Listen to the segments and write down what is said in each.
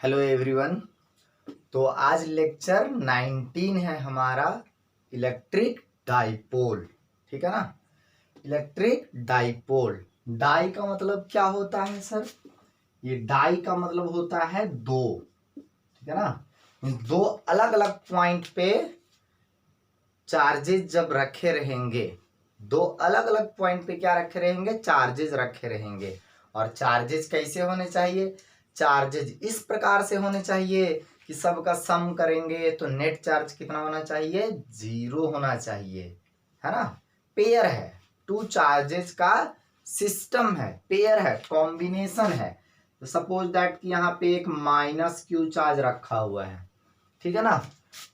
Hello everyone. तो आज lecture 19 है हमारा इलेक्ट्रिक डाइपोल। ठीक है ना। इलेक्ट्रिक डाइपोल, डाई का मतलब क्या होता है सर? ये डाई का मतलब होता है दो। ठीक है ना। दो अलग अलग पॉइंट पे चार्जेस जब रखे रहेंगे, दो अलग अलग पॉइंट पे क्या रखे रहेंगे? चार्जेस रखे रहेंगे। और चार्जेस कैसे होने चाहिए? चार्जेस इस प्रकार से होने चाहिए कि सबका सम करेंगे तो नेट चार्ज कितना होना चाहिए? 0 होना चाहिए। है ना। पेयर है, टू चार्जेस का सिस्टम है, पेयर है, कॉम्बिनेशन है। तो सपोज दैट कि यहाँ पे एक माइनस क्यू चार्ज रखा हुआ है। ठीक है ना।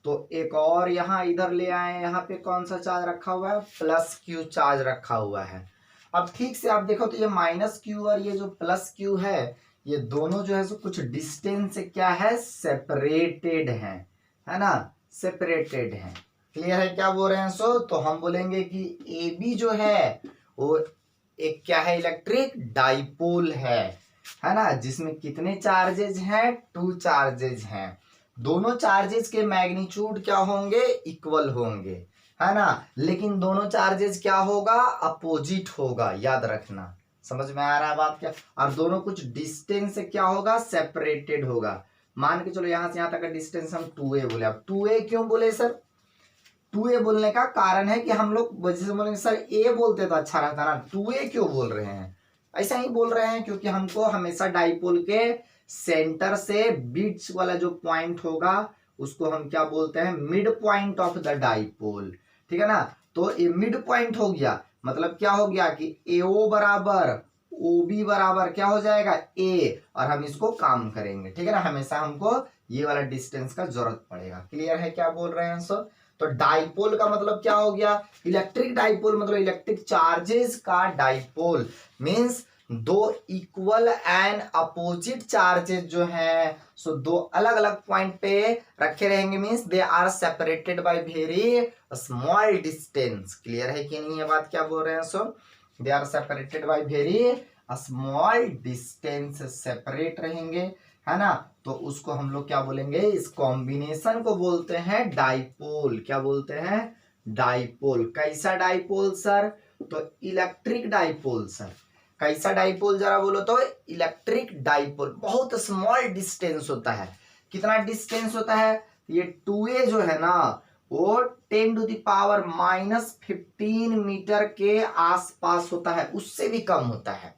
तो एक और यहाँ इधर ले आए, यहाँ पे कौन सा चार्ज रखा हुआ है? प्लस क्यू चार्ज रखा हुआ है। अब ठीक से आप देखो तो ये माइनस क्यू और ये जो प्लस क्यू है, ये दोनों जो है सो कुछ डिस्टेंस से क्या है? सेपरेटेड है ना। सेपरेटेड है। क्लियर है क्या बोल रहे हैं? सो तो हम बोलेंगे कि ए बी जो है वो एक क्या है? इलेक्ट्रिक डाइपोल है ना, जिसमें कितने चार्जेज हैं? 2 चार्जेज हैं। दोनों चार्जेस के मैग्नीट्यूड क्या होंगे? इक्वल होंगे। है ना। लेकिन दोनों चार्जेस क्या होगा? अपोजिट होगा, याद रखना। समझ में आ रहा है बात क्या? और दोनों कुछ डिस्टेंस से क्या होगा? सेपरेटेड होगा। मान के चलो यहां से यहां तक का डिस्टेंस हम 2a बोले। अब 2a क्यों बोले सर? 2a बोलने का कारण है कि हम लोग जैसे बोलेंगे सर a बोलते तो अच्छा रहता ना, 2a क्यों बोल रहे हैं? ऐसा ही बोल रहे हैं क्योंकि हमको हमेशा डाइपोल के सेंटर से बीच वाला जो पॉइंट होगा उसको हम क्या बोलते हैं? Mid point of the dipole. ठीक है ना। तो ये मिड पॉइंट हो गया, मतलब क्या हो गया कि AO बराबर OB बराबर क्या हो जाएगा? A। और हम इसको काम करेंगे। ठीक है ना। हमेशा हमको ये वाला डिस्टेंस का जरूरत पड़ेगा। क्लियर है क्या बोल रहे हैं सर? तो डाइपोल का मतलब क्या हो गया? इलेक्ट्रिक डाइपोल मतलब इलेक्ट्रिक चार्जेस का डाइपोल मींस दो इक्वल एंड अपोजिट चार्जेस जो हैं सो दो अलग अलग पॉइंट पे रखे रहेंगे, means they are separated by very small distance. Clear है कि नहीं? ये बात क्या बोल रहे हैं? So they are separated by very small distance, separate रहेंगे। है ना। तो उसको हम लोग क्या बोलेंगे? इस कॉम्बिनेशन को बोलते हैं डाइपोल। क्या बोलते हैं? डाइपोल। कैसा डाइपोल सर? तो इलेक्ट्रिक डाइपोल सर। कैसा डाइपोल जरा बोलो तो? Electric dipole. बहुत स्मॉल डिस्टेंस होता है। कितना डिस्टेंस होता है? ये 2a जो है ना वो 10⁻⁻15 मीटर के आसपास होता है, उससे भी कम होता है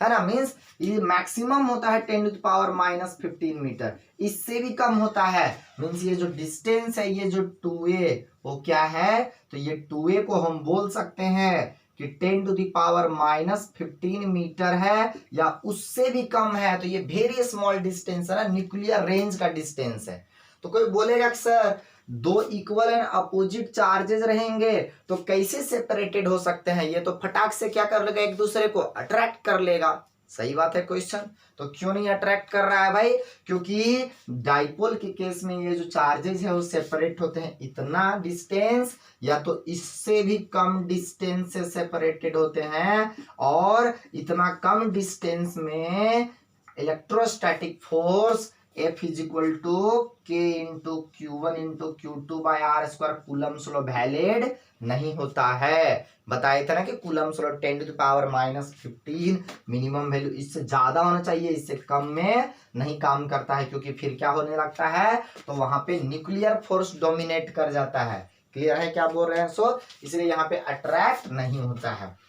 ना। मींस ये मैक्सिमम होता है 10⁻⁻15 मीटर, इससे भी कम होता है। मींस ये जो डिस्टेंस है, ये जो 2a वो क्या है? तो ये 2a को हम बोल सकते हैं कि 10⁻⁻15 मीटर है या उससे भी कम है। तो ये वेरी स्मॉल डिस्टेंस है ना, न्यूक्लियर रेंज का डिस्टेंस है। तो कोई बोलेगा कि सर दो इक्वल एंड अपोजिट चार्जेस रहेंगे तो कैसे सेपरेटेड हो सकते हैं? ये तो फटाक से क्या कर लेगा? एक दूसरे को अट्रैक्ट कर लेगा। सही बात है क्वेश्चन। तो क्यों नहीं अट्रैक्ट कर रहा है भाई? क्योंकि डाइपोल के केस में ये जो चार्जेस है वो सेपरेट होते हैं इतना डिस्टेंस या तो इससे भी कम डिस्टेंस से सेपरेटेड होते हैं, और इतना कम डिस्टेंस में electrostatic force F is equal to K into Q1 into Q2 by R square Coulomb's law valid नहीं होता है। बताए थे ना कि कूलम्स लॉ 10⁻⁻15 मिनिमम वैल्यू, इससे ज्यादा होना चाहिए, इससे कम में नहीं काम करता है, क्योंकि फिर क्या होने लगता है? तो वहां पे न्यूक्लियर फोर्स डोमिनेट कर जाता है। क्लियर है क्या बोल रहे हैं? सो इसलिए यहाँ पे अट्रैक्ट नहीं होता है।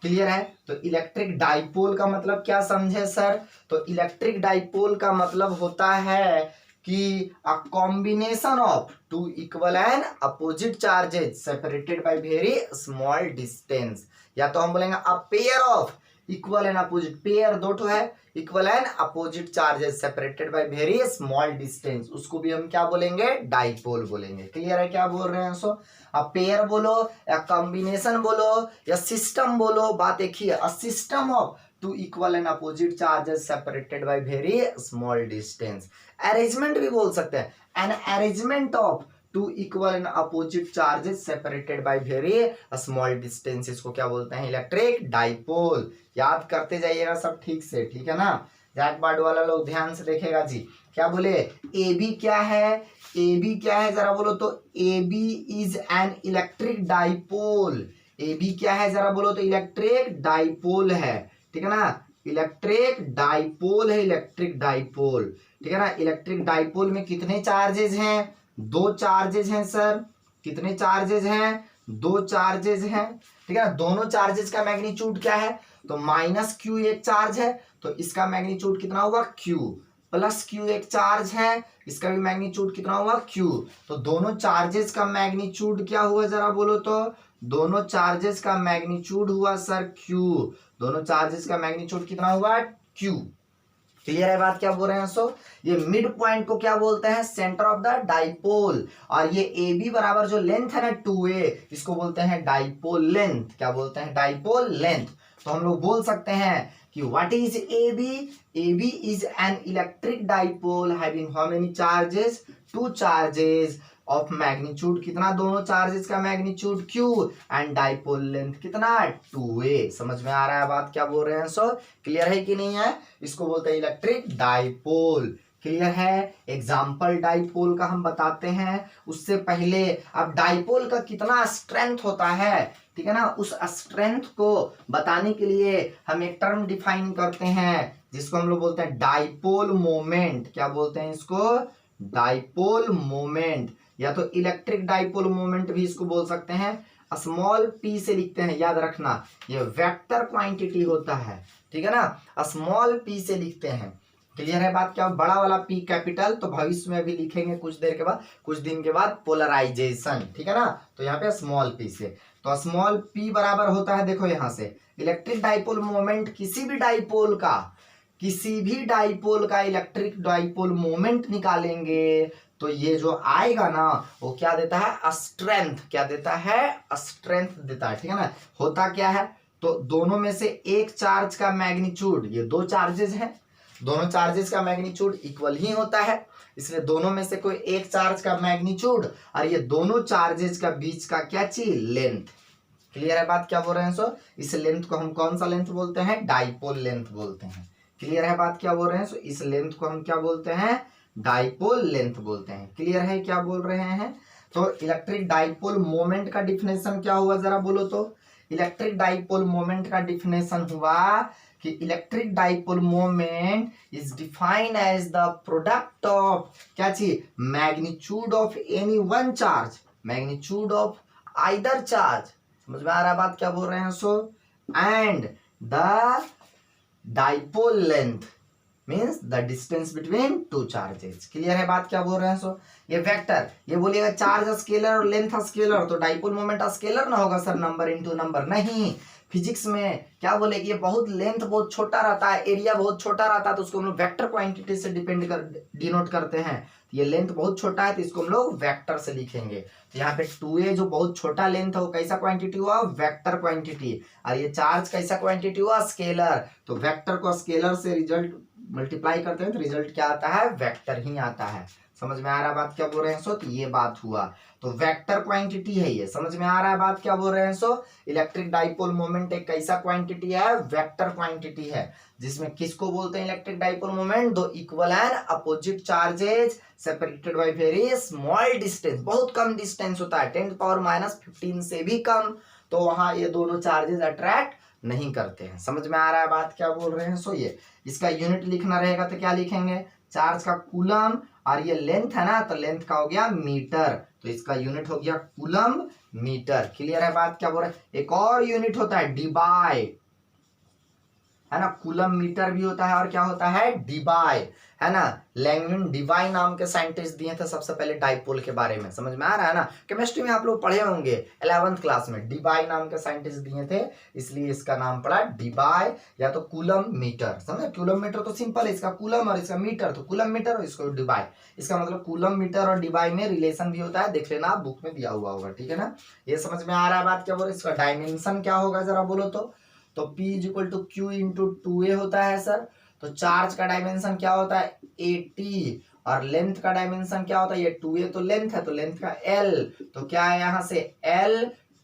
क्लियर है? तो इलेक्ट्रिक डाइपोल का मतलब क्या समझे सर? तो इलेक्ट्रिक डाइपोल का मतलब होता है कि a combination of two equal and opposite charges separated by very small distance, या तो हम बोलेंगे a pair of equal and opposite, pair दो ठो है, equal and opposite charges separated by very small distance, उसको भी हम क्या बोलेंगे? डाइपोल बोलेंगे। क्लियर है क्या बोल रहे हैं? सो अब पेयर बोलो या कॉम्बिनेशन बोलो या सिस्टम बोलो, बात एक ही है। A system of two equal and opposite charges separated by very small distance. Arrangement भी बोल सकते हैं, an arrangement of two equal and opposite charges separated by very small distance, इसको क्या बोलते हैं? Electric dipole. याद करते जाइएगा सब ठीक से, ठीक है ना। ब्लैक वाला लोग ध्यान से देखेगा जी। क्या बोले, ए बी क्या है, ए बी क्या है जरा बोलो तो, A B is an electric dipole. A B क्या है जरा बोलो तो, इलेक्ट्रिक डाइपोल है, ठीक है ना, इलेक्ट्रिक डाइपोल है, इलेक्ट्रिक डाइपोल, ठीक है ना। इलेक्ट्रिक डाइपोल में कितने चार्जेस हैं, दो चार्जेस हैं सर, कितने चार्जेस हैं, दो चार्जेस हैं, ठीक है ना। दोनों चार्जेस का मैग्नीट्यूड क्या है, तो माइनस क्यू एक चार्ज है, तो इसका मैग्नीट्यूड कितना होगा क्यू, प्लस क्यू एक चार्ज है, इसका भी मैग्नीट्यूड कितना हुआ क्यू। तो दोनों चार्जेस का मैग्नीट्यूड क्या हुआ जरा बोलो तो, दोनों चार्जेस का मैग्नीट्यूड हुआ सर क्यू, दोनों चार्जेस का मैग्नीट्यूड कितना हुआ क्यू। क्लियर है बात क्या बोल रहे हैं। सो ये मिड पॉइंट को क्या बोलते हैं, सेंटर ऑफ द डाइपोल, और ये ए बी बराबर जो लेंथ है ना 2a, इसको बोलते हैं डाइपोल लेंथ। क्या बोलते हैं, डाइपोल लेंथ। तो हम लोग बोल सकते हैं कि what is A B, A B is an electric dipole having how many charges, two charges of magnitude कितना, दोनों चार्जेस का magnitude Q, and dipole length कितना 2a। समझ में आ रहा है बात क्या बोल रहे हैं। सो क्लियर है कि नहीं है, इसको बोलते हैं इलेक्ट्रिक डाइपोल। क्लियर है, एग्जाम्पल डाइपोल का हम बताते हैं। उससे पहले अब डाइपोल का कितना स्ट्रेंथ होता है, ठीक है ना, उस स्ट्रेंथ को बताने के लिए हम एक टर्म डिफाइन करते हैं जिसको हम लोग बोलते हैं डाइपोल मोमेंट। क्या बोलते हैं इसको, डाइपोल मोमेंट, या तो इलेक्ट्रिक डाइपोल मोमेंट भी इसको बोल सकते हैं। स्मॉल पी से लिखते हैं, याद रखना ये वेक्टर क्वांटिटी होता है, ठीक है ना, स्मॉल पी से लिखते हैं। क्लियर है बात क्या, बड़ा वाला पी कैपिटल, तो भविष्य में भी लिखेंगे कुछ देर के बाद, कुछ दिन के बाद, पोलराइजेशन, ठीक है ना। तो यहाँ पे स्मॉल पी से, तो स्मॉल पी बराबर होता है, देखो यहाँ से इलेक्ट्रिक डाइपोल मोमेंट, किसी भी डाइपोल का, किसी भी डाइपोल का इलेक्ट्रिक डाइपोल मोमेंट निकालेंगे तो ये जो आएगा ना वो क्या देता है, स्ट्रेंथ। क्या देता है, स्ट्रेंथ देता है, ठीक है ना। होता क्या है, तो दोनों में से एक चार्ज का मैग्नीट्यूड, ये दो चार्जेस हैं, दोनों चार्जेस का मैग्नीट्यूड इक्वल ही होता है, इसलिए दोनों में से कोई एक चार्ज का मैग्नीट्यूड और ये दोनों चार्जेस का बीच का क्या चीज, लेंथ। क्लियर है बात क्या बोल रहे हैं। सो इस लेंथ को हम कौन सा लेंथ बोलते हैं, डाइपोल लेंथ बोलते हैं। क्लियर है बात क्या बोल रहे हैं। सो इस लेंथ को हम क्या बोलते हैं, डाइपोल लेंथ बोलते हैं। क्लियर है क्या बोल रहे हैं। तो इलेक्ट्रिक डाइपोल मोमेंट का डिफिनेशन क्या हुआ जरा बोलो तो, इलेक्ट्रिक डाइपोल मोमेंट का डिफिनेशन हुआ कि electric dipole moment is defined as the product of क्या चीज, magnitude of any one charge, magnitude of either charge. समझ में आ रहा है बात क्या बोल रहे हैं। So and the dipole length means the distance between two charges. Clear है बात क्या बोल रहे हैं। सो ये वेक्टर, ये बोलिएगा चार्ज स्केलर और लेंथ स्केलर, तो डाइपोल मोमेंट स्केलर ना होगा सर, नंबर इनटू नंबर नहीं। फिजिक्स में क्या बोले कि ये बहुत लेंथ बहुत छोटा रहता है, एरिया बहुत छोटा रहता है, तो उसको हम लोग वेक्टर क्वांटिटी से डिनोट करते हैं। ये लेंथ बहुत छोटा है तो इसको हम लोग वेक्टर से लिखेंगे। तो यहाँ पे 2a जो बहुत छोटा लेंथ है वो कैसा क्वांटिटी हुआ, वेक्टर क्वांटिटी, और ये चार्ज कैसा क्वांटिटी हुआ, स्केलर। तो वेक्टर को स्केलर से रिजल्ट मल्टीप्लाई करते हैं तो रिजल्ट क्या आता है, वेक्टर ही आता है। समझ में आ रहा है बात क्या बोल रहे हैं। सो तो ये बात हुआ, तो वेक्टर क्वांटिटी है ये। समझ में आ रहा है बात क्या बोल रहे हैं। सो इलेक्ट्रिक डाइपोल मोमेंट एक कैसा क्वांटिटी है, वेक्टर क्वांटिटी है, जिसमें किसको बोलते हैं इलेक्ट्रिक डाइपोल मोमेंट, दो equal and opposite charges separated by very small distance, बहुत कम डिस्टेंस होता है, 10⁻⁻15 से भी कम, तो वहां ये दोनों चार्जेस अट्रैक्ट नहीं करते हैं। समझ में आ रहा है बात क्या बोल रहे हैं। सो ये इसका यूनिट लिखना रहेगा तो क्या लिखेंगे, चार्ज का कूलम, और ये लेंथ है ना तो लेंथ का हो गया मीटर, तो इसका यूनिट हो गया कूलम मीटर। क्लियर है बात क्या बोल रहे हैं। एक और यूनिट होता है डीबाई, है ना, कूलम मीटर भी होता है और क्या होता है, डीबाई, है ना। लैंगविन डिवाई नाम के साइंटिस्ट दिए थे सबसे पहले डाइपोल के बारे में। समझ में आ रहा है ना, केमिस्ट्री में आप लोग पढ़े होंगे 11th क्लास में, डिबाई नाम के साइंटिस्ट दिए थे, इसलिए इसका नाम पड़ा डिबाई या तो कूलम मीटर। समझे, कूलम मीटर तो सिंपल है, इसका कूलम और इसका मीटर, तो कूलम मीटर और इसको डिबाई, इसका मतलब कूलम मीटर और डिबाई में रिलेशन भी होता है, देख लेना आप बुक में दिया हुआ होगा, ठीक है ना। ये समझ में आ रहा है बात क्या बोल रहे, इसका डायमेंशन क्या होगा जरा बोलो तो P equal to Q into 2a होता है सर। तो चार्ज का डायमेंशन क्या होता है 80, और लेंथ का डायमेंशन क्या होता है, ये 2a तो लेंथ है, तो लेंथ का L, तो क्या है यहाँ से L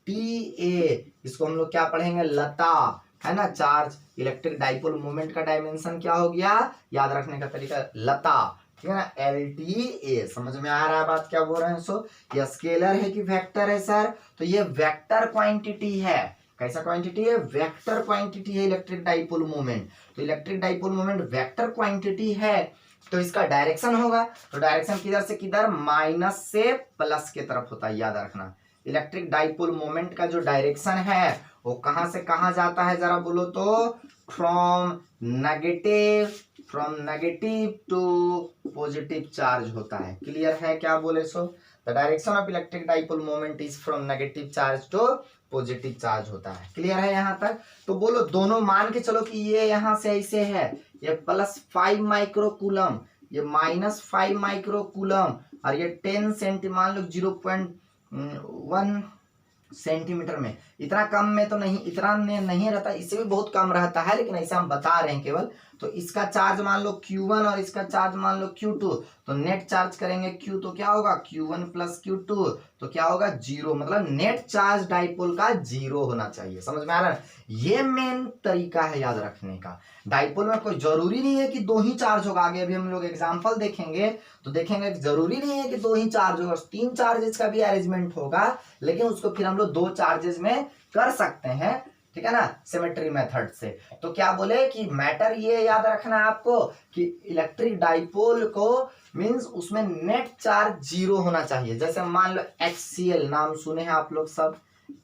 T A, इसको हम लोग क्या पढ़ेंगे, लता, है ना। चार्ज इलेक्ट्रिक डाइपोल मोमेंट का डायमेंशन क्या हो गया, याद रखने का तरीका लता, ठीक है ना, LTA। समझ में आ रहा है बात क्या बोल रहे हैं। सो ये स्केलर है कि वेक्टर है सर, तो ये वेक्टर क्वांटिटी है। कैसा क्वांटिटी है, वेक्टर क्वांटिटी है इलेक्ट्रिक डाइपोल मोमेंट। तो electric dipole moment vector quantity है, तो इसका डायरेक्शन होगा, तो डायरेक्शन किधर से किधर, माइनस से प्लस के तरफ होता है, याद रखना। इलेक्ट्रिक डाइपोल मोमेंट का जो डायरेक्शन है वो कहां से कहां जाता है जरा बोलो तो, from negative to positive charge होता है। क्लियर है क्या बोले। So the direction of electric dipole moment is from negative charge to positive charge होता है। क्लियर है यहाँ तक। तो बोलो दोनों मान के चलो कि ये यहाँ से ऐसे है, ये +5 माइक्रोकूलम, ये -5 माइक्रोकूलम, और ये 10 सेंटी मान लो 0.1 सेंटीमीटर में। इतना कम में तो नहीं, इतना नहीं रहता, इससे भी बहुत कम रहता है, लेकिन ऐसा हम बता रहे हैं केवल। तो इसका चार्ज मान लो Q1 और इसका चार्ज मान लो Q2, तो नेट चार्ज करेंगे Q, तो क्या होगा Q1 + Q2, तो क्या होगा 0। मतलब नेट चार्ज डाइपोल का 0 होना चाहिए। समझ में आ रहा है। ये मेन तरीका है याद रखने का। डाइपोल में कोई जरूरी नहीं है कि 2 ही चार्ज होगा, आगे अभी हम लोग एग्जाम्पल देखेंगे तो देखेंगे जरूरी नहीं है कि 2 ही चार्ज होगा, 3 चार्जेस का भी अरेंजमेंट होगा, लेकिन उसको फिर हम लोग 2 चार्जेस में कर सकते हैं, ठीक है ना, सिमेट्री मेथड से। तो क्या बोले कि मैटर ये याद रखना है आपको कि इलेक्ट्रिक डाइपोल को मींस उसमें नेट चार्ज 0 होना चाहिए। जैसे मान लो HCl, नाम सुने हैं आप लोग सब,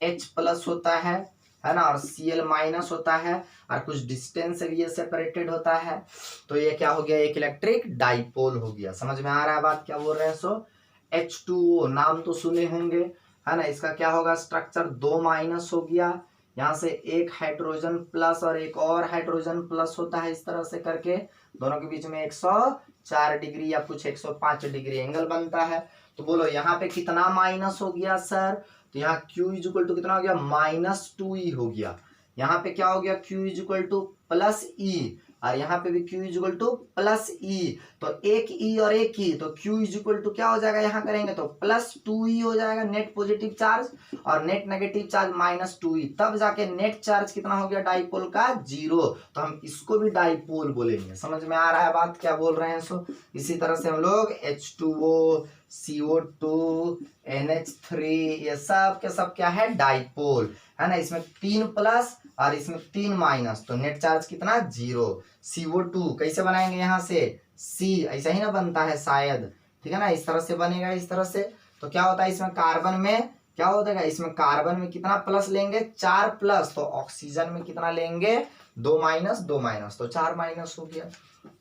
H+ होता है ना, और Cl- होता है, और कुछ डिस्टेंस से ये सेपरेटेड होता है, तो ये क्या हो गया, एक इलेक्ट्रिक डाइपोल हो गया। समझ में आ रहा है बात क्या बोल रहे हैं। सो H2O नाम तो सुने होंगे, है ना, इसका क्या होगा स्ट्रक्चर, 2- हो गया, यहाँ से एक हाइड्रोजन प्लस और एक और हाइड्रोजन प्लस होता है, इस तरह से करके दोनों के बीच में 104 डिग्री या कुछ 105 डिग्री एंगल बनता है। तो बोलो यहाँ पे कितना माइनस हो गया सर, तो यहाँ Q = कितना हो गया, -2E हो गया। यहाँ पे क्या हो गया, Q = +E, और यहाँ पे भी Q +E, तो एक E और एक E, तो Q क्या हो जाएगा, यहाँ करेंगे तो +2E हो जाएगा नेट पॉजिटिव चार्ज, और नेट नेगेटिव चार्ज -2E, तब जाके नेट चार्ज कितना हो गया डाइपोल का, 0। तो हम इसको भी डाइपोल बोलेंगे। समझ में आ रहा है बात क्या बोल रहे हैं। सो इसी तरह से हम लोग H2O, CO2, NH3, ये सब के सब क्या है, डाइपोल, है ना। इसमें 3+ और इसमें 3-, तो नेट चार्ज कितना, 0। CO2 कैसे बनाएंगे, यहाँ से C ऐसा ही ना बनता है शायद, ठीक है ना, इस तरह से बनेगा, इस तरह से। तो क्या होता है इसमें कार्बन में क्या होता है, इसमें कार्बन में कितना प्लस लेंगे, 4+, तो ऑक्सीजन में कितना लेंगे, 2-, 2-, तो 4- हो गया।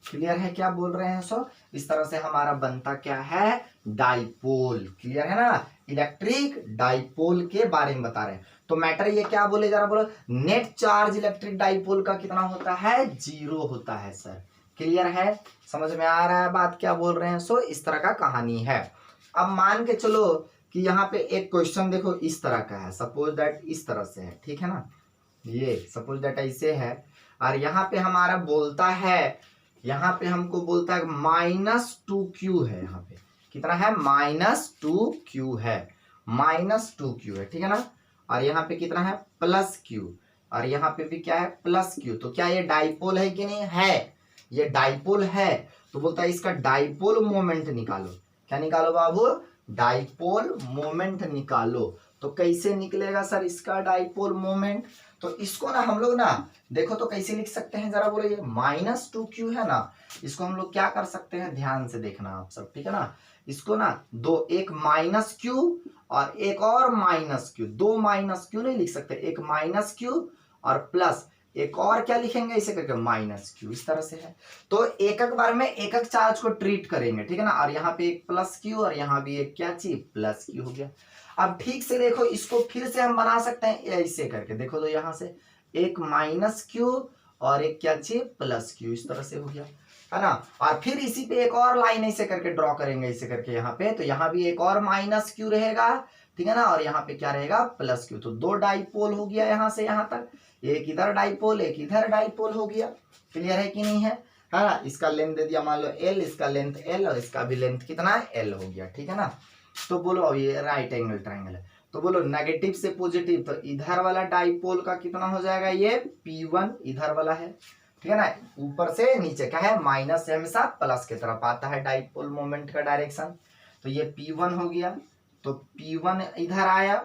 क्लियर है क्या बोल रहे हैं। सो इस तरह से हमारा बनता क्या है, डाइपोल। क्लियर है ना, इलेक्ट्रिक डाइपोल के बारे में बता रहे हैं। तो मैटर ये क्या बोले जरा बोलो, नेट चार्ज इलेक्ट्रिक डाइपोल का कितना होता है, 0 होता है सर। क्लियर है, समझ में आ रहा है बात क्या बोल रहे हैं। सो इस तरह का कहानी है। अब मान के चलो कि यहाँ पे एक क्वेश्चन देखो इस तरह का है, सपोज दैट इस तरह से है, ठीक है ना, ये सपोज दैट ऐसे है, और यहाँ पे हमारा बोलता है, यहाँ पे हमको बोलता है -2Q है, यहाँ पे कितना है, -2Q है, -2Q है, ठीक है ना, और यहाँ पे कितना है, +Q, और यहाँ पे भी क्या है, +Q। तो क्या ये डाइपोल है कि नहीं है, ये डाइपोल है। तो बोलता है इसका डाइपोल मोमेंट निकालो। क्या निकालो बाबू, डाइपोल मोमेंट निकालो। तो कैसे निकलेगा सर इसका डाइपोल मोमेंट, तो इसको ना हम लोग ना देखो तो कैसे लिख सकते हैं जरा बोलो, ये -2Q है ना, इसको हम लोग क्या कर सकते हैं, ध्यान से देखना आप सब, ठीक है ना। इसको ना एक -Q और एक और -Q, 2 -Q नहीं लिख सकते, एक -Q और प्लस एक और क्या लिखेंगे इसे करके -Q, इस तरह से है। तो एक एक बार में एक एक चार्ज को ट्रीट करेंगे, ठीक है ना, और यहाँ पे एक +Q और यहाँ भी एक क्या चीज, +Q हो गया। अब ठीक से देखो इसको फिर से हम बना सकते हैं ऐसे करके, देखो तो यहाँ से एक -Q और एक क्या चीज, +Q, इस तरह से हो गया, है ना। और फिर इसी पे एक और लाइन ऐसे करके ड्रॉ करेंगे ऐसे करके यहाँ पे, तो यहाँ भी एक और -Q रहेगा, ठीक है ना, और यहाँ पे क्या रहेगा, +Q। तो 2 डाइपोल हो गया यहाँ से यहाँ तक, एक इधर डाइपोल एक इधर डाइपोल हो गया। क्लियर है कि नहीं है ना। इसका लेंथ दे दिया मान लो L, इसका लेंथ L, और इसका भी लेंथ कितना है, L हो गया, ठीक है ना। तो बोलो अब ये राइट एंगल ट्राइंगल है, तो बोलो नेगेटिव से पॉजिटिव, तो इधर वाला डाइपोल का कितना हो जाएगा, ये P1 इधर वाला है, ठीक है ना। ऊपर से नीचे क्या है, माइनस से हमेशा प्लस की तरफ आता है डाइपोल मोमेंट का डायरेक्शन। तो ये P1 हो गया, तो P1 इधर आया,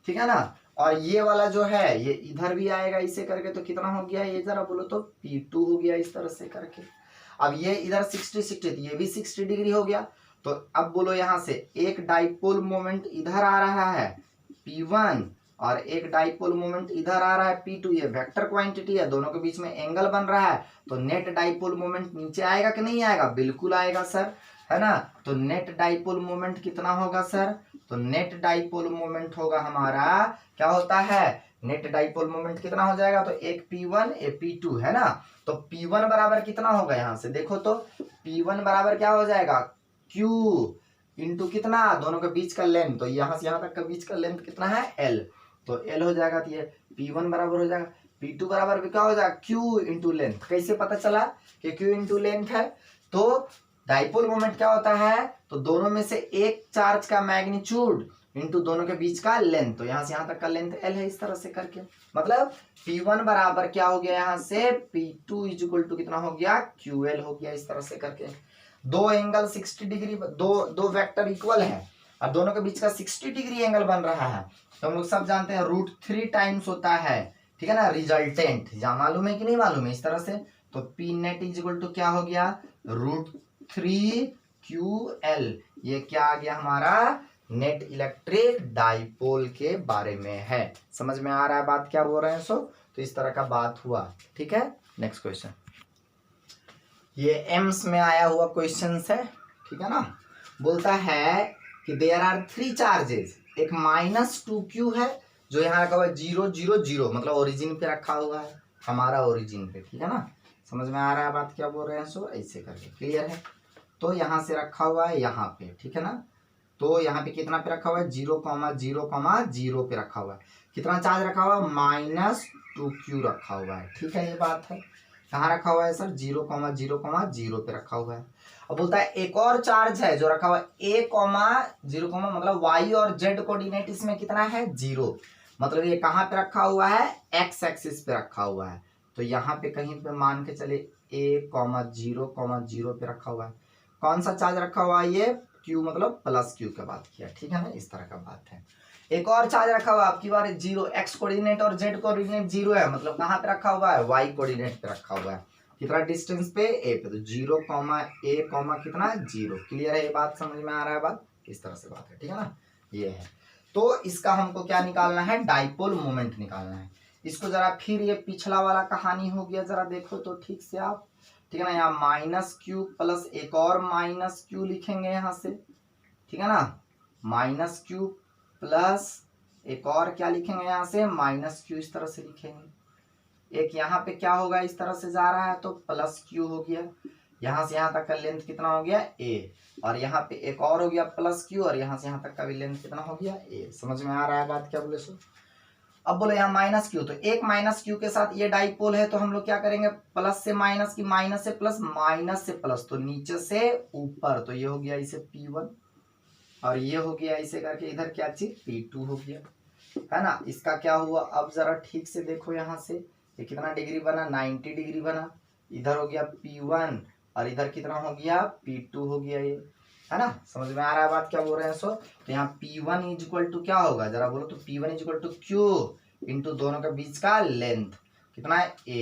ठीक है ना। और ये वाला जो है ये इधर भी आएगा इसे करके, तो कितना हो गया ये जरा बोलो तो P2 हो गया इस तरह से करके। अब ये इधर 60 तो ये भी 60 डिग्री हो गया। तो अब बोलो यहाँ से एक डाइपोल मोमेंट इधर आ रहा है P1 और एक डाइपोल मोमेंट इधर आ रहा है P2, ये वेक्टर क्वांटिटी है, दोनों के बीच में एंगल बन रहा है, तो नेट डाइपोल मोमेंट नीचे आएगा कि नहीं आएगा, बिल्कुल आएगा सर, है ना। तो नेट डाइपोल मोमेंट कितना होगा सर, तो नेट डाइपोल मोमेंट होगा हमारा, क्या होता है, नेट डाइपोल मोमेंट कितना हो जाएगा, तो एक P1 एक P2 है ना। तो P1 बराबर कितना होगा, यहाँ से देखो तो P1 बराबर क्या हो जाएगा, Q इंटू कितना, दोनों के बीच का लेंथ, तो यहाँ से यहाँ तक का बीच का लेंथ कितना है L, तो L हो जाएगा। तो ये P1 बराबर हो जाएगा P2 बराबर भी क्या हो जाएगा, Q इंटू लेंथ। कैसे पता चला कि Q इंटू लेंथ है, तो डाइपोल मोमेंट क्या होता है, तो दोनों में से एक चार्ज का मैग्नीट्यूड इंटू दोनों के बीच का लेंथ, तो यहाँ से यहाँ तक का लेंथ L है इस तरह से करके। मतलब P1 बराबर क्या हो गया, यहाँ से P2 इज इक्वल टू कितना हो गया, QL हो गया इस तरह से करके। दो एंगल 60 डिग्री, दो वेक्टर इक्वल है और दोनों के बीच का 60 डिग्री एंगल बन रहा है, तो हम लोग सब जानते हैं √3 टाइम्स होता है, ठीक है ना, रिजल्टेंट। या मालूम है कि नहीं मालूम है इस तरह से, तो P net is equal to क्या हो गया, √3 QL। ये क्या आ गया हमारा, नेट इलेक्ट्रिक डाइपोल के बारे में है। समझ में आ रहा है बात क्या बोल रहे हैं सो, तो इस तरह का बात हुआ, ठीक है। नेक्स्ट क्वेश्चन, ये एम्स में आया हुआ क्वेश्चन है, ठीक है ना। बोलता है कि देयर आर 3 चार्जेस, एक -2Q है जो यहाँ रखा हुआ है 0 0 0, मतलब ओरिजिन पे रखा हुआ है, हमारा ओरिजिन पे, ठीक है ना। समझ में आ रहा है बात क्या बोल रहे हैं सो, ऐसे करके क्लियर है। तो यहाँ से रखा हुआ है यहाँ पे, ठीक है ना। तो यहाँ पे कितना पे रखा हुआ है, 0,0,0 पे रखा हुआ है। कितना चार्ज रखा हुआ है, -2Q रखा हुआ है, ठीक है। ये बात है, कहाँ रखा हुआ है सर, 0,0,0 पे रखा हुआ है। अब बोलता है एक और चार्ज है जो रखा हुआ है A,0, मतलब y और z कोऑर्डिनेट इसमें कितना है, 0, मतलब ये कहाँ पे रखा हुआ है, x एक्सिस पे रखा हुआ है। तो यहाँ पे कहीं पे मान के चले A,0,0 पे रखा हुआ है। कौन सा चार्ज रखा हुआ है, ये Q, मतलब +Q का बात किया, ठीक है ना, इस तरह का बात है। एक और चार्ज रखा हुआ है, आपकी बार 0, x कोऑर्डिनेट और z कोऑर्डिनेट 0 है, मतलब कहाँ पे रखा हुआ है, y कोऑर्डिनेट पे रखा हुआ है। कितना डिस्टेंस पे, a पे, तो 0, a, कितना 0। क्लियर है ये बात, समझ में आ रहा है बात, इस तरह से बात है, ठीक है ना। ये है, तो इसका हमको क्या निकालना है, डाइपोल मोमेंट निकालना है। इसको जरा फिर ये पिछला वाला कहानी हो गया, जरा देखो तो ठीक से आप, ठीक है ना। यहाँ -Q प्लस एक और -Q लिखेंगे यहाँ से, ठीक है ना, -Q प्लस एक और क्या लिखेंगे यहाँ से, -Q, इस तरह से लिखेंगे। एक यहाँ पे क्या होगा, इस तरह से जा रहा है तो +Q हो गया, यहाँ से यहाँ तक का लेंथ कितना हो गया, A, और यहाँ पे एक और हो गया +Q, और यहाँ से यहाँ तक का भी लेंथ कितना हो गया, A। समझ में आ रहा है बात क्या बोले सो। अब बोले यहाँ -Q, तो एक -Q के साथ ये डाइपोल है, तो हम लोग क्या करेंगे, प्लस से माइनस की, माइनस से प्लस, माइनस से प्लस, तो नीचे से ऊपर, तो ये हो गया इसे P1 और ये हो गया इसे करके इधर क्या चीज, P2 हो गया, है ना। इसका क्या हुआ, अब जरा ठीक से देखो यहाँ से, ये कितना डिग्री बना, 90 डिग्री बना। इधर हो गया P1 और इधर कितना हो गया, P2 हो गया, ये है ना। समझ में आ रहा है बात क्या बोल रहे हैं सो। तो यहाँ P1 इज इक्वल टू क्या होगा, जरा बोलो तो P1 is equal to Q into दोनों के बीच का लेंथ कितना है A।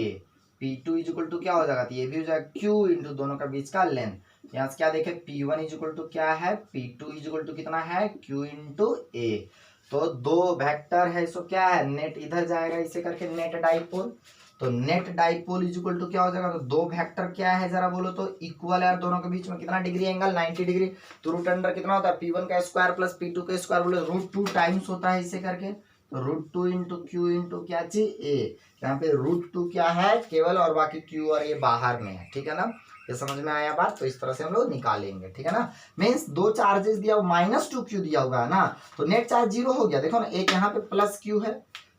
P2 is equal to क्या हो जाएगा, तो ये भी हो जाएगा Q इंटू दोनों के बीच का लेंथ। यहाँ से क्या देखे, P1 इज इक्वल टू क्या है, P2 इज इक्वल टू कितना है, Q इंटू A। तो दो वेक्टर है, सो क्या है, नेट इधर जाएगा इसे करके नेट डाइपोल, तो net dipole is equal to क्या हो जाएगा, तो दो वेक्टर क्या है जरा बोलो तो, इक्वल है, और दोनों के बीच में कितना डिग्री एंगल, 90 डिग्री। तो रूट अंडर कितना होता है, P1 का स्क्वायर प्लस P2 का स्क्वायर, बोले √2 टाइम्स होता है इसे करके, तो √2 इंटू Q इंटू क्या चीज, A। यहाँ पे √2 क्या है केवल, और बाकी Q और ये बाहर में है, ठीक है ना। ये समझ में आया बात, तो इस तरह से हम लोग निकालेंगे, ठीक है ना। मीन्स दो चार्जेस दिया हुआ, -2Q दिया हुआ है ना, तो नेट चार्ज 0 हो गया। देखो ना, एक यहाँ पे +Q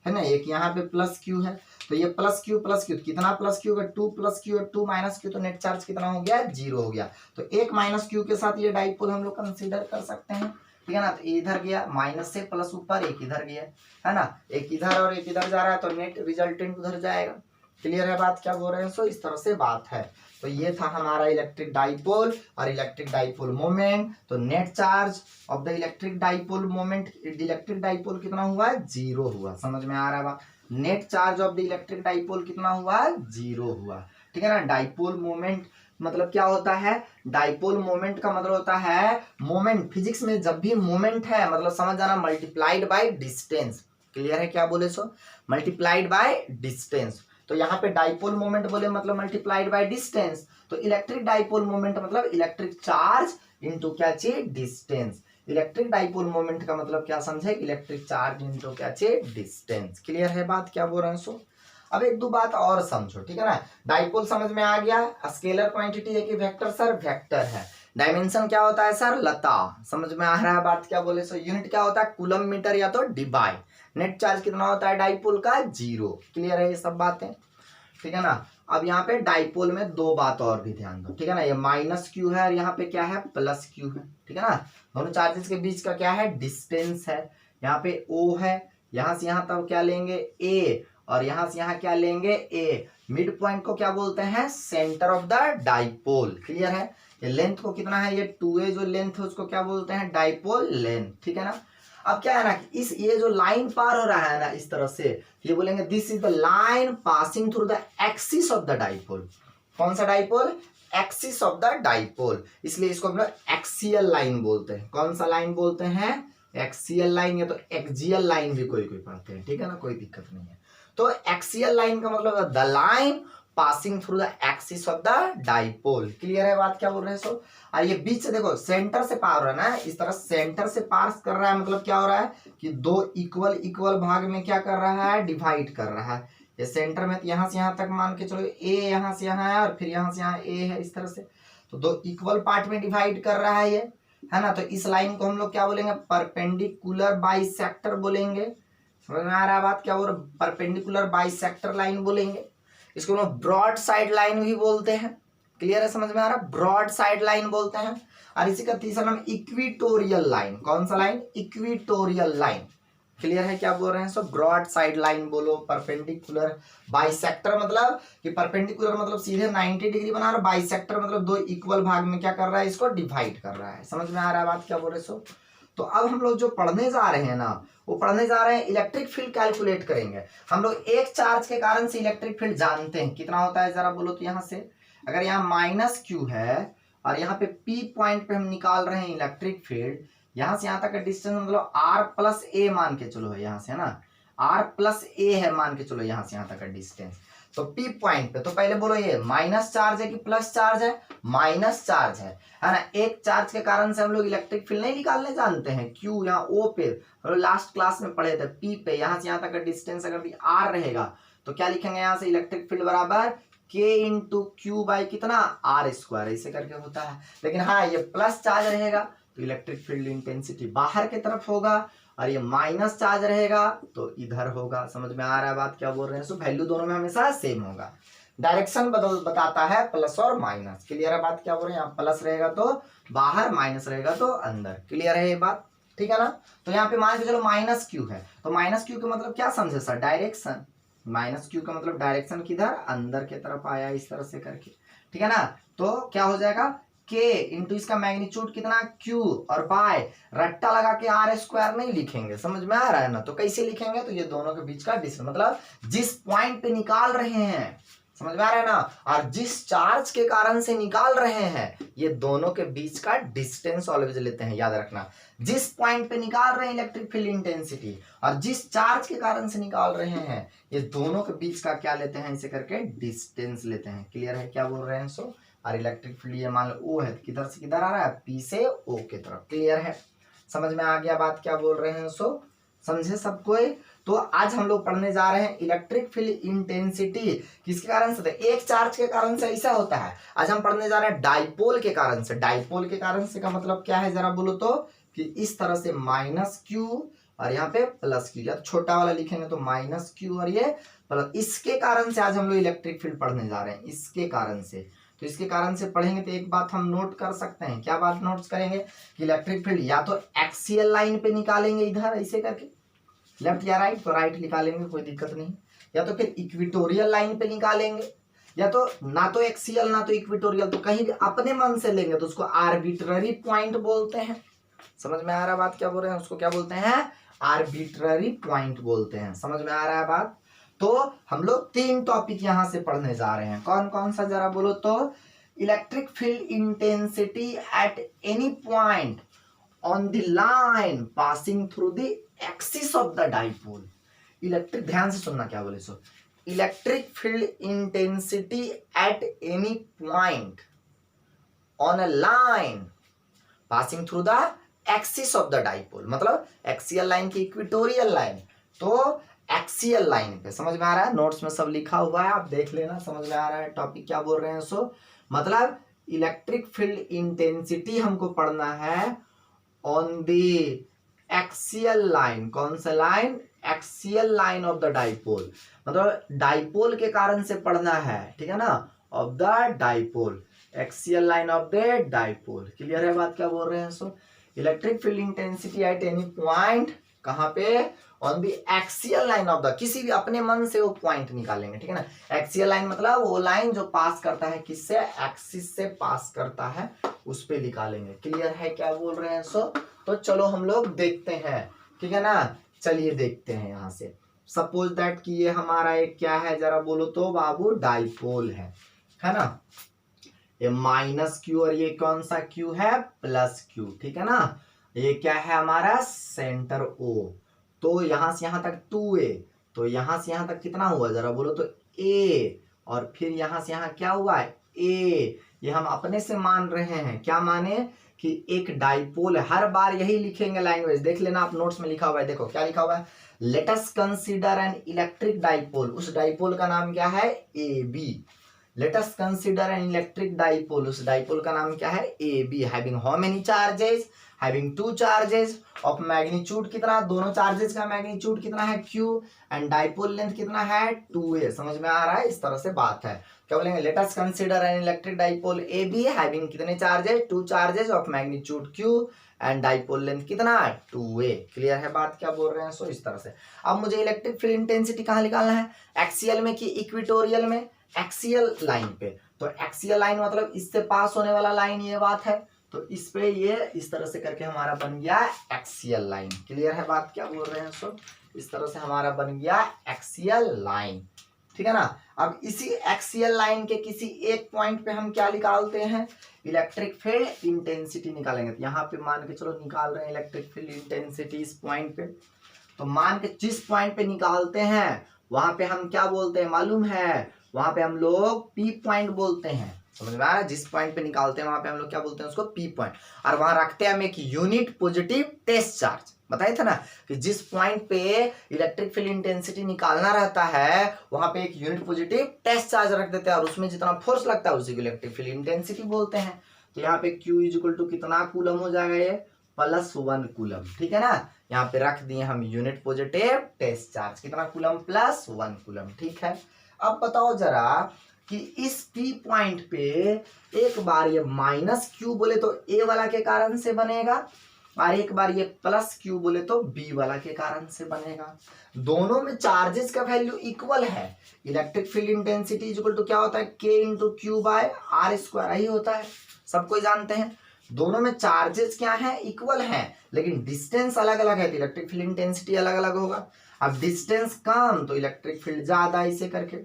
है ना, एक यहाँ पे +Q है, तो ये +Q कितना +Q होगा, 2 +Q और 2 -Q, तो नेट चार्ज कितना हो गया, 0 हो गया। तो एक -Q के साथ ये डाइपोल हम लोग कंसीडर कर सकते हैं, ठीक है ना। तो इधर गया माइनस से प्लस ऊपर, एक इधर गया, है ना, एक इधर और एक इधर जा रहा है, तो नेट रिजल्टेंट उधर जाएगा। क्लियर है बात क्या बोल रहे हैं। सो इस तरह से बात है। तो ये था हमारा इलेक्ट्रिक डाइपोल और इलेक्ट्रिक डाइपोल मोमेंट। तो net charge of the electric dipole moment, electric dipole कितना हुआ है, 0 हुआ। समझ में आ रहा है बात। Net charge of the electric dipole कितना हुआ है, 0 हुआ। ठीक है ना। डाइपोल मोमेंट मतलब क्या होता है, डाइपोल मोमेंट का मतलब होता है मोमेंट, फिजिक्स में जब भी मोमेंट है मतलब समझ जाना मल्टीप्लाइड बाय डिस्टेंस। क्लियर है क्या बोले सो, मल्टीप्लाइड बाय डिस्टेंस। तो यहाँ पे डाइपोल मोमेंट बोले मतलब मल्टीप्लाइड बाय डिस्टेंस। तो इलेक्ट्रिक डाइपोल मोमेंट मतलब इलेक्ट्रिक चार्ज इनटू क्या चीज, डिस्टेंस। इलेक्ट्रिक डाइपोल मोमेंट का मतलब क्या समझे, इलेक्ट्रिक चार्ज इनटू क्या चीज, डिस्टेंस। क्लियर है बात क्या बोल रहे हैं। सो अब एक दो बात और समझो, ठीक है ना। डाइपोल समझ में आ गया, स्केलर क्वांटिटी है कि वेक्टर, सर वेक्टर है। डायमेंशन क्या होता है सर, लता। समझ में आ रहा है बात क्या बोले सो। यूनिट क्या होता है, कूलम मीटर या तो डिबाई। नेट चार्ज कितना होता है डाइपोल का, 0। क्लियर है ये सब बातें, ठीक है ना। अब यहाँ पे डाइपोल में दो बात और भी ध्यान दो, ठीक है ना। ये माइनस क्यू है और यहाँ पे क्या है, प्लस क्यू है, ठीक है ना। दोनों चार्जेस के बीच का क्या है, डिस्टेंस है। यहाँ पे ओ है, यहाँ से यहाँ तक क्या लेंगे, ए, और यहाँ से यहाँ क्या लेंगे, ए। मिड पॉइंट को क्या बोलते हैं, centre of the dipole. Clear है। ये लेंथ को कितना है, ये 2a जो लेंथ है उसको क्या बोलते हैं, डाइपोल लेंथ। ठीक है ना। अब क्या है ना कि इस ये जो लाइन पार हो रहा है ना इस तरह से, ये बोलेंगे this is the line passing through the axis of the dipole. कौन सा dipole, axis of the dipole, इसलिए इसको हम लोग एक्सियल लाइन बोलते हैं। कौन सा लाइन बोलते हैं, एक्सियल लाइन, या तो एक्सियल लाइन भी कोई कोई पढ़ते हैं, ठीक है ना, कोई दिक्कत नहीं है। तो एक्सियल लाइन का मतलब the line passing through the axis of the dipole. Clear है बात क्या बोल रहे हैं। सो और ये बीच से देखो सेंटर से पार हो रहा है ना, इस तरह सेंटर से पास कर रहा है, मतलब क्या हो रहा है कि दो इक्वल इक्वल भाग में क्या कर रहा है, डिवाइड कर रहा है। ये सेंटर में यहाँ से यहाँ तक मान के चलो, ए यहाँ से यहाँ है और फिर यहाँ से यहाँ ए है, इस तरह से तो दो इक्वल पार्ट में डिवाइड कर रहा है ये, है ना। तो इस लाइन को हम लोग क्या बोलेंगे, परपेंडिकुलर बाइसेक्टर बोलेंगे। समझ में आ रहा है बात क्या बोल रहे, परपेंडिकुलर बाइसेक्टर लाइन बोलेंगे। इसको हम ब्रॉड साइड लाइन भी बोलते हैं। क्लियर है, समझ में आ रहा है, ब्रॉड साइड लाइन बोलते हैं। और इसी का तीसरा नाम इक्विटोरियल लाइन। कौन सा लाइन, इक्विटोरियल लाइन। क्लियर है क्या बोल रहे हैं। सो ब्रॉड साइड लाइन बोलो, परपेंडिकुलर बाइसेक्टर मतलब कि परपेंडिकुलर मतलब सीधे 90 डिग्री बना रहा, बाइसेक्टर मतलब दो इक्वल भाग में क्या कर रहा है, इसको डिवाइड कर रहा है। समझ में आ रहा है बात क्या बोल रहे। सो तो अब हम लोग जो पढ़ने जा रहे हैं ना, वो पढ़ने जा रहे हैं इलेक्ट्रिक फील्ड कैलकुलेट करेंगे। हम लोग एक चार्ज के कारण से इलेक्ट्रिक फील्ड जानते हैं कितना होता है, जरा बोलो तो। यहाँ से अगर यहाँ माइनस क्यू है और यहाँ पे पी पॉइंट पे हम निकाल रहे हैं इलेक्ट्रिक फील्ड, यहाँ से यहाँ तक का डिस्टेंस मतलब आर प्लस ए मान के चलो है, यहाँ से है ना, आर प्लस ए है मान के चलो, यहाँ से यहाँ तक का डिस्टेंस। तो पी पॉइंट पे तो पहले बोलो ये माइनस चार्ज है कि प्लस चार्ज है, माइनस चार्ज है ना। एक चार्ज के कारण से हम लोग इलेक्ट्रिक फील्ड नहीं निकालने जानते हैं, क्यू यहाँ ओ पे, हम लोग लास्ट क्लास में पढ़े थे, पी पे यहाँ से यहाँ तक का डिस्टेंस अगर आर रहेगा तो क्या लिखेंगे यहाँ से, इलेक्ट्रिक फील्ड बराबर के इंटू क्यू बाई कितना, आर स्क्वायर, ऐसे करके होता है। लेकिन हाँ ये प्लस चार्ज रहेगा तो इलेक्ट्रिक फील्ड इंटेंसिटी बाहर की तरफ होगा, और ये माइनस चार्ज रहेगा तो इधर होगा। समझ में आ रहा है बात क्या बोल रहे हैं। सो वैल्यू दोनों में हमेशा सेम होगा, डायरेक्शन बदल बताता है प्लस और माइनस। क्लियर है बात क्या बोल रहे हैं, यहाँ प्लस रहेगा तो बाहर, माइनस रहेगा तो अंदर। क्लियर है ये बात, ठीक है ना। तो यहाँ पे मान के चलो माइनस क्यू है, तो माइनस क्यू का मतलब क्या समझे सर, डायरेक्शन। माइनस क्यू का मतलब डायरेक्शन किधर, अंदर की तरफ आया, इस तरह से करके, ठीक है ना। तो क्या हो जाएगा, के इंटू इसका मैग्नीट्यूड कितना, क्यू, और बाय रट्टा लगा के आर स्क्वायर नहीं लिखेंगे। समझ में आ रहा है ना। तो कैसे लिखेंगे, तो ये दोनों के बीच का डिस्टेंस मतलब जिस पॉइंट पे निकाल रहे हैं, समझ में आ रहा है ना, और जिस चार्ज के कारण से निकाल रहे हैं, ये दोनों के बीच का डिस्टेंस ऑलवेज लेते हैं, याद रखना। जिस पॉइंट पे निकाल रहे हैं इलेक्ट्रिक फील्ड इंटेंसिटी और जिस चार्ज के कारण से निकाल रहे हैं, ये दोनों के बीच का क्या लेते हैं, इसे करके डिस्टेंस लेते हैं। क्लियर है क्या बोल रहे हैं। सो और इलेक्ट्रिक फील्ड ये मान लो ओ है, किधर से किधर आ रहा है, पी से ओ की तरफ। क्लियर है, समझ में आ गया बात क्या बोल रहे हैं। सो समझे सबको। तो आज हम लोग पढ़ने जा रहे हैं इलेक्ट्रिक फील्ड इंटेंसिटी किसके कारण से, एक चार्ज के कारण से ऐसा होता है। आज हम पढ़ने जा रहे हैं डाइपोल के कारण से। डाइपोल के कारण से का मतलब क्या है, जरा बोलो तो, कि इस तरह से माइनस क्यू और यहाँ पे प्लस क्यू, या छोटा वाला लिखेंगे तो माइनस क्यू और ये प्लस, इसके कारण से आज हम लोग इलेक्ट्रिक फील्ड पढ़ने जा रहे हैं, इसके कारण से। तो इसके कारण से पढ़ेंगे तो एक बात हम नोट कर सकते हैं। क्या बात नोट करेंगे कि इलेक्ट्रिक फील्ड या तो एक्सियल लाइन पे निकालेंगे इधर ऐसे करके, लेफ्ट या राइट, तो राइट निकालेंगे कोई दिक्कत नहीं, या तो फिर इक्वेटोरियल लाइन पे निकालेंगे, या तो ना तो एक्सियल ना तो इक्वेटोरियल, तो कहीं भी अपने मन से लेंगे तो उसको आर्बिट्ररी पॉइंट बोलते हैं। समझ में आ रहा है बात क्या बोल रहे हैं, उसको क्या बोलते हैं, आर्बिट्ररी पॉइंट बोलते हैं। समझ में आ रहा है बात। तो हम लोग 3 टॉपिक यहां से पढ़ने जा रहे हैं। कौन कौन सा जरा बोलो तो, electric field intensity at any point on the line passing through the axis of the dipole. Electric, ध्यान से सुनना क्या बोले so, electric field intensity at any point on a line passing through the axis of the dipole, मतलब axial line की equatorial line, तो axial line पे। समझ में आ रहा है, नोट्स में सब लिखा हुआ है, आप देख लेना, समझ में आ रहा है टॉपिक क्या बोल रहे हैं। सो मतलब इलेक्ट्रिक फील्ड इंटेंसिटी हमको पढ़ना है ऑन द एक्सियल लाइन। कौन सा line, axial line of the dipole, मतलब डाइपोल के कारण से पढ़ना है, ठीक है ना, of the dipole, axial line of the dipole. Clear है बात क्या बोल रहे हैं। सो electric field intensity at any point, कहां पे, on the axial line of the, किसी भी अपने मन से वो पॉइंट निकालेंगे, ठीक है ना। एक्सियल लाइन मतलब वो लाइन जो पास करता है किससे, एक्सिस से पास करता है, उस पे निकालेंगे। क्लियर है क्या बोल रहे हैं। सो तो चलो हम लोग देखते हैं, ठीक है ना, चलिए देखते हैं यहां से। सपोज दैट कि ये हमारा एक क्या है जरा बोलो तो बाबू, डाइपोल है ना, ये माइनस क्यू और ये कौन सा क्यू है, प्लस क्यू, ठीक है ना। ये क्या है हमारा सेंटर ओ, तो यहां से यहां तक 2a, तो यहां से यहां तक कितना हुआ जरा बोलो तो a, और फिर यहां से यहां क्या हुआ है a। ये हम अपने से मान रहे हैं, क्या माने कि एक डाइपोल है, हर बार यही लिखेंगे लैंग्वेज, देख लेना आप नोट्स में लिखा हुआ है, देखो क्या लिखा हुआ है, let us consider an electric dipole, उस डाइपोल का नाम क्या है A B. Let us consider an electric dipole, उस डाइपोल का नाम क्या है A B, having how many charges, having 2 charges of magnitude कितना, दोनों चार्जेस का मैग्नीट्यूड कितना है q, एंड डाइपोल लेंथ कितना है 2a। समझ में आ रहा है, इस तरह से बात है। क्या बोलेंगे, let us consider an electric dipole A B having कितने charges, 2 charges of magnitude q and dipole length कितना 2a। क्लियर है बात क्या बोल रहे हैं। सो इस तरह से अब मुझे इलेक्ट्रिक फील्ड इंटेंसिटी कहाँ निकालना है, एक्सियल में कि इक्वेटोरियल में, एक्सियल लाइन पे। तो एक्सियल लाइन मतलब इससे पास होने वाला लाइन, ये बात है, तो इस पे ये इस तरह से करके हमारा बन गया एक्सियल लाइन। क्लियर है बात क्या बोल रहे हैं। सो इस तरह से हमारा बन गया एक्सियल लाइन, ठीक है ना। अब इसी एक्सियल लाइन के किसी एक पॉइंट पे हम क्या निकालते हैं, इलेक्ट्रिक फील्ड इंटेंसिटी निकालेंगे। तो यहाँ पे मान के चलो निकाल रहे हैं इलेक्ट्रिक फील्ड इंटेंसिटी इस पॉइंट पे, तो मान के जिस पॉइंट पे निकालते हैं वहां पे हम क्या बोलते हैं मालूम है, वहां पे हम लोग पी पॉइंट बोलते हैं। समझ में आ रहा है, जिस पॉइंट पे निकालते हैं वहां पे हम लोग क्या बोलते हैं उसको पी पॉइंट, और वहां रखते हैं हम एक यूनिट पॉजिटिव टेस्ट चार्ज। बताया था ना कि जिस पॉइंट पे इलेक्ट्रिक फील्ड इंटेंसिटी निकालना रहता है वहां पे एक यूनिट पॉजिटिव टेस्ट चार्ज रख देते हैं, और उसमें जितना फोर्स लगता है उसी को इलेक्ट्रिक फील्ड इंटेंसिटी बोलते हैं। तो यहाँ पे Q इक्वल टू कितना कूलम हो जाएगा, ये +1 कूलम, ठीक है ना। यहाँ पे रख दिए हम यूनिट पॉजिटिव टेस्ट चार्ज, कितना कूलम, +1 कूलम, ठीक है। अब बताओ जरा कि इस P पॉइंट पे एक बार ये -Q बोले तो A वाला के कारण से बनेगा, और एक बार ये +Q बोले तो B वाला के कारण से बनेगा। दोनों में चार्जेस का वैल्यू इक्वल है। Electric field intensity equal to क्या होता है, K × Q/r² ही होता है, सब कोई जानते हैं। दोनों में चार्जेस क्या है, इक्वल हैं, लेकिन डिस्टेंस अलग अलग है, तो इलेक्ट्रिक फील्ड इंटेंसिटी अलग अलग होगा। अब डिस्टेंस कम तो इलेक्ट्रिक फील्ड ज्यादा, इसे करके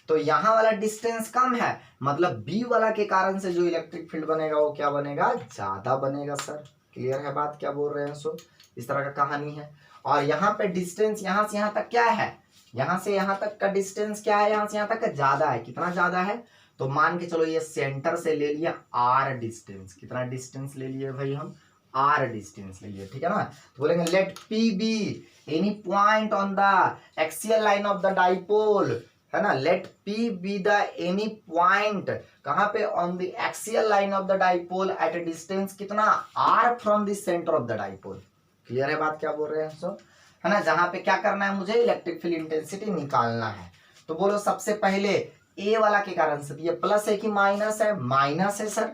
तो यहाँ वाला डिस्टेंस कम है, मतलब B वाला के कारण से जो इलेक्ट्रिक फील्ड बनेगा वो क्या बनेगा, ज्यादा बनेगा। सर क्लियर है बात क्या बोल रहे हैं। सो इस तरह का कहानी है। और यहाँ पे डिस्टेंस यहाँ से यहाँ तक क्या है, यहाँ से यहाँ तक का डिस्टेंस क्या है, यहाँ से यहाँ तक का ज्यादा है। कितना ज्यादा है, तो मान के चलो ये सेंटर से ले लिया r डिस्टेंस, कितना डिस्टेंस ले लिए भाई हम, r डिस्टेंस ले लिए, ठीक है ना। तो बोलेंगे let P be any point on the axial line of the dipole, है ना। Let P be the any point कहाँ पे, on the axial line of the dipole at a distance कितना r from the centre of the dipole. Clear है बात क्या बोल रहे हैं। सो है ना, जहां पे क्या करना है मुझे, इलेक्ट्रिक फील्ड इंटेंसिटी निकालना है। तो बोलो सबसे पहले ए वाला के कारण से, तो ये प्लस है कि माइनस है, माइनस है सर,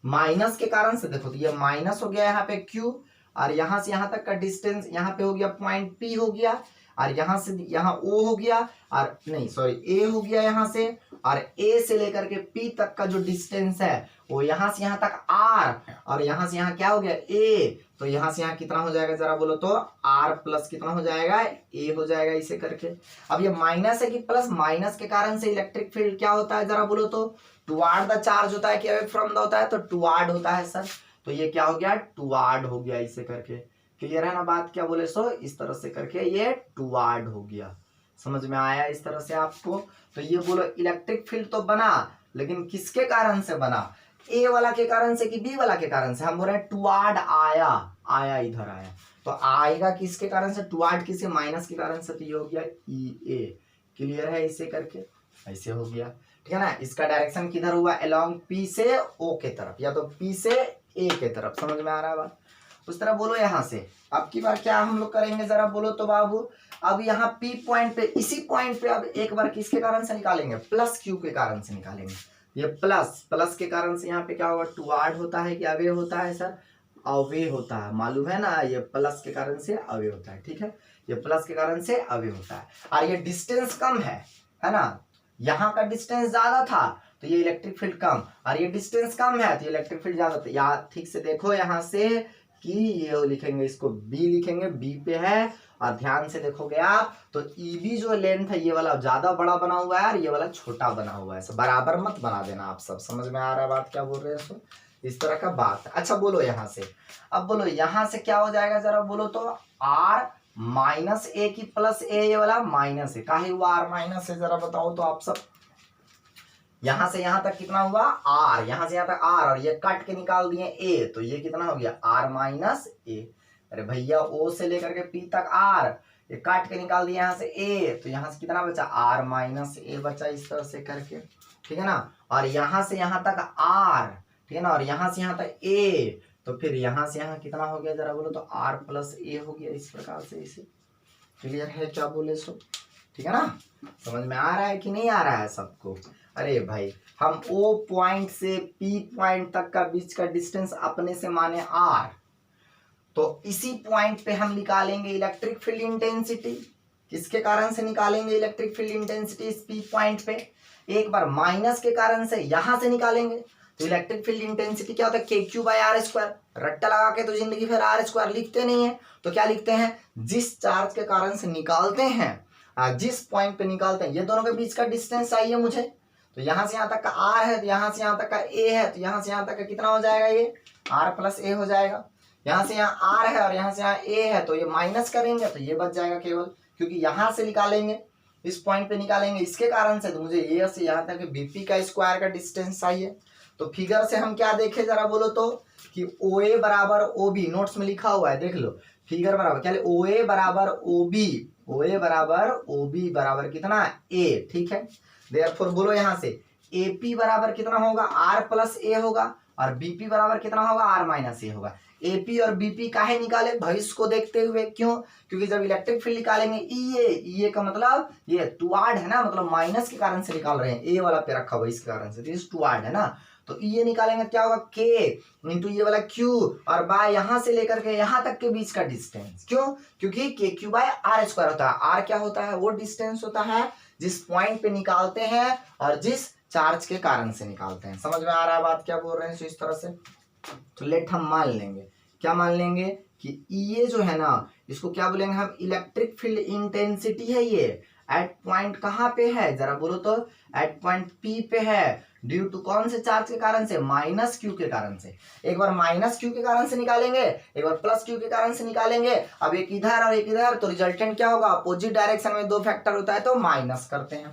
माइनस के कारण से देखो तो ये माइनस हो गया यहाँ पे Q, और यहाँ से यहाँ तक का डिस्टेंस यहाँ पे हो गया पॉइंट P हो गया, और यहाँ से यहाँ O हो गया, और नहीं सॉरी A हो गया यहाँ से, और A से लेकर के P तक का जो डिस्टेंस है वो यहाँ से यहाँ तक R, और यहाँ से यहाँ क्या हो गया A, तो यहाँ से यहाँ कितना हो जाएगा जरा बोलो तो R प्लस कितना हो जाएगा A हो जाएगा इसे करके। अब ये माइनस है कि प्लस, माइनस के कारण से इलेक्ट्रिक फील्ड क्या होता है जरा बोलो तो टुवार्ड द चार्ज होता है कि अवे फ्रॉम द होता है, तो टुवार्ड होता है सर, तो ये क्या हो गया टुवार्ड हो गया इसे करके। क्लियर है ना बात, क्या बोले सो इस तरह से करके ये टुवार्ड हो गया, समझ में आया इस तरह से आपको। तो ये बोलो इलेक्ट्रिक फील्ड तो बना, लेकिन किसके कारण से बना, ए वाला के कारण से कि बी वाला के कारण से, हम बोल रहे हैं टुवार्ड आया, आया इधर आया, तो आएगा किसके कारण से, टुवार्ड किसे, माइनस के कारण से, तो ये हो गया ई ए। क्लियर है इसे करके, ऐसे हो गया, ठीक है ना। इसका डायरेक्शन किधर हुआ, अलोंग पी से ओ के तरफ, या तो पी से ए के तरफ, समझ में आ रहा है बात, उस तरह बोलो यहाँ से। अब की बार क्या हम लोग करेंगे जरा बोलो तो बाबू, अब यहाँ पी पॉइंट पे, इसी पॉइंट पे अब एक बार किसके कारण से निकालेंगे, प्लस क्यू के कारण से निकालेंगे। ये प्लस, प्लस के कारण से यहाँ पे क्या होगा, टुवार्ड होता है कि अवे होता है सर, अवे होता है, मालूम है ना, ये प्लस के कारण से अवे होता है, ठीक है, ये प्लस के कारण से अवे होता है, और ये डिस्टेंस कम है ना, यहाँ का डिस्टेंस ज्यादा था तो ये इलेक्ट्रिक फील्ड कम, और ये डिस्टेंस कम है तो ये इलेक्ट्रिक फील्ड ज्यादा। तो या ठीक से देखो यहाँ से कि ये लिखेंगे, इसको बी लिखेंगे, बी पे है, और ध्यान से देखोगे आप तो ईबी जो लेंथ है ये वाला ज्यादा बड़ा बना हुआ है और ये वाला छोटा बना हुआ है, बराबर मत बना देना आप सब, समझ में आ रहा है बात क्या बोल रहे हैं सो, इस तरह का बात है। अच्छा बोलो यहाँ से, अब बोलो यहाँ से क्या हो जाएगा जरा बोलो तो, आर माइनस ए की प्लस ए, ये वाला माइनस है, काहे हुआ आर माइनस है जरा बताओ तो आप सब। यहां से यहां तक कितना हुआ आर, यहां से यहां तक आर, और ये काट के निकाल दिए ए, तो ये कितना हो गया आर माइनस ए। अरे भैया ओ से लेकर के पी तक आर, ये काट के निकाल दिया यहाँ से ए, तो यहाँ से कितना बचा आर माइनस ए बचा, इस तरह से करके, ठीक है ना। और यहाँ से यहाँ तक आर, ठीक है ना, और यहाँ से यहाँ तक ए, तो फिर यहाँ से यहाँ कितना हो गया जरा बोलो तो आर प्लस ए हो गया, इस प्रकार से इसे। क्लियर है क्या बोले सो, ठीक है ना, समझ में आ रहा है कि नहीं आ रहा है सबको। अरे भाई हम ओ पॉइंट से पी पॉइंट तक का बीच का डिस्टेंस अपने से माने आर, तो इसी पॉइंट पे हम निकालेंगे इलेक्ट्रिक फील्ड इंटेंसिटी। किसके कारण से निकालेंगे इलेक्ट्रिक फील्ड इंटेंसिटी इस पी पॉइंट पे, एक बार माइनस के कारण से यहां से निकालेंगे, तो इलेक्ट्रिक फील्ड इंटेंसिटी क्या होता है के क्यू बाय आर स्क्वायर, रट्टा लगा के तो जिंदगी भर आर स्क्वायर लिखते नहीं है, तो क्या लिखते हैं, जिस चार्ज के कारण से निकालते हैं, जिस पॉइंट पे निकालते हैं, ये दोनों के बीच का डिस्टेंस चाहिए मुझे, तो यहां से यहां तक का आर है, तो यहां से यहां तक का ए है, तो यहां से यहां तक का कितना हो जाएगा, ये आर प्लस ए हो जाएगा। यहां से यहाँ आर है और यहां से यहाँ ए है, तो ये माइनस करेंगे तो ये बच जाएगा केवल, क्योंकि यहां से निकालेंगे, इस पॉइंट पे निकालेंगे, इसके कारण से तो मुझे ये से यहाँ तक बीपी का स्क्वायर का डिस्टेंस चाहिए। तो फिगर से हम क्या देखे जरा बोलो तो, कि ओ ए बराबर ओ बी, नोट्स में लिखा हुआ है देख लो, फिगर बराबर क्या, ओ ए बराबर ओ बी, ओ ए बराबर ओ बी बराबर कितना ए, ठीक है। देयरफॉर बोलो यहाँ से एपी बराबर कितना होगा, आर प्लस ए होगा, और बीपी बराबर कितना होगा, आर माइनस ए होगा। एपी और बीपी काहे निकाले भविष्य को देखते हुए, क्यों, क्योंकि जब इलेक्ट्रिक फील्ड निकालेंगे ई ए का मतलब ये टुवार्ड है ना, मतलब माइनस के कारण से निकाल रहे हैं, ए वाला पे रखा हुआ इसके कारण से, तो इस टुवार्ड है ना, तो ये निकालेंगे क्या होगा के इंटू ये वाला क्यू, और बाय यहां से लेकर के यहां तक के बीच का डिस्टेंस, क्यों, क्योंकि के क्यू बाय आर स्क्वायर होता है, आर क्या होता है, वो डिस्टेंस होता है जिस पॉइंट पे निकालते हैं और जिस चार्ज के कारण से निकालते हैं। समझ में आ रहा है बात क्या बोल रहे हैं इस तरह से। तो लेट हम मान लेंगे, क्या मान लेंगे कि ये जो है ना, इसको क्या बोलेंगे हम, इलेक्ट्रिक फील्ड इंटेंसिटी है, ये एट पॉइंट कहाँ पे है जरा बोलो तो, एट पॉइंट पी पे है, ड्यू टू कौन से चार्ज के कारण से, माइनस क्यू के कारण से। एक बार माइनस क्यू के कारण से निकालेंगे, एक बार प्लस क्यू के कारण से निकालेंगे, अब एक इधर और एक इधर, तो रिजल्टेंट क्या होगा, अपोजिट डायरेक्शन में दो फैक्टर होता है तो माइनस करते हैं।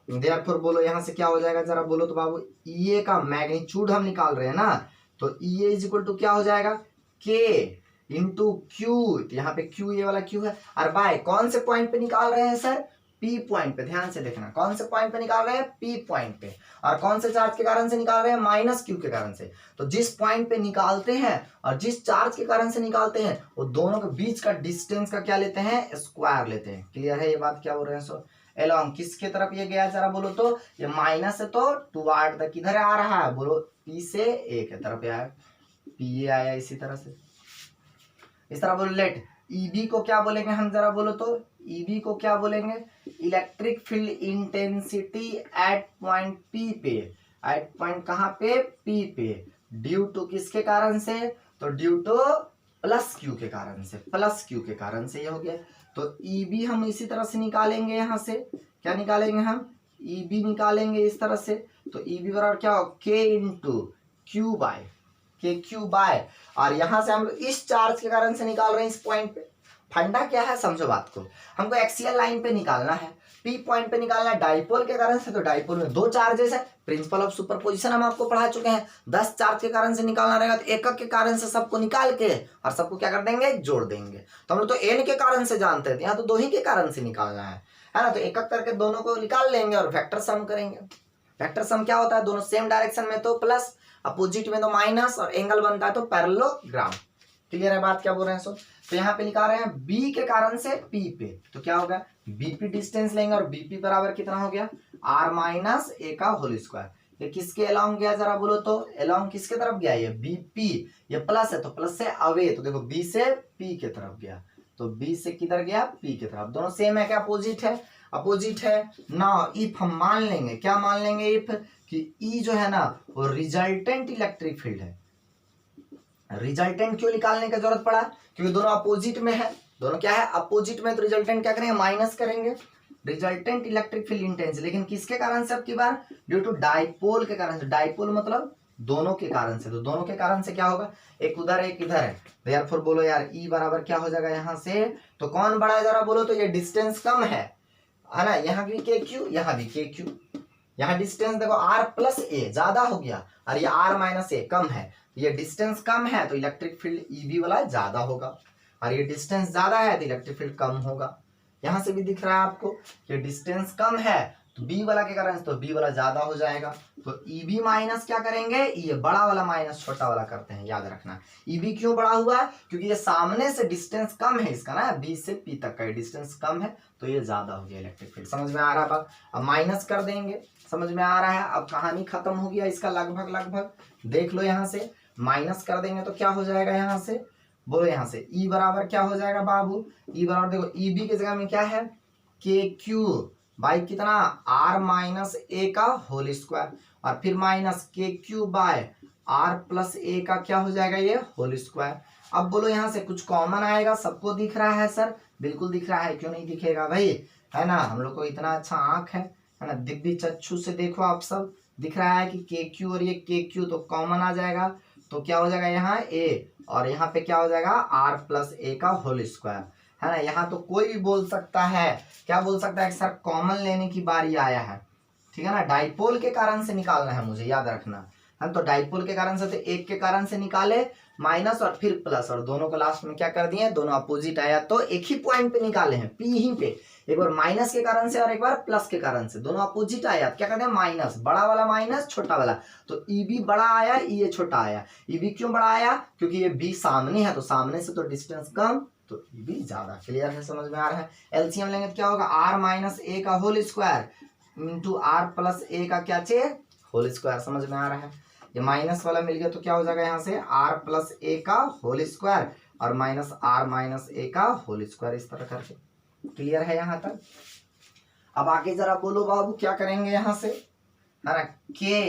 देयरफॉर बोलो यहाँ से क्या हो जाएगा जरा बोलो तो बाबू, ई का मैग्नीट्यूड हम निकाल रहे हैं ना, तो ई इज इक्वल टू क्या हो जाएगा, के इंटू क्यू, तो यहाँ पे क्यू ये वाला क्यू है, और बाय कौन से पॉइंट पे निकाल रहे हैं सर, पी पॉइंट पे, ध्यान से देखना कौन से पॉइंट पे निकाल रहे हैं, पी पॉइंट पे, और कौन से चार्ज के कारण से निकाल रहे हैं, माइनस क्यू के कारण से। तो जिस पॉइंट पे निकालते हैं और जिस चार्ज के कारण से निकालते हैं, वो दोनों के बीच का डिस्टेंस का क्या लेते हैं, स्क्वायर लेते हैं। क्लियर है ये बात क्या बोल रहे हैं सो, एलोंग किसके तरफ ये गया जरा बोलो तो, ये माइनस है तो टुवार्ड द किधर आ रहा है बोलो, पी से ए की तरफ आया, पी ए आया इसी तरह से। इस तरह बोलो लेट ईबी को क्या बोलेंगे हम जरा बोलो तो, ईबी को क्या बोलेंगे, electric field intensity at point P पे, एट पॉइंट कहाँ पे, पी पे, ड्यू टू किसके कारण से, तो ड्यू टू प्लस क्यू के कारण से, प्लस क्यू के कारण से ये हो गया। तो ईबी हम इसी तरह से निकालेंगे, यहाँ से क्या निकालेंगे हम, ईबी निकालेंगे इस तरह से। तो ईबी बराबर क्या हो, के इंटू क्यू बाय, के क्यू बाय, और यहां से हम लोग इस चार्ज के कारण से निकाल रहे हैं इस पॉइंट पे। फंडा क्या है समझो बात को, हमको एक्सियल लाइन पे निकालना है, पी पॉइंट पे निकालना है डाइपोल के कारण से, तो डाइपोल में दो चार्जेस है, प्रिंसिपल ऑफ सुपरपोजिशन हम आपको पढ़ा चुके हैं। 10 चार्ज के कारण से निकालना रहेगा तो एकक के कारण से सबको निकाल के और सबको क्या कर देंगे, जोड़ देंगे। तो हम लोग तो एन के कारण से जानते थे, यहाँ तो दो ही के कारण से निकालना है ना, तो एकक करके दोनों को निकाल लेंगे और वेक्टर सम करेंगे। वेक्टर सम क्या होता है, दोनों सेम डायरेक्शन में तो प्लस, अपोजिट में तो माइनस, और एंगल बनता है तो पैरेललोग्राम। क्लियर है बात क्या बोल रहे हैं सो। तो यहाँ पे लिखा रहे हैं बी के कारण से पी पे, तो क्या होगा, बीपी डिस्टेंस लेंगे और बीपी बराबर कितना हो गया, आर माइनस ए का होल स्क्वायर। ये किसके अलोंग गया जरा बोलो तो, अलोंग किसके तरफ गया, ये बीपी, ये प्लस है तो प्लस से अवे, तो देखो बी से पी के तरफ गया, तो बी से किधर गया, पी के तरफ। दोनों सेम है क्या, अपोजिट है, अपोजिट है ना। इफ हम मान लेंगे, क्या मान लेंगे, इफ कि ई जो है ना वो रिजल्टेंट इलेक्ट्रिक फील्ड है। रिजल्टेंट क्यों निकालने की जरूरत पड़ा, क्योंकि दोनों अपोजिट में है, दोनों क्या है, अपोजिट में, तो रिजल्टेंट क्या करेंगे, माइनस करेंगे, रिजल्टेंट इलेक्ट्रिक फील्ड इंटेंस, लेकिन किसके कारण से अब की बार, ड्यू टू डाइपोल के कारण से। डाइपोल मतलब दोनों के कारण से, तो दोनों के कारण से क्या होगा, एक उधर एक इधर है, देयरफॉर बोलो यार ई बराबर क्या हो जाएगा यहाँ से, तो कौन बड़ा है जरा बोलो तो, ये डिस्टेंस कम है ना, यहाँ भी के क्यू, यहाँ भी के क्यू, यहाँ डिस्टेंस देखो आर प्लस ए ज्यादा हो गया और ये आर माइनस ए कम है, ये डिस्टेंस कम है तो इलेक्ट्रिक फील्ड ईबी वाला ज्यादा होगा, और ये डिस्टेंस ज्यादा है तो इलेक्ट्रिक फील्ड कम होगा। यहां से भी दिख रहा है आपको, ये डिस्टेंस कम है तो बी वाला के कारण तो बी वाला ज्यादा हो जाएगा, तो ईबी माइनस क्या करेंगे, ये बड़ा वाला माइनस छोटा वाला करते हैं, याद रखना। ईबी क्यों बड़ा हुआ, क्योंकि ये सामने से डिस्टेंस कम है इसका ना, बी से पी तक का डिस्टेंस कम है तो ये ज्यादा हो गया इलेक्ट्रिक फील्ड। समझ में आ रहा है बात, अब माइनस कर देंगे, समझ में आ रहा है, अब कहानी खत्म हो गया इसका लगभग लगभग, देख लो यहाँ से माइनस कर देंगे तो क्या हो जाएगा, यहाँ से बोलो, यहाँ से ई बराबर क्या हो जाएगा बाबू, ई बराबर देखो ईबी की जगह में क्या है, के क्यू बाई कितना, आर माइनस ए का होल स्क्वायर, और फिर माइनस के Q by are plus A का क्या हो जाएगा, ये होल स्क्वायर। अब बोलो यहाँ से कुछ कॉमन आएगा, सबको दिख रहा है सर, बिल्कुल दिख रहा है, क्यों नहीं दिखेगा भाई, है ना, हम लोग को इतना अच्छा आंख है ना, दिव्य चक्षु से देखो आप सब, दिख रहा है कि के क्यू और ये के क्यू तो कॉमन आ जाएगा, तो क्या हो जाएगा यहाँ ए, और यहाँ पे क्या हो जाएगा आर प्लस ए का होल स्क्वायर, है ना। यहाँ तो कोई भी बोल सकता है, क्या बोल सकता है कि सर कॉमन लेने की बारी आया है, ठीक है ना, डाइपोल के कारण से निकालना है मुझे, याद रखना है, तो डाइपोल के कारण से तो एक के कारण से निकाले माइनस और फिर प्लस, और दोनों को लास्ट में क्या कर दिए, दोनों अपोजिट आया तो एक ही पॉइंट पे निकाले हैं, पी ही पे, एक बार माइनस के कारण से और एक बार प्लस के कारण से, दोनों अपोजिट आया, क्या कहते हैं माइनस, बड़ा वाला माइनस छोटा वाला, तो ईबी बड़ा आया, ये छोटा आया। ईबी क्यों बड़ा आया, क्योंकि ये बी सामने है, तो सामने से तो डिस्टेंस कम तो ईबी ज्यादा। क्लियर है, समझ में आ रहा है। एलसीएम लेंगे तो क्या होगा, आर माइनस ए का whole square into R plus A का क्या चाहिए, होल स्क्वायर। समझ में आ रहा है, ये माइनस वाला मिल गया तो क्या हो जाएगा यहाँ से आर प्लस ए का होल स्क्वायर और माइनस आर माइनस ए का होल स्क्वायर, इस तरह करके। क्लियर है यहाँ तक। अब आगे जरा बोलो बाबू क्या करेंगे यहाँ से, है ना, के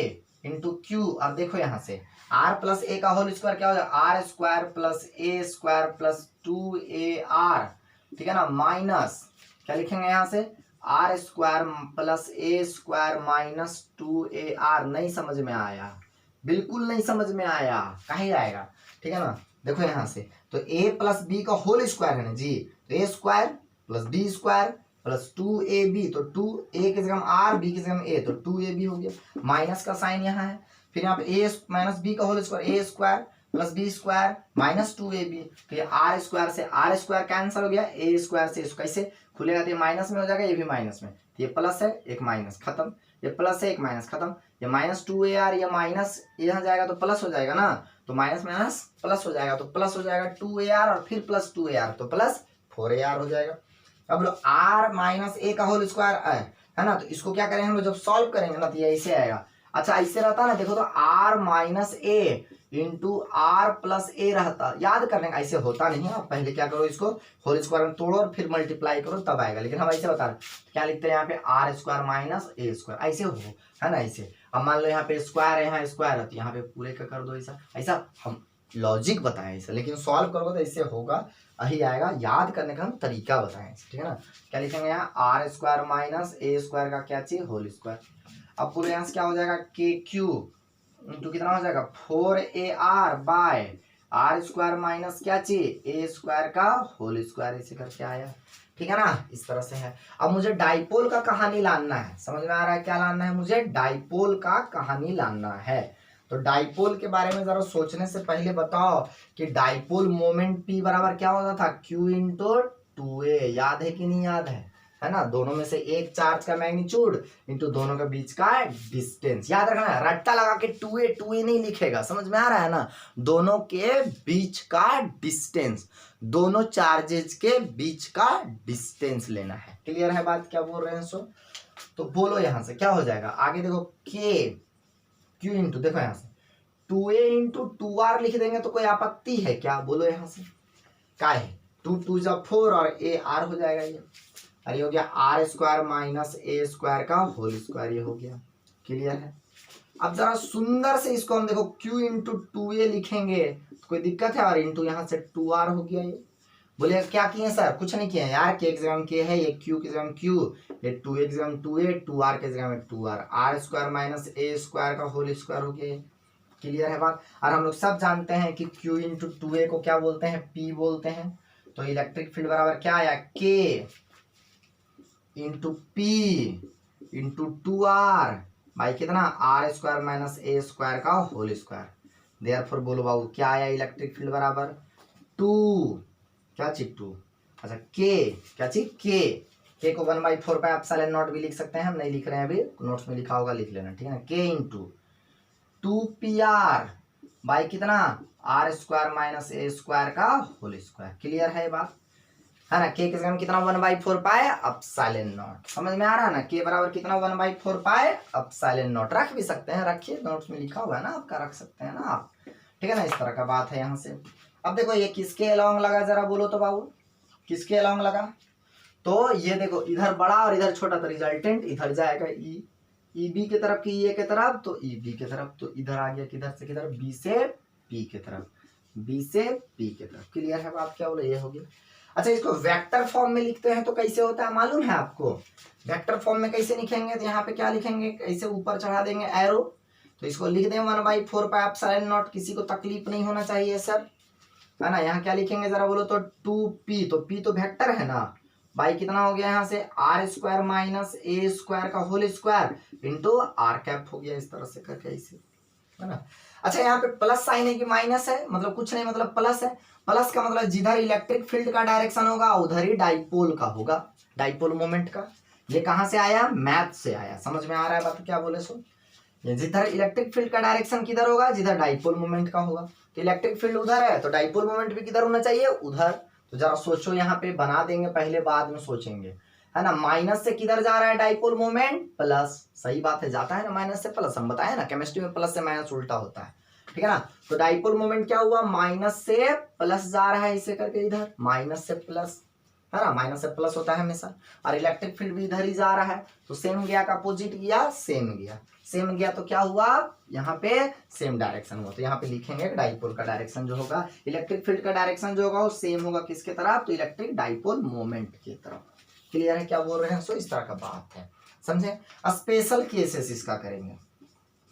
इंटू क्यू। अब देखो यहाँ से आर प्लस ए का होल स्क्वायर क्या हो जाएगा, r square plus a square plus 2ar, ठीक है ना, माइनस क्या लिखेंगे यहाँ से, are square plus a square minus 2ar। नहीं समझ में आया, बिल्कुल नहीं समझ में आया, कहीं आएगा, ठीक है ना। देखो यहाँ से तो a प्लस बी का होल स्क्वायर है ना जी, तो A square plus B square plus 2ab, तो 2a की जगह आर, बी की जगह ए, तो 2ab हो गया। माइनस का साइन यहाँ है, फिर यहाँ पे a माइनस बी का whole square, A square plus B square minus 2ab, तो ये आर स्क्वायर से आर स्क्वायर कैंसिल हो गया, ए स्क्वायर से कैसे खुलेगा, तो ये माइनस में हो जाएगा, ये भी माइनस में, तो ये प्लस है एक माइनस खत्म, ये प्लस है एक माइनस खत्म, ये माइनस 2ar, ये माइनस यहाँ जाएगा तो प्लस हो जाएगा ना, तो माइनस माइनस प्लस हो जाएगा, तो प्लस हो जाएगा 2ar और फिर प्लस 2ar, तो प्लस 4ar हो जाएगा। अब लो आर माइनस ए का होल स्क्वायर है ना, तो इसको क्या करेंगे हम लोग जब सॉल्व करेंगे ना तो ये ऐसे आएगा। अच्छा ऐसे रहता ना, देखो तो R minus A into R plus A रहता, याद करने का ऐसे होता नहीं है। आप पहले क्या करो, इसको होल स्क्वायर में तोड़ो और फिर मल्टीप्लाई करो तब आएगा, लेकिन हम ऐसे बता रहे क्या लिखते हैं यहाँ पे आर स्क्वायर माइनस ए स्क्वायर, ऐसे हो है ना ऐसे। अब मान लो यहाँ पे स्क्वायर है, यहाँ स्क्वायर है, तो यहाँ पे पूरे का कर दो ऐसा, ऐसा हम लॉजिक बताएं ऐसा, लेकिन सॉल्व करोगे तो इससे होगा यही आएगा। याद करने का हम तरीका बताएं, ठीक है ना। क्या लिखेंगे यहाँ आर स्क्वायर माइनस ए स्क्वायर का क्या चीज होल स्क्वायर। अब पूरे यहाँ से क्या हो जाएगा के क्यू इंटू कितना हो जाएगा 4ar bye r square minus क्या चाहिए ए स्क्वायर का होल स्क्वायर, इसे करके आया, ठीक है ना। इस तरह से है। अब मुझे डाइपोल का कहानी लाना है, समझ में आ रहा है क्या लाना है मुझे, डाइपोल का कहानी लाना है। तो डाइपोल के बारे में जरा सोचने से पहले बताओ कि डाइपोल मोमेंट P बराबर क्या होता था Q इंटू 2a, याद है कि नहीं याद है ना। दोनों में से एक चार्ज का मैग्नीट्यूड इंटू दोनों के बीच का डिस्टेंस, याद रखना है। रट्टा लगा के 2a नहीं लिखेगा, समझ में आ रहा है ना। दोनों के बीच का डिस्टेंस, दोनों चार्जेज के बीच का डिस्टेंस लेना है। क्लियर है बात, क्या बोल रहे हैं सो। तो बोलो यहां से क्या हो जाएगा आगे, देखो के क्यू इंटू, देखो यहाँ से 2a इंटू 2r लिख देंगे तो कोई आपत्ति है क्या, बोलो यहाँ से। क्या है 2 2 जा 4 और a r हो जाएगा ये, अरे हो गया आर स्क्वायर माइनस ए स्क्वायर का होल स्क्वायर, ये हो गया। क्लियर है। अब जरा सुंदर से इसको हम देखो q इंटू 2a लिखेंगे तो कोई दिक्कत है, और इंटू यहाँ से 2r हो गया। ये बोले क्या किए सर, कुछ नहीं किए यार, के एग्जाम के है, ये q के एग्जाम q, ये 2 एग्जाम 2a, 2r के exam 2r, r square minus ए स्क्वायर का होल स्क्वायर हो गया। क्लियर है बात। और हम लोग सब जानते हैं कि q इंटू 2a को क्या बोलते हैं, p बोलते हैं। तो इलेक्ट्रिक फील्ड बराबर क्या आया, k into P into 2r by कितना are square minus A square का होल स्क्वायर। देयरफॉर बोलो बाबू क्या आया, इलेक्ट्रिक फील्ड बराबर 2 क्या चीज 2, अच्छा के क्या चीज के को 1/4 पाई एप्सिलॉन नॉट भी लिख सकते हैं, हम नहीं लिख रहे हैं अभी, नोट्स में लिखा होगा लिख लेना, ठीक है ना। के इंटू 2pr बाई कितना are square minus A square का होल स्क्वायर। क्लियर है बात, है ना। के जगह में कितना 1/4 पाए एप्सिलॉन नॉट, समझ में आ रहा है ना। के बराबर कितना 1/4 पाए एप्सिलॉन नॉट, रख भी सकते हैं, रखिए नोट्स में लिखा हुआ है ना आपका, रख सकते हैं ना आप, ठीक है ना। इस तरह का बात है यहाँ से। अब देखो ये किसके अलोंग लगा, जरा बोलो तो बाबू किसके अलोंग लगा। तो ये देखो इधर बड़ा और इधर छोटा, तो रिजल्टेंट इधर जाएगा ई बी की तरफ की ए के तरफ, तो ई बी की तरफ, तो इधर आ गया किधर से किधर, बी से पी की तरफ, बी से पी की तरफ। क्लियर है बात, क्या बोले ये हो गया। अच्छा इसको वेक्टर फॉर्म में लिखते हैं तो कैसे होता है मालूम है आपको, वेक्टर फॉर्म में कैसे लिखेंगे, तो यहाँ पे क्या लिखेंगे, ऐसे ऊपर चढ़ा देंगे एरो, तो इसको लिख दें 1/4 पाई एप्सिलॉन नॉट, किसी को तकलीफ नहीं होना चाहिए सर, है ना। यहाँ क्या लिखेंगे जरा बोलो तो 2p, तो p तो वेक्टर है ना, बाई कितना हो गया यहाँ से are square minus A square का whole square into are cap हो गया, इस तरह से करके ऐसे, है ना। अच्छा यहाँ पे प्लस साइन है कि माइनस है, मतलब कुछ नहीं, मतलब प्लस है। प्लस का मतलब जिधर इलेक्ट्रिक फील्ड का डायरेक्शन होगा उधर ही डाइपोल का होगा, डाइपोल मोमेंट का। ये कहाँ से आया, मैथ से आया, समझ में आ रहा है बात क्या बोले सो। ये जिधर इलेक्ट्रिक फील्ड का डायरेक्शन किधर होगा, जिधर डाइपोल मोमेंट का होगा। तो इलेक्ट्रिक फील्ड उधर है तो डाइपोल मोमेंट भी किधर होना चाहिए, उधर। तो जरा सोचो, यहाँ पे बना देंगे पहले, बाद में सोचेंगे, है ना। माइनस से किधर जा रहा है डाइपोल मोमेंट, प्लस, सही बात है, जाता है ना माइनस से प्लस, हम बताए ना केमिस्ट्री में प्लस से माइनस उल्टा होता है, ठीक है ना। तो डाइपोल मोमेंट क्या हुआ, माइनस से प्लस जा रहा है, इसे करके इधर माइनस से प्लस, है ना, माइनस से प्लस होता है हमेशा। और इलेक्ट्रिक फील्ड भी इधर ही जा रहा है, तो सेम गया का अपोजिट गया, सेम गया, सेम गया तो क्या हुआ, यहाँ पे सेम डायरेक्शन हुआ। तो यहाँ पे लिखेंगे डाइपोल का डायरेक्शन जो होगा, इलेक्ट्रिक फील्ड का डायरेक्शन जो होगा वो सेम होगा किसके तरफ, तो इलेक्ट्रिक डाइपोल मोमेंट की तरफ। क्लियर है क्या बोल रहे हैं, सो इस तरह का बात है, समझे। स्पेशल केसेस इसका करेंगे,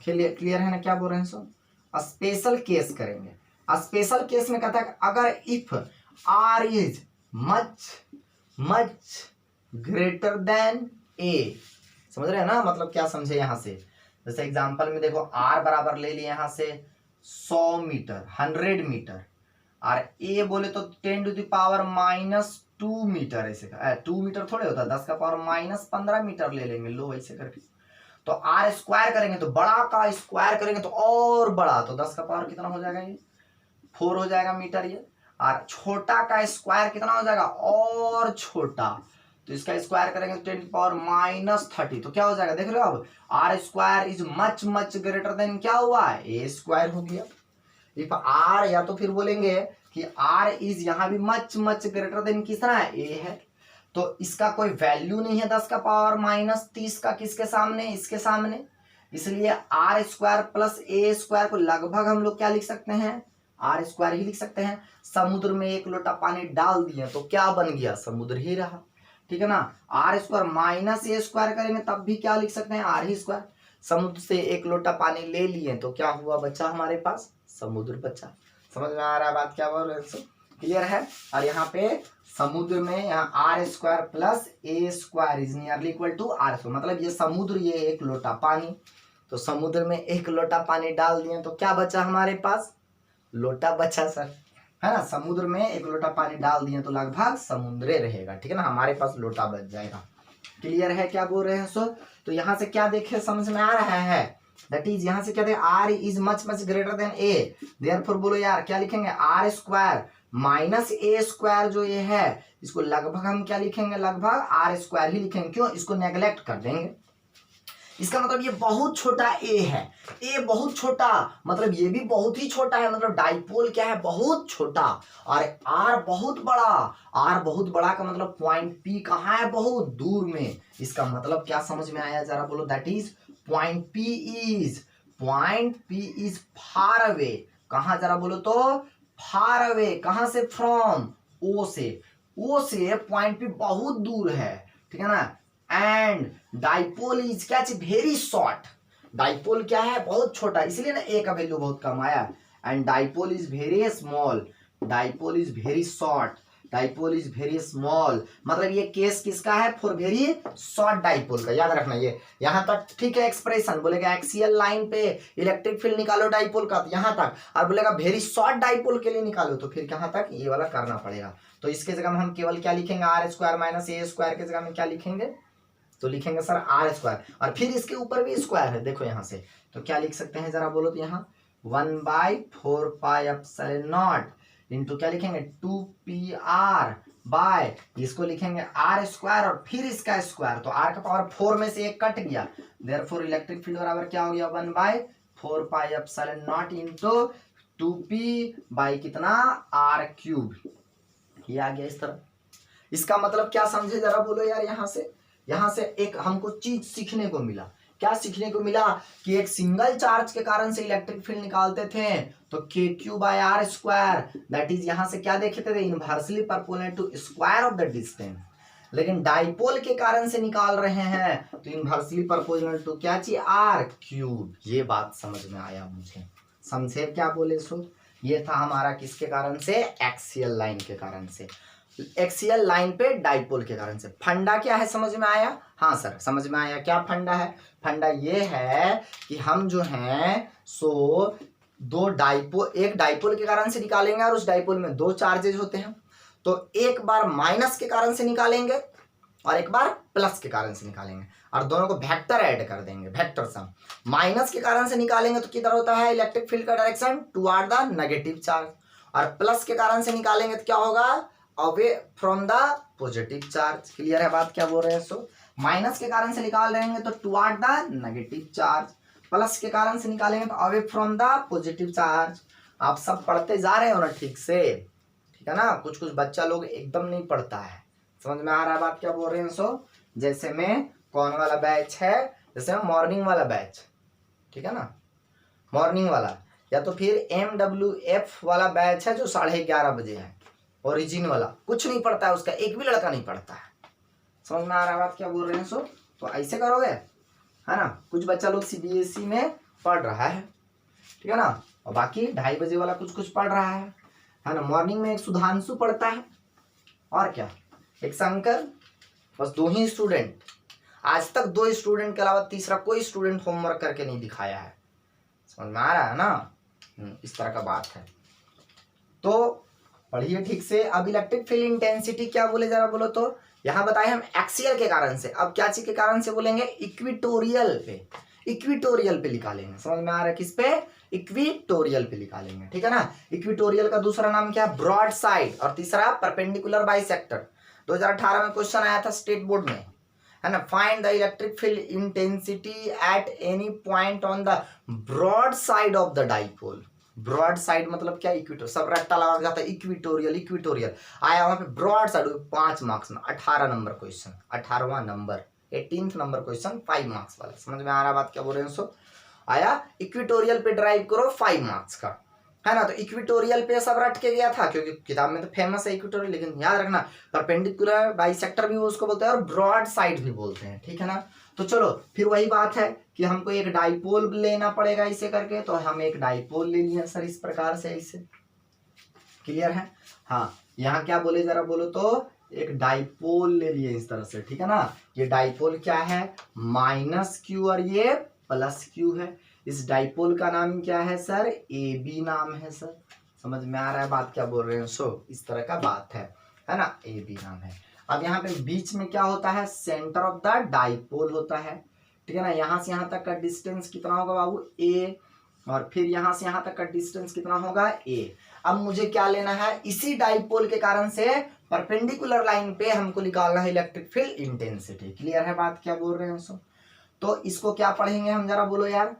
क्लियर है ना क्या बोल रहे हैं, सो स्पेशल केस करेंगे। स्पेशल केस में कहता है अगर if R is much greater than A, समझ रहे हैं ना, मतलब क्या समझे यहाँ से। जैसे एग्जांपल में देखो आर बराबर ले लिए यहाँ से 100 मीटर, 100 मीटर, और ए बोले तो 10⁻⁻2 मीटर, ऐसे 2 मीटर थोड़े होता है, 10⁻⁻15 मीटर ले लेंगे, लो ऐसे करके। तो आर स्क्वायर करेंगे तो बड़ा का स्क्वायर करेंगे तो और बड़ा, तो 10 का पावर कितना हो जाएगा, ये 4 हो जाएगा मीटर ये। और छोटा का स्क्वायर कितना हो जाएगा, और छोटा, तो इसका स्क्वायर करेंगे 10⁻⁻30, तो क्या हो जाएगा देख रहे हो अब, r square is much much greater than क्या हुआ है, ए स्क्वायर हो गया। इफ आर, या तो फिर बोलेंगे कि आर इज यहाँ भी मच मच ग्रेटर देन कितना है, ए है, तो इसका कोई वैल्यू नहीं है 10⁻30 का किसके सामने, इसके सामने, इसलिए r square plus a square को लगभग हम लोग क्या लिख सकते हैं, आर स्क्वायर ही लिख सकते हैं। समुद्र में एक लोटा पानी डाल दिए तो क्या बन गया, समुद्र ही रहा, ठीक है ना। आर स्क्वायर माइनस ए स्क्वायर करेंगे तब भी क्या लिख सकते हैं, आर ही स्क्वायर। समुद्र से एक लोटा पानी ले लिए तो क्या हुआ, बचा हमारे पास समुद्र बचा। समझ में आ रहा है बात क्या बोल रहे हैं, क्लियर है। और यहाँ पे समुद्र में यहाँ r square plus a square is nearly equal to r square, मतलब ये समुद्र, ये एक लोटा पानी, तो समुद्र में एक लोटा पानी डाल दिए तो क्या बचा हमारे पास, लोटा बचा सर, है ना। समुद्र में एक लोटा पानी डाल दिए तो लगभग समुद्रे रहेगा, ठीक है ना, हमारे पास लोटा बच जाएगा। क्लियर है क्या बोल रहे हैं सो। तो यहाँ से क्या देखे समझ में आ रहा है, दैट इज यहाँ से क्या थे, r is much much greater than a, therefore बोलो यार क्या लिखेंगे, आर स्क्वायर माइनस ए स्क्वायर जो ये है इसको लगभग हम क्या लिखेंगे, लगभग आर स्क्वायर ही लिखेंगे, क्यों, इसको नेग्लेक्ट कर देंगे। इसका मतलब ये बहुत छोटा ए है, ए बहुत छोटा, मतलब ये भी बहुत ही छोटा है, मतलब डाइपोल क्या है, बहुत छोटा, और आर बहुत बड़ा, आर बहुत बड़ा का मतलब पॉइंट पी कहाँ है, बहुत दूर में। इसका मतलब क्या समझ में आया जरा बोलो, that is point P is far away, कहाँ जरा बोलो तो, फार अवे, कहाँ से, फ्रॉम, ओ से पॉइंट पी बहुत दूर है, ठीक है ना। एंड डाइपोल इज क्या, वेरी शॉर्ट, डाइपोल क्या है, बहुत छोटा, इसलिए ना ए का वैल्यू बहुत कम आया। And dipole is very small, dipole is very short, dipole is very small, मतलब ये केस किसका है, फॉर वेरी शॉर्ट डाइपोल का, याद रखना ये यहाँ तक, ठीक है। एक्सप्रेशन बोलेगा एक्सियल लाइन पे इलेक्ट्रिक फील्ड निकालो डाइपोल का, यहाँ तक, और बोलेगा वेरी शॉर्ट डाइपोल के लिए निकालो तो फिर कहाँ तक, ये वाला करना पड़ेगा। तो इसके जगह में हम केवल क्या लिखेंगे, आर स्क्वायर माइनस ए स्क्वायर के जगह में क्या लिखेंगे, तो लिखेंगे सर आर स्क्वायर, और फिर इसके ऊपर भी स्क्वायर है, देखो यहाँ से, तो क्या लिख सकते हैं जरा बोलो तो, यहाँ 1/4πε0 इंटू क्या लिखेंगे 2πr बाय, इसको लिखेंगे आर स्क्वायर और फिर इसका स्क्वायर, तो आर का पावर 4 में से एक कट गया, देयरफॉर इलेक्ट्रिक फील्ड बराबर क्या हो गया, 1/4πε0 इंटू 2p बाई कितना, r³, ये आ गया इस तरह। इसका मतलब क्या समझे जरा बोलो यार, यहाँ से एक हमको चीज सीखने को मिला, क्या सीखने को मिला, कि एक सिंगल चार्ज के कारण से इलेक्ट्रिक फील्ड निकालते थे तो KQ/r², दैट इज यहाँ से क्या देखे थे, inversely proportional to square of the distance, लेकिन डाइपोल के कारण से निकाल रहे हैं तो इनवर्सली प्रोपोर्शनल टू क्या चाहिए, r³। ये बात समझ में आया मुझे, समझे क्या बोले सो। ये था हमारा किसके कारण से, एक्सियल लाइन के कारण से, एक्सियल लाइन पे डाइपोल के कारण से। फंडा क्या है समझ में आया, हाँ सर समझ में आया, क्या फंडा है, फंडा ये है कि हम जो हैं सो एक डाइपोल के कारण से निकालेंगे और उस डाइपोल में दो चार्जेज होते हैं, तो एक बार माइनस के कारण से निकालेंगे और एक बार प्लस के कारण से निकालेंगे, और दोनों को वेक्टर ऐड कर देंगे, वेक्टर सम। माइनस के कारण से निकालेंगे तो किधर होता है इलेक्ट्रिक फील्ड का direction, toward the negative charge, और प्लस के कारण से निकालेंगे तो क्या होगा, away from the positive charge. Clear है बात क्या बोल रहे हैं सो। माइनस के कारण से निकाल रहेंगे तो toward the negative charge, plus के कारण से निकालेंगे तो away from the positive charge. आप सब पढ़ते जा रहे हो ना ठीक से, ठीक है ना, कुछ कुछ बच्चा लोग एकदम नहीं पढ़ता है, समझ में आ रहा है बात क्या बोल रहे हैं सो। जैसे में कौन वाला बैच है, जैसे मॉर्निंग वाला बैच, ठीक है ना, मॉर्निंग वाला, या तो फिर MWF वाला बैच है जो 11:30 बजे है, ओरिजिन वाला कुछ नहीं पढ़ता है, उसका एक भी लड़का नहीं पढ़ता है, समझ में आ रहा है बात क्या बोल रहे हैं सो। तो ऐसे करोगे, है ना, कुछ बच्चा लोग CBSE में पढ़ रहा है, ठीक है ना, और बाकी 2:30 बजे वाला कुछ कुछ पढ़ रहा है ना। मॉर्निंग में एक सुधांशु पढ़ता है और क्या, एक शंकर, बस 2 ही स्टूडेंट, आज तक 2 स्टूडेंट के अलावा तीसरा कोई स्टूडेंट होमवर्क करके नहीं दिखाया है, समझ में आ रहा है ना, इस तरह का बात है। तो पढ़िए ठीक से। अब इलेक्ट्रिक फील्ड इंटेंसिटी क्या बोले जरा बोलो तो, यहाँ बताए हम एक्सियल के कारण से, अब क्या चीज के कारण से बोलेंगे, इक्विटोरियल पे, इक्विटोरियल पे निकालेंगे, समझ में आ रहा है, किस पे, इक्विटोरियल पे निकालेंगे, ठीक है ना। इक्विटोरियल का दूसरा नाम क्या है, ब्रॉड साइड, और तीसरा परपेंडिकुलर बाइसेक्टर। 2018 में क्वेश्चन आया था स्टेट बोर्ड में, है ना। Find the electric field intensity at any point on the broad side of the dipole. Broad side मतलब क्या, इक्वेटर, सब रट्टा लगा जाता है, इक्विटोरियल इक्विटोरियल आया वहां पे ब्रॉड साइड, 5 मार्क्स में 18 नंबर क्वेश्चन, 18वां number, 18th number question 5 marks वाला। समझ में आ रहा बात क्या बोल रहे हैं सो आया। इक्विटोरियल पे ड्राइव करो 5 मार्क्स का, है ना। तो इक्विटोरियल पे सब रट के गया था क्योंकि किताब में तो फेमस है इक्विटोरियल, लेकिन याद रखना परपेंडिकुलर बाइसेक्टर भी उसको बोलते हैं और ब्रॉड साइड भी बोलते हैं, ठीक है ना। तो चलो फिर वही बात है कि हमको एक डाइपोल लेना पड़ेगा इसे करके, तो हम एक डाइपोल ले लिया सर इस प्रकार से, ऐसे क्लियर है। हाँ यहाँ क्या बोले जरा बोलो तो, एक डाइपोल ले लिए इस तरह से, ठीक है ना। ये डाइपोल क्या है, माइनस क्यू और ये प्लस क्यू है। इस डाइपोल का नाम क्या है सर, ए बी नाम है सर। समझ में आ रहा है बात क्या बोल रहे हैं सो इस तरह का बात है ना, ए बी नाम है। अब यहाँ पे बीच में क्या होता है, सेंटर ऑफ द डाइपोल होता है, ठीक है ना। यहाँ से यहाँ तक का डिस्टेंस कितना होगा बाबू, ए, और फिर यहाँ से यहाँ तक का डिस्टेंस कितना होगा, ए। अब मुझे क्या लेना है, इसी डाइपोल के कारण से परपेंडिकुलर लाइन पे हमको निकालना है इलेक्ट्रिक फील्ड इंटेंसिटी। क्लियर है बात क्या बोल रहे हैं सो। तो इसको क्या पढ़ेंगे हम जरा बोलो यार,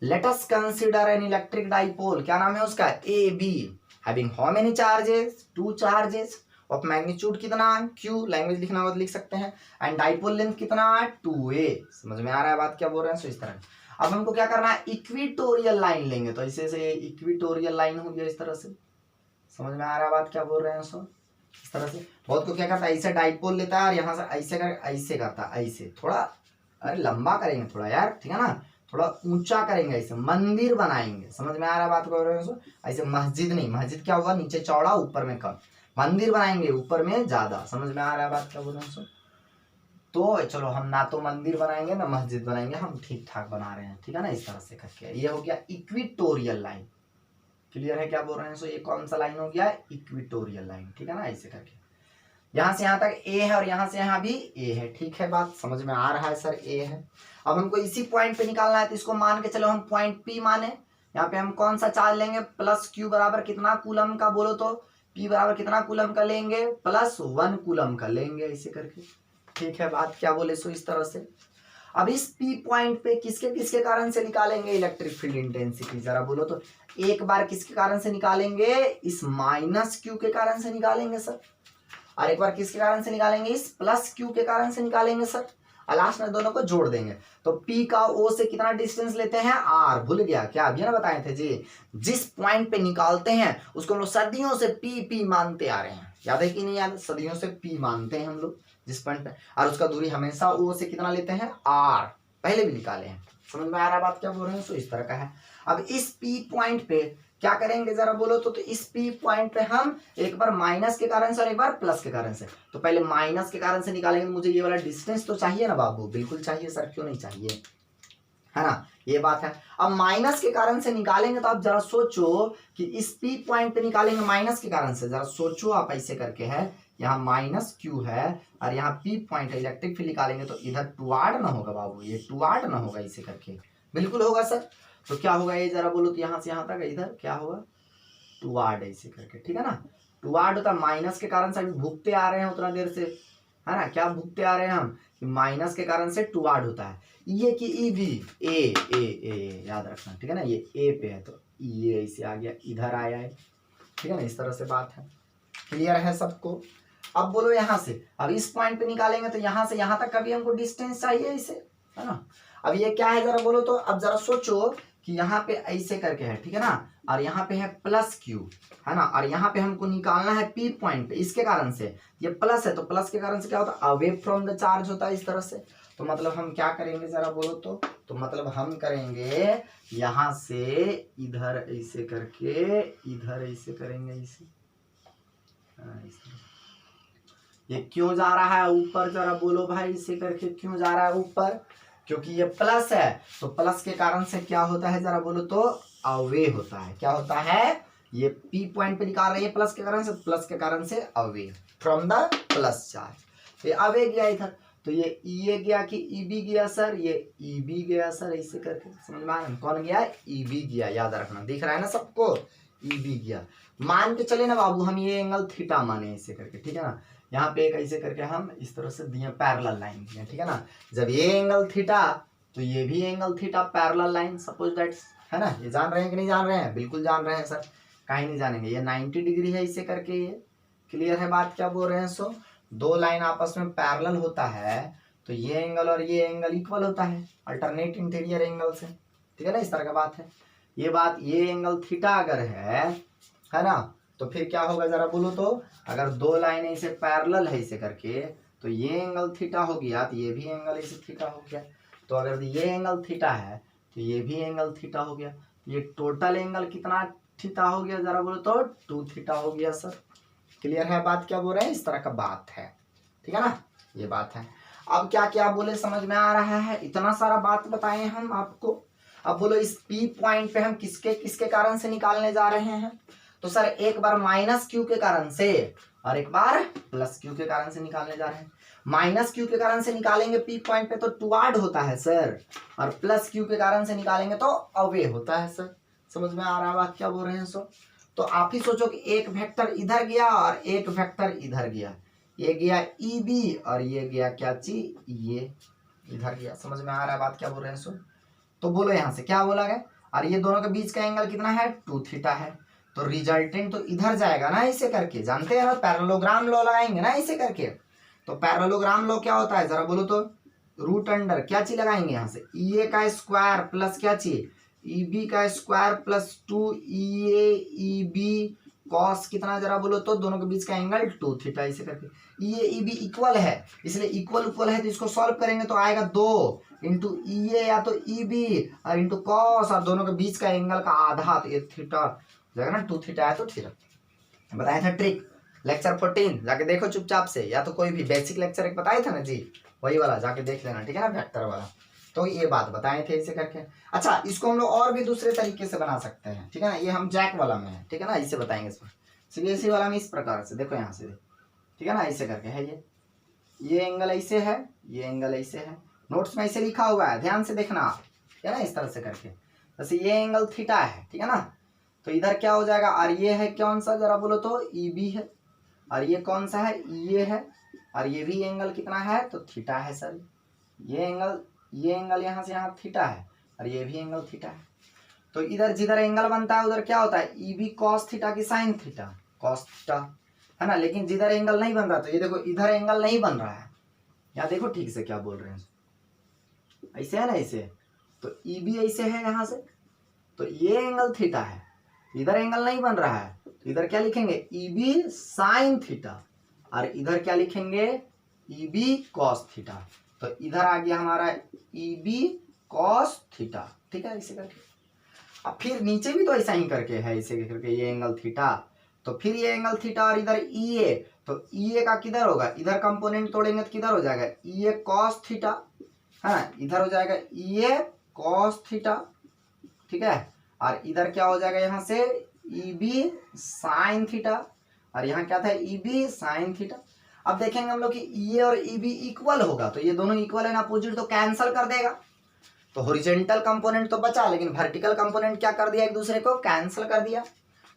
let us consider an electric dipole, क्या नाम है उसका, A B, having how many charges, 2 charges of magnitude कितना, क्यू, लैंग्वेज लिखना हो तो लिख सकते हैं, एंड डाइपोल लेंथ कितना, 2a। समझ में आ रहा है बात क्या बोल रहे हैं सो इस तरह। अब हमको क्या करना है, इक्विटोरियल लाइन लेंगे, तो इसे से इक्विटोरियल लाइन हो गया इस तरह से। समझ में आ रहा है बात क्या बोल रहे हैं सो इस तरह से। बहुत को क्या करता है, ऐसे डाइपोल लेता है और यहाँ से ऐसे कर, ऐसे करता है, ऐसे थोड़ा, अरे लंबा करेंगे थोड़ा यार, ठीक है ना, थोड़ा ऊंचा करेंगे, ऐसे मंदिर बनाएंगे। समझ में आ रहा है बात कर रहे हैं सो। ऐसे मस्जिद नहीं, मस्जिद क्या होगा, नीचे चौड़ा ऊपर में कम, मंदिर बनाएंगे ऊपर में ज्यादा। समझ में आ रहा है बात क्या बोल रहे हैं सो। तो चलो हम ना तो मंदिर बनाएंगे ना मस्जिद बनाएंगे, हम ठीक ठाक बना रहे हैं, ठीक है ना, इस तरह से करके। ये हो गया इक्विटोरियल लाइन। क्लियर है क्या बोल रहे हैं सो, ये कौन सा लाइन हो गया, इक्विटोरियल लाइन, ठीक है ना, ऐसे करके। यहाँ से यहाँ तक ए है और यहाँ से यहाँ भी ए है, ठीक है, बात समझ में आ रहा है सर, ए है। अब हमको इसी पॉइंट पे निकालना है, तो इसको मान के चलो हम पॉइंट पी माने। यहाँ पे हम कौन सा चार्ज लेंगे, प्लस क्यू बराबर कितना कूलम का बोलो तो, पी बराबर कितना कूलम का लेंगे, +1 कूलम का लेंगे, ऐसे करके, ठीक है, बात क्या बोले सो इस तरह से। अब इस पी पॉइंट पे किसके किसके कारण से निकालेंगे इलेक्ट्रिक फील्ड इंटेंसिटी, जरा बोलो तो। एक बार किसके कारण से निकालेंगे, इस माइनस क्यू के कारण से निकालेंगे सर, और एक बार किसके कारण से निकालेंगे, इस प्लस क्यू के कारण से निकालेंगे सर, और लास्ट में दोनों को जोड़ देंगे। तो P का O से कितना डिस्टेंस लेते हैं, R, भूल गया क्या, अभी ना बताए थे जी। जिस पॉइंट पे निकालते हैं उसको हम लोग सदियों से P मानते आ रहे हैं, याद है कि नहीं याद, सदियों से P मानते हैं हम लोग जिस पॉइंट पे, और उसका दूरी हमेशा O से कितना लेते हैं, R, पहले भी निकाले हैं। समझ में आ रहा बात क्या बोल रहे हैं, सो इस तरह का है। अब इस P पॉइंट पे क्या करेंगे जरा बोलो तो इस P पॉइंट पे हम एक बार माइनस के कारण से और एक बार प्लस के कारण से, तो पहले माइनस के कारण से निकालेंगे। मुझे ये वाला डिस्टेंस तो चाहिए ना बाबू, बिल्कुल चाहिए सर, क्यों नहीं चाहिए, है ना, ये बात है। अब माइनस के कारण से निकालेंगे तो आप जरा सोचो कि इस P पॉइंट पे निकालेंगे माइनस के कारण से, जरा सोचो आप ऐसे करके, है यहाँ माइनस क्यू है और यहाँ P पॉइंट है, इलेक्ट्रिक फील्ड निकालेंगे तो इधर टुवार्ड ना होगा बाबू, ये टुवार्ड ना होगा, इसे करके बिल्कुल होगा सर। तो क्या होगा ये जरा बोलो तो, यहाँ से यहाँ तक इधर क्या होगा, टुवार्ड, ऐसे करके, ठीक है ना। टुवार्ड होता है माइनस के कारण से अभी भुगते आ रहे हैं उतना देर से, है ना, क्या भुगते आ रहे हैं हम, कि माइनस के कारण से टुवार्ड होता है। ये कि ई भी ए ए ए याद रखना, ठीक है ना, ये ए पे है तो ये ऐसे आ गया, इधर आया है, ठीक है ना, इस तरह से बात है। क्लियर है सबको। अब बोलो यहाँ से, अब इस पॉइंट पे निकालेंगे तो यहाँ से यहाँ तक का भी हमको डिस्टेंस चाहिए इसे, है ना। अब ये क्या है जरा बोलो तो, अब जरा सोचो कि यहाँ पे ऐसे करके है, ठीक है ना, और यहाँ पे है प्लस क्यू, है ना, और यहाँ पे हमको निकालना है P पॉइंट पे, इसके कारण से ये प्लस है तो प्लस के कारण से क्या होता है, अवे फ्रॉम द चार्ज होता है इस तरह से। तो मतलब हम क्या करेंगे जरा बोलो तो मतलब हम करेंगे यहाँ से इधर ऐसे करके, इधर ऐसे करेंगे, इसे ये क्यों जा रहा है ऊपर, जरा बोलो भाई, इसे करके क्यों जा रहा है ऊपर, क्योंकि ये प्लस है, तो प्लस के कारण से क्या होता है जरा बोलो तो, अवे होता है। क्या होता है, ये P पॉइंट पे निकाल रहे हैं प्लस के कारण से, प्लस के कारण से away from the plus charge. ये अवे गया इधर, तो ये गया कि EB गया सर, ये EB गया सर, ऐसे करके समझ में आया, कौन गया, EB गया, याद रखना, दिख रहा है ना सबको, EB गया। मान के चले ना बाबू, हम ये एंगल थीटा माने ऐसे करके, ठीक है ना। यहाँ पे एक ऐसे करके हम इस तरह से दिए पैरेलल लाइन दिए, ठीक है ना। जब ये एंगल थीटा तो ये भी angle theta, parallel line, suppose that's, है ना। ये जान रहे हैं कि नहीं जान रहे हैं? बिल्कुल जान रहे हैं सर, काहे नहीं जानेंगे। ये 90 डिग्री है इसे करके, ये क्लियर है बात क्या बोल रहे हैं। सो दो लाइन आपस में पैरेलल होता है तो ये एंगल और ये एंगल इक्वल होता है अल्टरनेट इंटीरियर एंगल से, ठीक है ना। इस तरह का बात है ये बात। ये एंगल थीटा अगर है ना, तो फिर क्या होगा जरा बोलो तो। अगर दो लाइन ऐसे पैरेलल है इसे करके तो ये एंगल थीटा हो गया, तो ये भी एंगल ऐसे थीटा हो गया। तो अगर ये एंगल थीटा है तो ये भी एंगल थीटा हो गया। ये टोटल एंगल कितना थीटा हो गया जरा बोलो तो? 2 थीटा हो गया सर। क्लियर है बात क्या बोल रहे हैं? इस तरह का बात है, ठीक है ना, ये बात है। अब क्या क्या बोले समझ में आ रहा है? इतना सारा बात बताए हम आपको। अब बोलो इस P पॉइंट पे हम किसके किसके कारण से निकालने जा रहे हैं? तो सर एक बार माइनस क्यू के कारण से और एक बार प्लस क्यू के कारण से निकालने जा रहे हैं। माइनस क्यू के कारण से निकालेंगे P पॉइंट पे तो टुवार्ड होता है सर, और प्लस क्यू के कारण से निकालेंगे तो अवे होता है सर। समझ में आ रहा है बात क्या बोल रहे हैं? सो तो आप ही सोचो कि एक वेक्टर इधर गया और एक वेक्टर इधर गया, ये गया EB और ये गया क्या चीज, ये इधर गया। समझ में आ रहा है बात क्या बोल रहे हैं? सो तो बोलो यहाँ से क्या बोला गया, और ये दोनों के बीच का एंगल कितना है? 2 थीटा है। तो रिजल्टेंट तो इधर जाएगा ना ऐसे करके, जानते हैं ना, पैरेललोग्राम लॉ लगाएंगे ना ऐसे करके। तो पैरेललोग्राम लॉ क्या होता है जरा बोलो तो? रूट अंडर क्या चीज लगाएंगे यहाँ से, EA का स्क्वायर प्लस क्या चीज, EB का square plus 2EA EB cos कितना जरा बोलो तो? दोनों के बीच का एंगल 2 थीटा ऐसे करके। EA EB इक्वल है, इसलिए इक्वल इक्वल है तो इसको सॉल्व करेंगे तो आएगा 2 इंटू EA या तो EB और इंटू कॉस, और दोनों के बीच का एंगल का आधा, तो ये थीटा जाएगा ना, 2 थीटा है तो थीटा। बताया था ट्रिक लेक्चर 14, जाके देखो चुपचाप से, या तो कोई भी बेसिक लेक्चर एक बताया था ना जी, वही वाला जाके देख लेना, ठीक है ना, वेक्टर वाला। तो ये बात बताए थे इसे करके। अच्छा इसको हम लोग और भी दूसरे तरीके से बना सकते हैं, ठीक है ना। ये हम जैक वाला में है, ठीक है ना, इसे बताएंगे इसमें। CBSE वाला में इस प्रकार से देखो यहाँ से, ठीक है ना, ऐसे करके है ये एंगल ऐसे है, ये एंगल ऐसे है। नोट्स में ऐसे लिखा हुआ है, ध्यान से देखना आप, ठीक है ना, इस तरह से करके। जैसे ये एंगल थीटा है, ठीक है ना, तो इधर क्या हो जाएगा, और ये है कौन सा जरा बोलो तो? EB है, और ये कौन सा है? EA है, और ये भी एंगल कितना है? तो थीटा है सर। ये एंगल यहाँ से यहाँ थीटा है, और ये भी एंगल थीटा है। तो इधर जिधर एंगल बनता है उधर क्या होता है? EB कॉस थीटा की साइन थीटा, कॉस थीटा, है ना। लेकिन जिधर एंगल नहीं बन रहा, तो ये देखो इधर एंगल नहीं बन रहा है, यहाँ देखो ठीक से क्या बोल रहे हैं, ऐसे है ना, ऐसे। तो EB ऐसे है यहाँ से, तो ये एंगल थीटा है, इधर एंगल नहीं बन रहा है, तो इधर क्या लिखेंगे? EB साइन थीटा, और इधर क्या लिखेंगे? EB cos theta. तो इधर आ गया हमारा EB कॉस थीटा, ठीक है, ऐसे करके। अब फिर नीचे भी तो ऐसा ही करके है, ऐसे करके ये एंगल थीटा, तो फिर ये एंगल थीटा, और इधर EA, तो EA का किधर होगा? इधर कंपोनेंट तोड़ेंगे तो किधर हो जाएगा? EA कॉस थीटा, है ना, इधर हो जाएगा EA कॉस थीटा, ठीक है। और इधर क्या हो जाएगा यहाँ से? EB साइन थीटा, और यहाँ क्या था? EB sine theta. अब देखेंगे हम लोग कि EA और EB इक्वल होगा, तो ये दोनों इक्वल है ना, अपोजिट, तो कैंसल कर देगा। तो हॉरिजॉन्टल कंपोनेंट तो बचा, लेकिन वर्टिकल कंपोनेंट क्या कर दिया? एक दूसरे को कैंसिल कर दिया।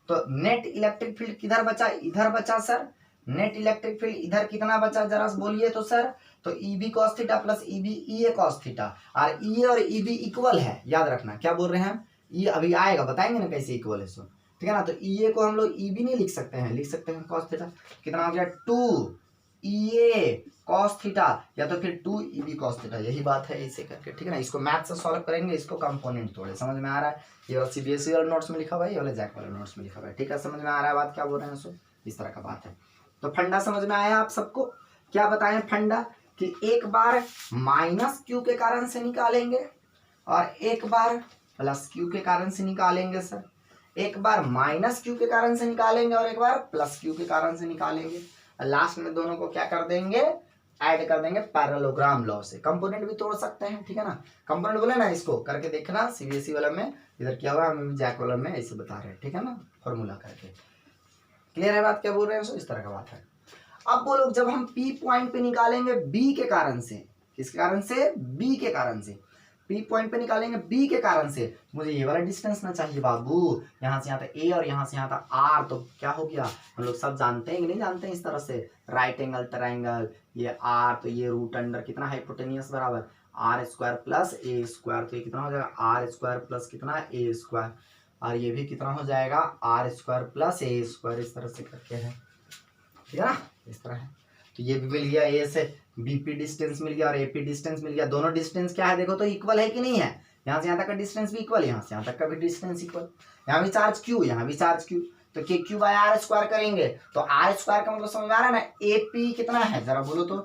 तो नेट इलेक्ट्रिक फील्ड किधर बचा? इधर बचा सर। नेट इलेक्ट्रिक फील्ड इधर कितना बचा जरा बोलिए तो सर? तो EB cos theta plus EB EA cos theta, और EA और EB इक्वल है, याद रखना। क्या बोल रहे हैं हम? ये अभी आएगा, बताएंगे ना कैसे इक्वल है, सो ठीक है ना। तो EA को हम लोग EB नहीं लिख सकते हैं, लिख सकते हैं cos थीटा। कितना हो गया? 2 EA cos थीटा, या तो फिर 2 EB cos थीटा, यही बात है ऐसे करके, ठीक है ना। इसको मैथ से सॉल्व करेंगे, इसको कंपोनेंट तोड़े, समझ में आ रहा है? ये वाला CBSE वाला नोट्स में लिखा हुआ है, ये वाला जैक वाला नोट्स में लिखा हुआ है, ठीक है, समझ में आ रहा है बात क्या बोल रहे हैं? सो इस तरह का बात है। तो फंडा समझ में आया आप सबको? क्या बताएं फंडा, कि एक बार माइनस क्यू के कारण से निकालेंगे और एक बार प्लस क्यू के कारण से निकालेंगे सर। एक बार माइनस क्यू के कारण से निकालेंगे और एक बार प्लस क्यू के कारण से निकालेंगे, लास्ट में दोनों को क्या कर देंगे? ऐड कर देंगे पैरेललोग्राम लॉ से। कंपोनेंट भी तोड़ सकते हैं, ठीक है ना। कंपोनेंट बोले ना, इसको करके देखना, CBSE वाला में इधर क्या हुआ, हम जैक वाला में ऐसे बता रहे हैं, ठीक है ना, फॉर्मूला करके। क्लियर है बात क्या बोल रहे हैं? इस तरह का बात है। अब बोलो जब हम P पॉइंट पे निकालेंगे B के कारण से, किसके कारण से? B के कारण से, पी पॉइंट पे निकालेंगे बी के कारण से, मुझे ये वाला डिस्टेंस ना चाहिए बाबू, यहाँ से यहाँ तक ए और यहाँ से यहाँ तक आर, तो क्या हो गया, हम लोग सब जानते हैं कि नहीं जानते हैं इस तरह से, राइट एंगल ट्राइंगल, ये आर तो ये रूट अंडर कितना हाइपोटेनियस बराबर r square plus a square, तो ये कितना हो जाएगा आर स्क्वायर प्लस कितना ए स्क्वायर, और ये भी कितना हो जाएगा r square plus a square, इस तरह से करके है, ठीक है ना, इस तरह है। तो ये भी मिल गया, ए से बीपी डिस्टेंस मिल गया और एपी डिस्टेंस मिल गया, दोनों डिस्टेंस क्या है देखो तो इक्वल है कि नहीं है, यहाँ से यहाँ तक का डिस्टेंस भी इक्वल, यहाँ से यहाँ तक का भी डिस्टेंस इक्वल, यहाँ भी चार्ज क्यू, यहाँ भी चार्ज क्यू, तो के क्यू बाय आर स्क्वायर करेंगे तो आर स्क्वायर का मतलब समझ में आ रहा है ना, एपी कितना है जरा बोलो तो,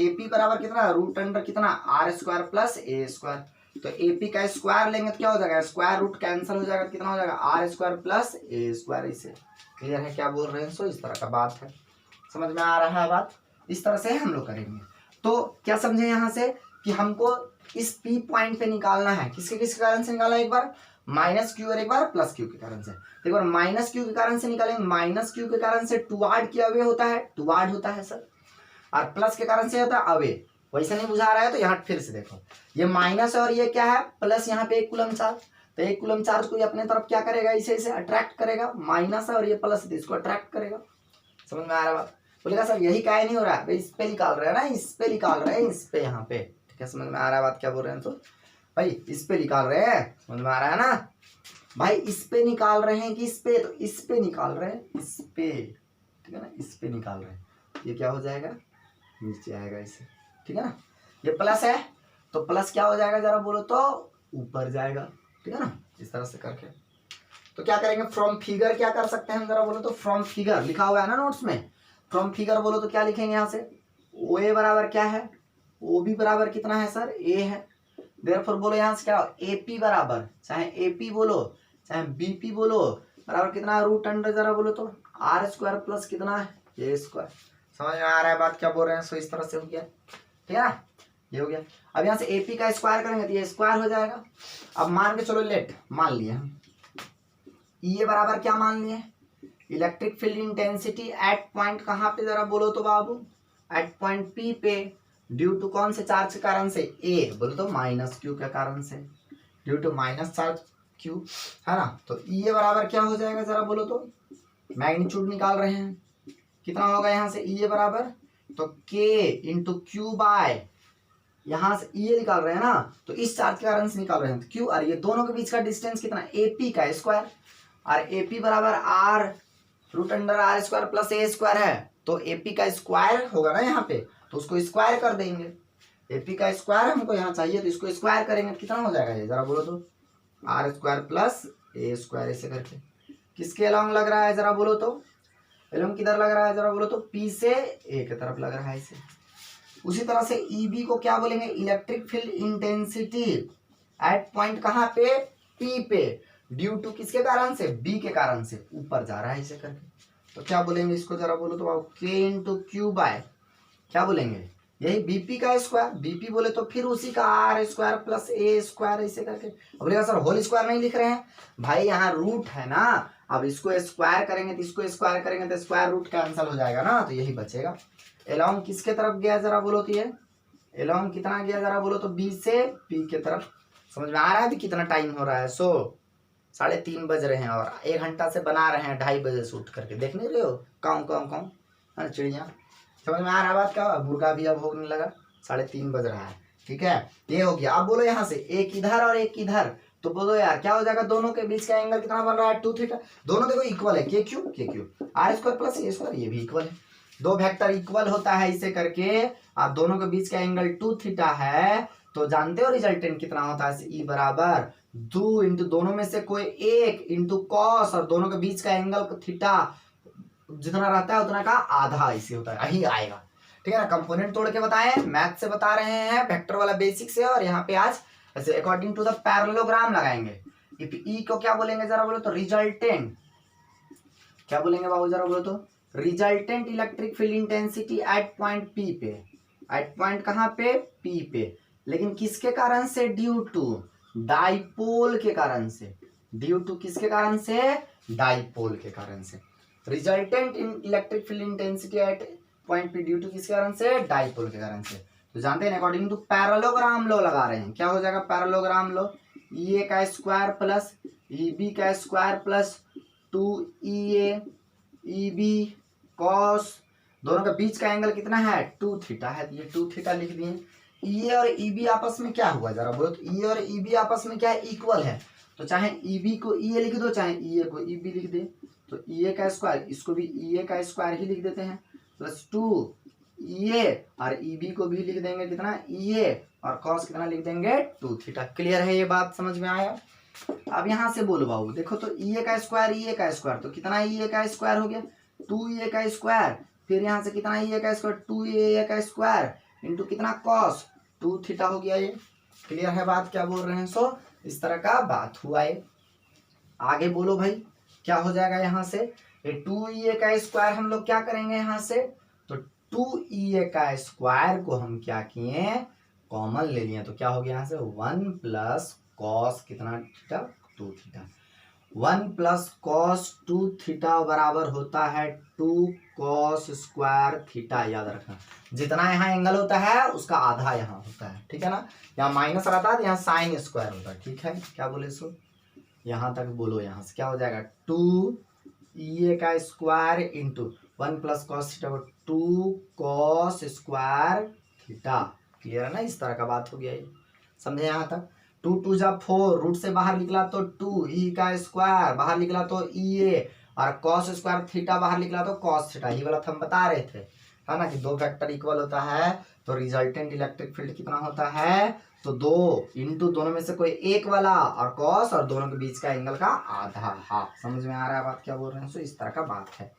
एपी बराबर कितना रूट अंडर कितना are square plus a square, तो एपी का स्क्वायर लेंगे तो क्या हो जाएगा, स्क्वायर रूट कैंसिल हो जाएगा, कितना हो जाएगा r square plus a square, इसे क्लियर है क्या बोल रहे हैं, सो इस तरह का बात है, समझ में आ रहा है बात, इस तरह से हम लोग करेंगे। तो क्या समझे यहाँ से कि हमको इस पी पॉइंट पे निकालना है, किसके किसके कारण से निकालना है, एक बार माइनस क्यू और एक बार प्लस क्यू के कारण से, एक बार माइनस क्यू के कारण से निकालेंगे, माइनस क्यू के कारण से टुवार्ड की अवे होता है, टुवार्ड होता है सर, और प्लस के कारण से होता है अवे, वैसे नहीं बुझा रहा है तो यहाँ फिर से देखो, ये माइनस और ये क्या है प्लस, यहाँ पे एक कूलम चार्ज, तो एक कूलम चार्ज को अपने तरफ क्या करेगा, इसे अट्रैक्ट करेगा, माइनस है और ये प्लस इसको अट्रैक्ट करेगा, समझ में आ रहा है, बोलेगा सर यही काय नहीं हो रहा है, इस पे निकाल रहे हैं ना, इस पे निकाल रहे हैं, इस पे यहाँ पे, ठीक है, समझ में आ रहा है बात क्या बोल रहे हैं, तो भाई इस पे निकाल रहे हैं, समझ में आ रहा है ना भाई, इस पे निकाल रहे हैं कि इस पे, तो इस पे निकाल रहे हैं, इस पे, ठीक है ना, इस पे निकाल रहे हैं, ये क्या हो जाएगा नीचे आएगा इसे, ठीक है ना, ये प्लस है तो प्लस क्या हो जाएगा जरा बोलो तो ऊपर जाएगा, ठीक है ना, इस तरह से करके, तो क्या करेंगे फ्रॉम फिगर क्या कर सकते हैं हम जरा बोलो तो, फ्रॉम फिगर लिखा हुआ है ना नोट्स में, फ्रॉम फिगर बोलो तो क्या लिखेंगे यहाँ से, ओ ए बराबर क्या है, ओ बी बराबर कितना है सर ए है, देयरफॉर बोलो यहाँ से क्या ए पी बराबर, चाहे ए पी बोलो चाहे बी पी बोलो, बराबर कितना रूट अंडर जरा बोलो तो आर स्क्वायर प्लस कितना है ए स्क्वायर, समझ में आ रहा है बात क्या बोल रहे हैं, सो इस तरह से हो गया, ठीक है ना, ये हो गया। अब यहाँ से ए पी का स्क्वायर करेंगे तो ये स्क्वायर हो जाएगा, अब मान के चलो लेट मान लिए हम ये बराबर क्या मान लिए, electric field intensity at point कहाँ पे जरा बोलो तो बाबू, एट पॉइंट पी पे, ड्यू टू कौन से चार्ज के कारण से, ए बोलो तो माइनस क्यू के कारण से, due to minus charge q, है ना, तो ये बराबर क्या हो जाएगा जरा बोलो तो, मैग्नीट्यूड निकाल रहे हैं, कितना होगा यहाँ से ये बराबर, तो के इंटू क्यू बाय, यहाँ से ये निकाल रहे हैं ना, तो इस चार्ज के कारण से निकाल रहे हैं, तो क्यू और ये दोनों के बीच का डिस्टेंस कितना, ए पी का स्क्वायर, और ए पी बराबर r root under r square plus a square है, तो ए पी का स्क्वायर होगा ना यहाँ पे, तो उसको स्क्वायर कर देंगे, ए पी का स्क्वायर हमको यहाँ चाहिए तो इसको स्क्वायर करेंगे, कितना हो जाएगा ये जरा बोलो तो, r square plus a square, ऐसे करके, किसके अलोंग लग रहा है जरा बोलो तो, अलोंग किधर लग रहा है जरा बोलो तो, पी से ए की तरफ लग रहा है इसे। उसी तरह से ई बी को क्या बोलेंगे, electric field intensity at point कहाँ पे, पी पे, ड्यू टू किसके कारण से, बी के कारण से, ऊपर जा रहा है इसे करके, तो क्या बोलेंगे इसको जरा बोलो तो, के इंटू क्यू बाय क्या बोलेंगे, यही बीपी का स्क्वायर, बीपी बोले तो फिर उसी का r square plus a square, ऐसे करके, अब बोलेगा सर होल स्क्वायर नहीं लिख रहे हैं, भाई यहाँ रूट है ना, अब इसको स्क्वायर करेंगे तो इसको स्क्वायर करेंगे तो स्क्वायर रूट कैंसिल हो जाएगा ना, तो यही बचेगा, एलोंग किसके तरफ गया जरा बोलो तो, ये एलोंग कितना गया जरा बोलो तो, बी से पी के तरफ, समझ में आ रहा है अभी कितना टाइम हो रहा है, सो 3:30 बज रहे हैं और 1 घंटा से बना रहे हैं, 2:30 बजे से उठ करके, देख नहीं रहे हो काऊ काऊ काऊ, है चिड़िया, समझ में आ रहा है बात क्या, मुर्गा भी अब होने लगा, 3:30 बज रहा है, ठीक है, ये हो गया। अब बोलो यहाँ से एक इधर और एक इधर, तो बोलो यार क्या हो जाएगा, दोनों के बीच का एंगल कितना बन रहा है 2 थीटा, दोनों देखो इक्वल है, के Q R square plus a square, ये भी इक्वल है, दो वेक्टर इक्वल होता है इसे करके, आप दोनों के बीच का एंगल 2 थीटा है, तो जानते हो रिजल्टेंट कितना होता है, ई बराबर 2 इंटू दोनों में से कोई एक इंटू कॉस, और दोनों के बीच का एंगल थीटा जितना रहता है उतना का आधा इसे होता है, यही आएगा, ठीक है ना, कंपोनेंट तोड़ के बताए, मैथ से बता रहे हैं, वेक्टर वाला बेसिक से, और यहाँ पे आज ऐसे अकॉर्डिंग टू द पैरेललोग्राम लगाएंगे। ई को क्या बोलेंगे जरा बोलो तो, रिजल्टेंट, क्या बोलेंगे बाबू जरा बोलो तो, resultant electric field intensity at point P पे, एट पॉइंट कहाँ पे, पी पे, लेकिन किसके कारण से, ड्यू टू डाइपोल के कारण से, ड्यू टू किसके कारण से, डाइपोल के कारण से, resultant in electric field intensity at point P due to किसके कारण से, डाइपोल के कारण से, तो जानते हैं अकॉर्डिंग टू पैरेललोग्राम लॉ लगा रहे हैं, क्या हो जाएगा पैरेललोग्राम लॉ, ई ए का स्क्वायर प्लस ई बी का square plus 2EA EB cos, दोनों के बीच का एंगल कितना है 2 थीटा है, ये 2 थीटा लिख दिए। ई ए और ई बी आपस में क्या हुआ जरा बोलो, तो ई ए और ई बी आपस में क्या है इक्वल है, तो चाहे ई बी को ई ए लिख दो चाहे ई ए को ई बी लिख दे, तो ई ए का स्क्वायर इसको भी ई ए का स्क्वायर ही लिख देते हैं प्लस 2EA और ई बी को भी लिख देंगे कितना EA और कॉस कितना लिख देंगे 2 थीटा। क्लियर है, ये बात समझ में आया। अब यहाँ से बोलो बाबू देखो तो ई ए का स्क्वायर तो कितना ई ए का स्क्वायर हो गया 2EA का स्क्वायर, फिर यहाँ से कितना ई ए का स्क्वायर 2EA का स्क्वायर इंटू कितना कॉस 2 थीटा हो गया ये। क्लियर है बात क्या बोल रहे हैं। सो इस तरह का बात हुआ है। आगे बोलो भाई क्या हो जाएगा यहाँ से, ये 2EA का स्क्वायर हम लोग क्या करेंगे यहाँ से, तो 2EA का स्क्वायर को हम क्या किए कॉमन ले लिए, तो क्या हो गया यहाँ से 1 प्लस कॉस कितना theta 2 theta, 1 plus cos 2 theta बराबर होता है 2 कॉस स्क्वायर थीटा। याद रखना जितना यहाँ एंगल होता है उसका आधा यहाँ होता है, ठीक है ना, यहाँ माइनस रहता है तो यहाँ साइन स्क्वायर होता है, ठीक है। क्या बोले सो यहाँ तक बोलो, यहाँ से क्या हो जाएगा 2EA का square into 1 plus cos theta 2 cos square theta. Clear है ना, इस तरह का बात हो गया ये, समझे यहाँ तक। 2 2 जा 4, रूट से बाहर निकला तो 2E का स्क्वायर, बाहर निकला तो EA और कॉस स्क्वायर थीटा बाहर निकला तो कॉस थीटा, ये वाला हम बता रहे थे है ना कि दो वेक्टर इक्वल होता है तो रिजल्टेंट इलेक्ट्रिक फील्ड कितना होता है, तो 2 इंटू दोनों में से कोई एक वाला और कॉस और दोनों के बीच का एंगल का आधा हाफ। समझ में आ रहा है बात क्या बोल रहे हैं। सो इस तरह का बात है।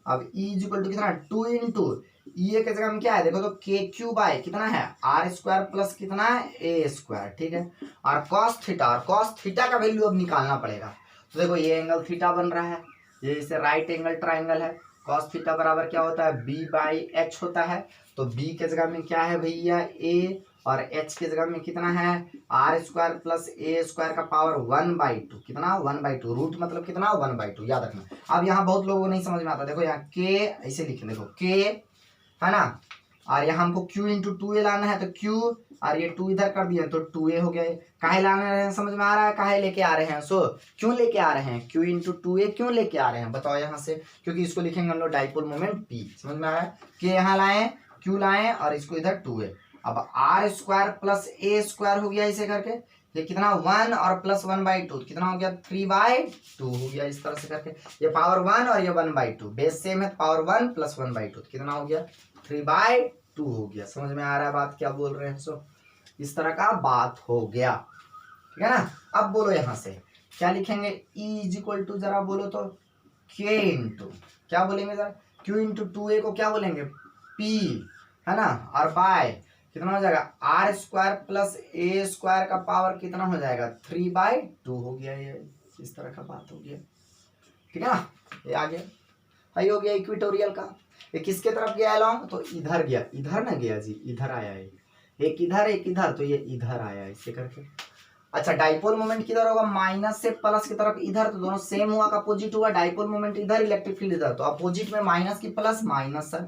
अब E इक्वल टू कितना 2 इंटू ये के जगह में क्या है देखो तो के क्यू बाय कितना है आर स्क्वायर प्लस कितना है ए स्क्वायर, ठीक है। और कॉस थीटा, और कॉस थीटा का वैल्यू अब निकालना पड़ेगा। तो देखो ये एंगल थीटा बन रहा है, ये इसे राइट एंगल ट्राइंगल है, कॉस थीटा बराबर क्या होता है बी बाई एच होता है। तो बी के जगह में क्या है भैया ए और एच के जगह में कितना है r square plus a square का पावर 1/2 कितना 1/2, रूट मतलब कितना 1/2 याद रखना। अब यहाँ बहुत लोगों को नहीं समझ में आता, देखो यहाँ के ऐसे लिखे देखो के है ना, और यहाँ हमको q इंटू 2a लाना है तो q और ये 2 इधर कर दिया तो 2a हो गया। काहे लाने रहे हैं समझ में आ रहा है, काहे लेके आ रहे हैं, सो क्यों लेके आ रहे हैं q इंटू 2a क्यों लेके आ रहे हैं बताओ यहाँ से, क्योंकि इसको लिखेंगे हम लोग डाइपोल मोमेंट p। समझ में आ रहा है कि यहाँ लाए q लाए और इसको इधर 2a। अब r square plus a square हो गया इसे करके, ये कितना 1 और प्लस 1/2 कितना हो गया 3/2 हो गया। इस तरह से करके ये पावर 1 और ये 1/2 बेस सेम है, पावर 1 प्लस 1/2 कितना हो गया 3/2 हो गया। समझ में आ रहा है बात क्या बोल रहे हैं। सो इस तरह का बात हो गया, ठीक है ना। अब बोलो यहाँ से क्या लिखेंगे E इज इक्वल टू जरा बोलो तो K इंटू क्या बोलेंगे जरा Q इंटू 2a को क्या बोलेंगे P है ना, और बाय कितना हो जाएगा r square plus a square का पावर कितना हो जाएगा 3/2 हो गया। ये इस तरह का बात हो गया, ठीक है ना। ये आ गया हाई हो गया इक्वेटोरियल का। ये किसके तरफ गया अलॉन्ग, तो इधर गया, इधर ना गया जी, इधर आया है, एक इधर तो ये इधर आया है इसे करके। अच्छा डाइपोल मोमेंट किधर होगा माइनस से प्लस की तरफ इधर, तो दोनों सेम हुआ का अपोजिट हुआ, डाइपोल मोमेंट इधर इलेक्ट्रिक फील्ड इधर, तो अपोजिट में माइनस की प्लस माइनस है,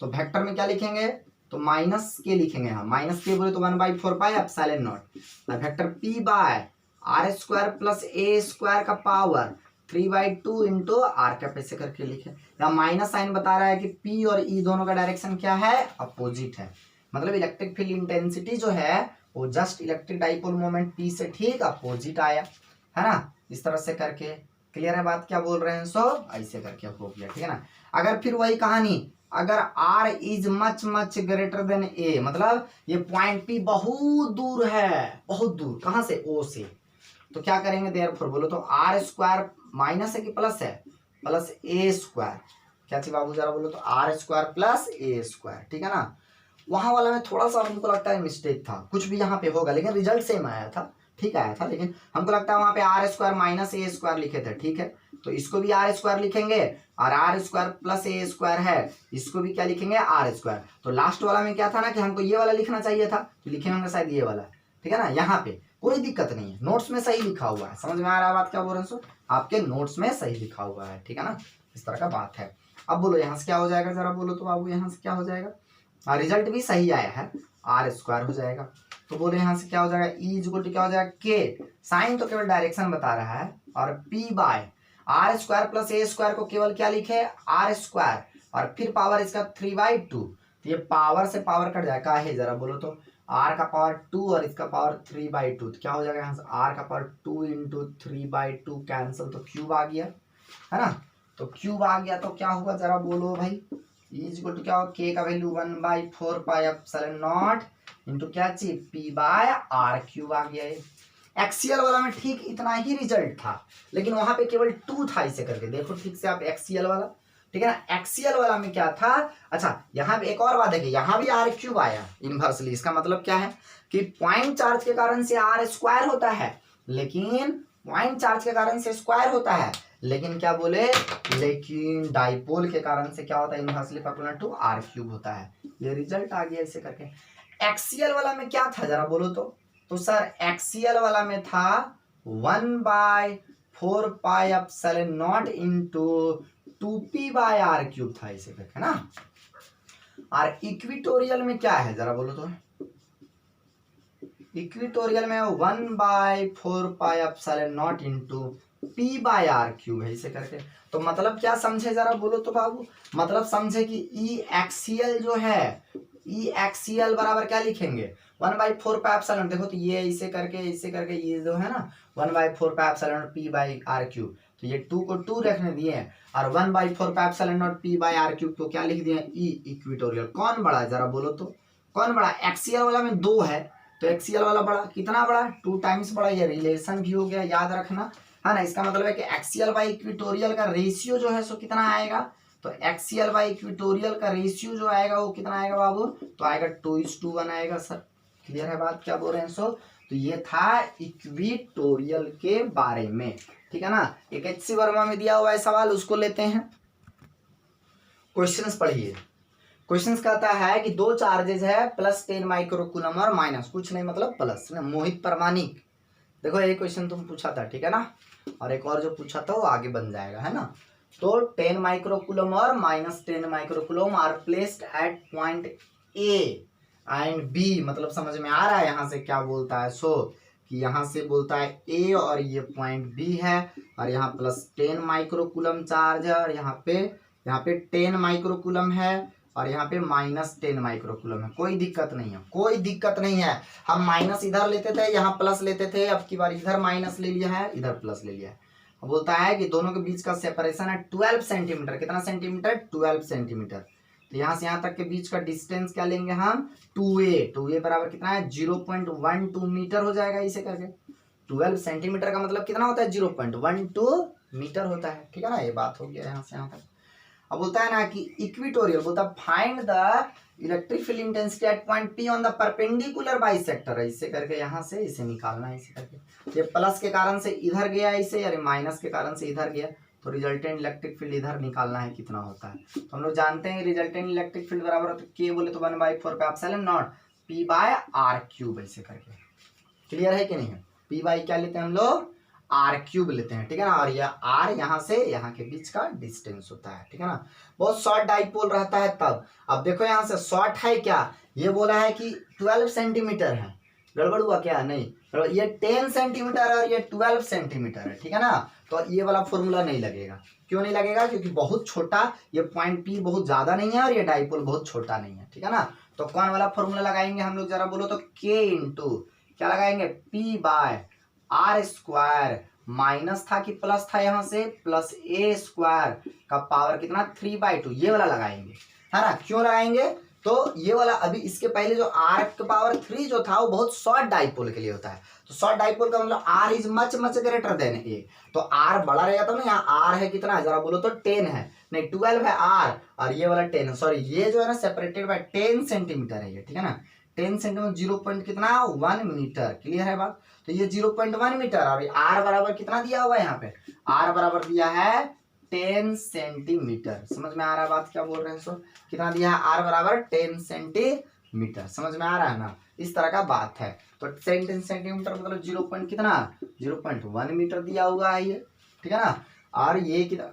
तो वेक्टर में क्या लिखेंगे तो माइनस के लिखेंगे। यहाँ माइनस के बोले तो 1/4 pi epsilon nought vector p by r square plus a square का पावर 3/2 इंटू आर कैप ऐसे करके लिखे। यहाँ माइनस साइन बता रहा है कि p और e दोनों का डायरेक्शन क्या है अपोजिट है, मतलब इलेक्ट्रिक फील्ड इंटेंसिटी जो है वो just electric dipole moment p से ठीक अपोजिट आया है ना, इस तरह से करके। क्लियर है बात क्या बोल रहे हैं। सो ऐसे करके हो गया, ठीक है ना। अगर फिर वही कहानी अगर r is much much greater then a, मतलब ये पॉइंट p बहुत दूर है, बहुत दूर कहां से o से, तो क्या करेंगे देयरफॉर बोलो तो आर स्क्वायर माइनस है कि प्लस है प्लस ए स्क्वायर, क्या थी बाबू जरा बोलो तो r square plus a square, ठीक है ना। वहां वाला में थोड़ा सा हमको लगता है मिस्टेक था, कुछ भी यहाँ पे होगा लेकिन रिजल्ट सेम आया था, ठीक आया था, लेकिन हमको लगता है वहां पे आर स्क्वायर माइनस ए स्क्वायर लिखे थे, ठीक है। तो इसको भी आर स्क्वायर लिखेंगे और r square plus a square है, इसको भी क्या लिखेंगे आर स्क्वायर। तो लास्ट वाला में क्या था ना कि हमको ये वाला लिखना चाहिए था, तो लिखे होंगे शायद ये वाला, ठीक है ना। यहाँ पे कोई दिक्कत नहीं है, नोट्स में सही लिखा हुआ है, समझ में आ रहा है बात क्या बोल रहे हैं। सो आपके नोट्स में सही लिखा हुआ है, ठीक है ना, इस तरह का बात है। अब बोलो यहाँ से क्या हो जाएगा जरा बोलो तो बाबू, यहाँ से क्या हो जाएगा, रिजल्ट भी सही आया है आर स्क्वायर हो जाएगा। तो बोले यहाँ से क्या हो जाएगा, ई इज इक्वल टू क्या हो जाएगा के, साइन तो केवल डायरेक्शन बता रहा है, और p by r square plus a square को केवल क्या लिखे आर स्क्वायर, और फिर पावर इसका 3/2, तो ये पावर से पावर कट जाएगा है, जरा बोलो तो आर का पावर 2 और इसका पावर 3/2, तो क्या हो जाएगा यहाँ से आर का पावर 2 इंटू 3/2 कैंसिल, तो क्यूब आ गया है ना। तो क्यूब आ गया तो क्या होगा जरा बोलो भाई, इज इक्वल टू क्या होगा, के का value 1/4 pi epsilon nought into क्या चाहिए पी बाय आर क्यूब आ गया है। एक्सीएल वाला में ठीक इतना ही रिजल्ट था, लेकिन वहां पे केवल 2 था, इसे करके देखो ठीक से आप एक्सीएल वाला, ठीक है ना। एक्सीएल वाला में क्या था, अच्छा यहाँ पे एक और बात है कि यहाँ भी आर क्यूब आया इनवर्सली, इसका मतलब क्या है कि पॉइंट चार्ज के कारण से आर स्क्वायर होता है, लेकिन पॉइंट चार्ज के कारण से स्क्वायर होता है, लेकिन क्या बोले, लेकिन डाइपोल के कारण से क्या होता है, inversely proportional to r cube होता है। ये रिजल्ट आ गया इसे करके। एक्सीएल वाला में क्या था जरा बोलो तो सर एक्सीएल वाला में था 1/4 pi epsilon nought into 2p by r cube था, इसे करके ना। और इक्विटोरियल में क्या है जरा बोलो तो, इक्विटोरियल में 1/4 pi epsilon nought into p by r cube है, इसे करके। तो मतलब क्या समझे जरा बोलो तो बाबू, मतलब समझे कि ई एक्सीएल जो है, ई एक्सीएल बराबर क्या लिखेंगे 1/4 पाई एप्सिलॉन, देखो तो ये इसे करके ये जो है ना 1/4 pi epsilon p by r cube, तो ये 2 को 2 रखने दिए, और 1/4 pi epsilon nought p by r cube तो क्या लिख दिए ई इक्विटोरियल। कौन बड़ा है जरा बोलो तो, कौन बड़ा, एक्सीएल वाला में 2 है, तो एक्सीएल वाला बड़ा, कितना बड़ा 2 टाइम्स बड़ा, ये रिलेशन भी हो गया याद रखना है ना। इसका मतलब है कि एक्सीएल बाई इक्विटोरियल का रेशियो जो है सो कितना आएगा, तो एक्सीएल बाई इक्विटोरियल का रेशियो जो आएगा वो कितना आएगा बाबू, तो आएगा 2:1 आएगा। सर क्लियर है बात, क्या बोल रहे हैं सो, तो ये था इक्विटोरियल के बारे में, ठीक है ना। एक HC वर्मा में दिया हुआ है सवाल, उसको लेते हैं। क्वेश्चंस पढ़िए। क्वेश्चंस कहता है कि दो चार्जेज है +10 माइक्रोकूलम और माइनस कुछ नहीं मतलब प्लस ना, मोहित परमाणिक। देखो ये क्वेश्चन तुम पूछा था, ठीक है ना, और एक और जो पूछा था वो आगे बन जाएगा, है ना। तो 10 माइक्रोकूलम और -10 microcoulomb are placed at point A and B, मतलब समझ में आ रहा है यहाँ से क्या बोलता है सो, कि यहाँ से बोलता है ए और ये पॉइंट बी है, और यहाँ +10 माइक्रोकूलम चार्ज है, और यहाँ पे 10 माइक्रोकूलम है, और यहाँ पे -10 माइक्रोकूलम है। कोई दिक्कत नहीं है, कोई दिक्कत नहीं है। हम माइनस इधर लेते थे, यहाँ प्लस लेते थे, अब की बार इधर माइनस ले लिया है, इधर प्लस ले लिया है। बोलता है कि दोनों के बीच का सेपरेशन है 12 सेंटीमीटर, कितना सेंटीमीटर 12 सेंटीमीटर। तो यहाँ से यहाँ तक के बीच का डिस्टेंस क्या लेंगे हम 2a बराबर कितना है 0.12 मीटर हो जाएगा, इसे करके 12 सेंटीमीटर का मतलब कितना होता है 0.12 मीटर होता है, ठीक है ना। ये बात हो गया यहाँ से यहाँ तक। अब बोलता है ना कि इक्विटोरियल, बोलता है find the electric field intensity at point P on the perpendicular bisector, इसे करके यहाँ से इसे निकालना है, इसे करके। ये प्लस के कारण से इधर गया इसे, यानी माइनस के कारण से इधर गया, तो रिजल्टेंट इलेक्ट्रिक फील्ड इधर निकालना है कितना होता है। तो हम लोग जानते हैं रिजल्टेंट इलेक्ट्रिक फील्ड बराबर होता है के बोले तो 1/4 pi epsilon nought p by r cube, ऐसे करके। क्लियर है कि नहीं है, पी बाई क्या लेते हैं हम लोग आर क्यूब लेते हैं, ठीक है ना। और यह आर यहाँ से यहाँ के बीच का डिस्टेंस होता है, ठीक है ना। बहुत शॉर्ट डाइपोल रहता है तब। अब देखो यहाँ से शॉर्ट है क्या, ये बोला है कि 12 सेंटीमीटर है, गड़बड़ हुआ क्या, नहीं ये 10 सेंटीमीटर और ये 12 सेंटीमीटर है, ठीक है ना। तो ये वाला फॉर्मूला नहीं लगेगा, क्यों नहीं लगेगा, क्योंकि बहुत छोटा, ये पॉइंट पी बहुत ज्यादा नहीं है और ये डाइपोल बहुत छोटा नहीं है, ठीक है ना। तो कौन वाला फॉर्मूला लगाएंगे हम लोग जरा बोलो तो, के इंटू क्या लगाएंगे p by r square, minus था कि प्लस था, यहाँ से प्लस ए स्क्वायर का पावर कितना 3/2, ये वाला लगाएंगे, है ना। क्यों लगाएंगे, तो ये वाला अभी इसके पहले जो आर का पावर 3 जो था वो बहुत शॉर्ट डाइपोल के लिए होता है। तो शॉर्ट डाइपोल का मतलब R is much much greater than A, तो आर बड़ा रहेगा तो ना, यहाँ आर है कितना है जरा बोलो तो 10 है, नहीं 12 है आर, और ये वाला 10 है, सॉरी ये जो है ना सेपरेटेड बाय 10 सेंटीमीटर है ये, ठीक है ना। 10 सेंटीमीटर 0. कितना 1 मीटर, क्लियर है बात। तो ये 0.1 मीटर, और आर बराबर कितना दिया हुआ है यहाँ पे, आर बराबर दिया है 10 सेंटीमीटर। समझ में आ रहा है बात क्या बोल रहे हैं सो, कितना दिया है आर बराबर 10 सेंटीमीटर, समझ में आ रहा है ना, इस तरह का बात है। तो 10 सेंटीमीटर मतलब 0. कितना 0.1 मीटर दिया हुआ है ये, ठीक है ना। और ये कितना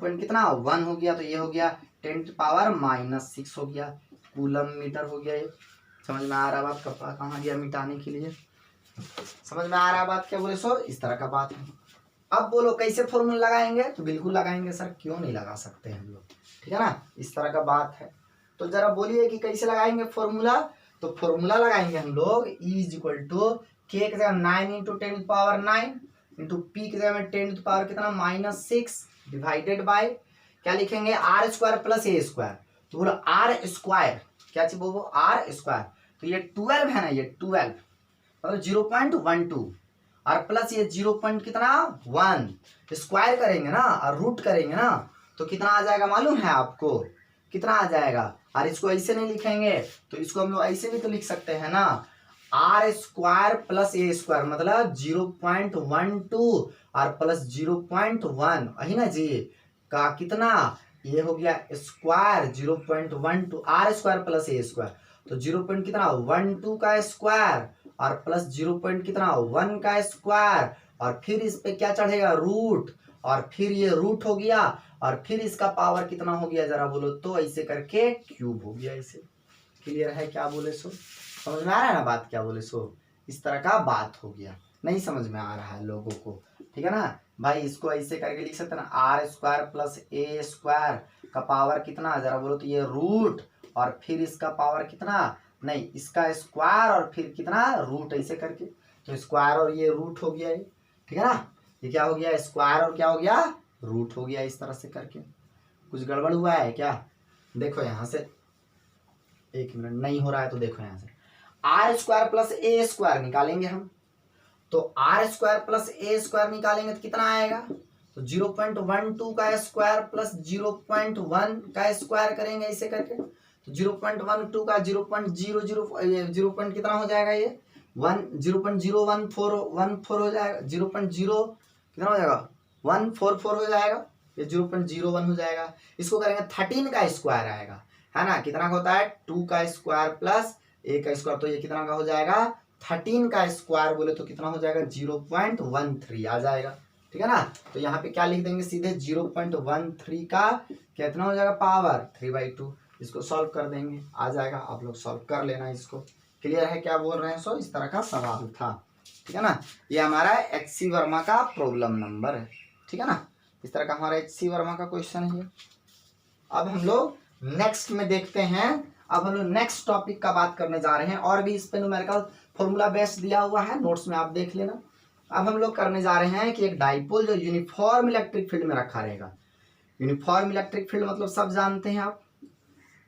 पॉइंट कितना 1 हो गया, तो ये हो गया 10⁻⁻6 हो गया कूलम मीटर हो गया। ये समझ में आ रहा बात, कपड़ा कहाँ गया मिटाने के लिए, समझ में आ रहा बात क्या बोले सो, इस तरह का बात है। अब बोलो कैसे फॉर्मूला लगाएंगे, तो बिल्कुल लगाएंगे सर, क्यों नहीं लगा सकते हम लोग, ठीक है ना, इस तरह का बात है। तो जरा बोलिए कि कैसे लगाएंगे फॉर्मूला, तो फॉर्मूला लगाएंगे हम लोग E = K की जगह 9 × 10⁹ इंटू P की जगह में 10 कितना -6 डिवाइडेड बाय क्या लिखेंगे R² + A²। तो बोलो R², क्या चीज बोलो R², तो ये 12 है ना, ये 12 मतलब 0.12 और प्लस ये 0. कितना 1 स्क्वायर करेंगे ना और रूट करेंगे ना, तो कितना आ जाएगा मालूम है आपको, कितना आ जाएगा। और इसको ऐसे नहीं लिखेंगे तो इसको हम लोग ऐसे भी तो लिख सकते हैं ना, R² + A² मतलब 0.12 और प्लस 0.1 वही ना जी का कितना, ये हो गया स्क्वायर 0.12 R² + A², तो 0. कितना 12 का स्क्वायर और प्लस 0. कितना 1 का स्क्वायर और फिर इस पे क्या चढ़ेगा रूट, और फिर ये रूट हो गया और फिर इसका पावर कितना हो गया जरा बोलो, तो ऐसे करके क्यूब हो गया। ऐसे क्लियर है क्या बोले सो, समझ में आ रहा है ना बात क्या बोले सो, इस तरह का बात हो गया। नहीं समझ में आ रहा है लोगों को, ठीक है ना भाई, इसको ऐसे करके लिख सकते हैं ना, R² + A² का पावर कितना जरा बोलो, तो ये रूट और फिर इसका पावर कितना, नहीं इसका स्क्वायर और फिर कितना रूट, ऐसे करके तो स्क्वायर और ये रूट हो गया, ये ठीक है ना, ये क्या हो गया स्क्वायर और क्या हो गया रूट हो गया। इस तरह से करके कुछ गड़बड़ हुआ है क्या, देखो यहाँ से, एक मिनट नहीं हो रहा है तो देखो यहाँ से R² + A² निकालेंगे हम, तो R² + A² निकालेंगे तो कितना आएगा, तो 0.12 का स्क्वायर प्लस 0.1 का स्क्वायर करेंगे ऐसे करके, तो 0.12 का 0.00 कितना हो जाएगा, ये 0.014 हो जाएगा, 0.0 कितना हो जाएगा 144 हो जाएगा, ये 0.01 हो जाएगा। इसको करेंगे 13 का स्क्वायर आएगा, है ना, कितना होता है 2 का स्क्वायर प्लस A का स्क्वायर, तो ये कितना का हो जाएगा 13 का स्क्वायर बोले तो कितना हो जाएगा 0.13 आ जाएगा, ठीक है ना। तो यहाँ पे क्या लिख देंगे सीधे 0.13 का कितना हो जाएगा पावर 3/2, इसको सॉल्व कर देंगे आ जाएगा, आप लोग सॉल्व कर लेना इसको। क्लियर है क्या बोल रहे हैं सो, इस तरह का सवाल था, ठीक है ना। ये हमारा HC वर्मा का प्रॉब्लम नंबर है, ठीक है ना, इस तरह का हमारा HC वर्मा का क्वेश्चन है। अब हम लोग नेक्स्ट में देखते हैं, अब हम लोग नेक्स्ट टॉपिक का बात करने जा रहे हैं, और भी इस पे न्यूमेरिकल फॉर्मूला बेस दिया हुआ है नोट्स में, आप देख लेना। अब हम लोग करने जा रहे हैं कि एक डाइपोल जो यूनिफॉर्म इलेक्ट्रिक फील्ड में रखा रहेगा। यूनिफॉर्म इलेक्ट्रिक फील्ड मतलब सब जानते हैं आप,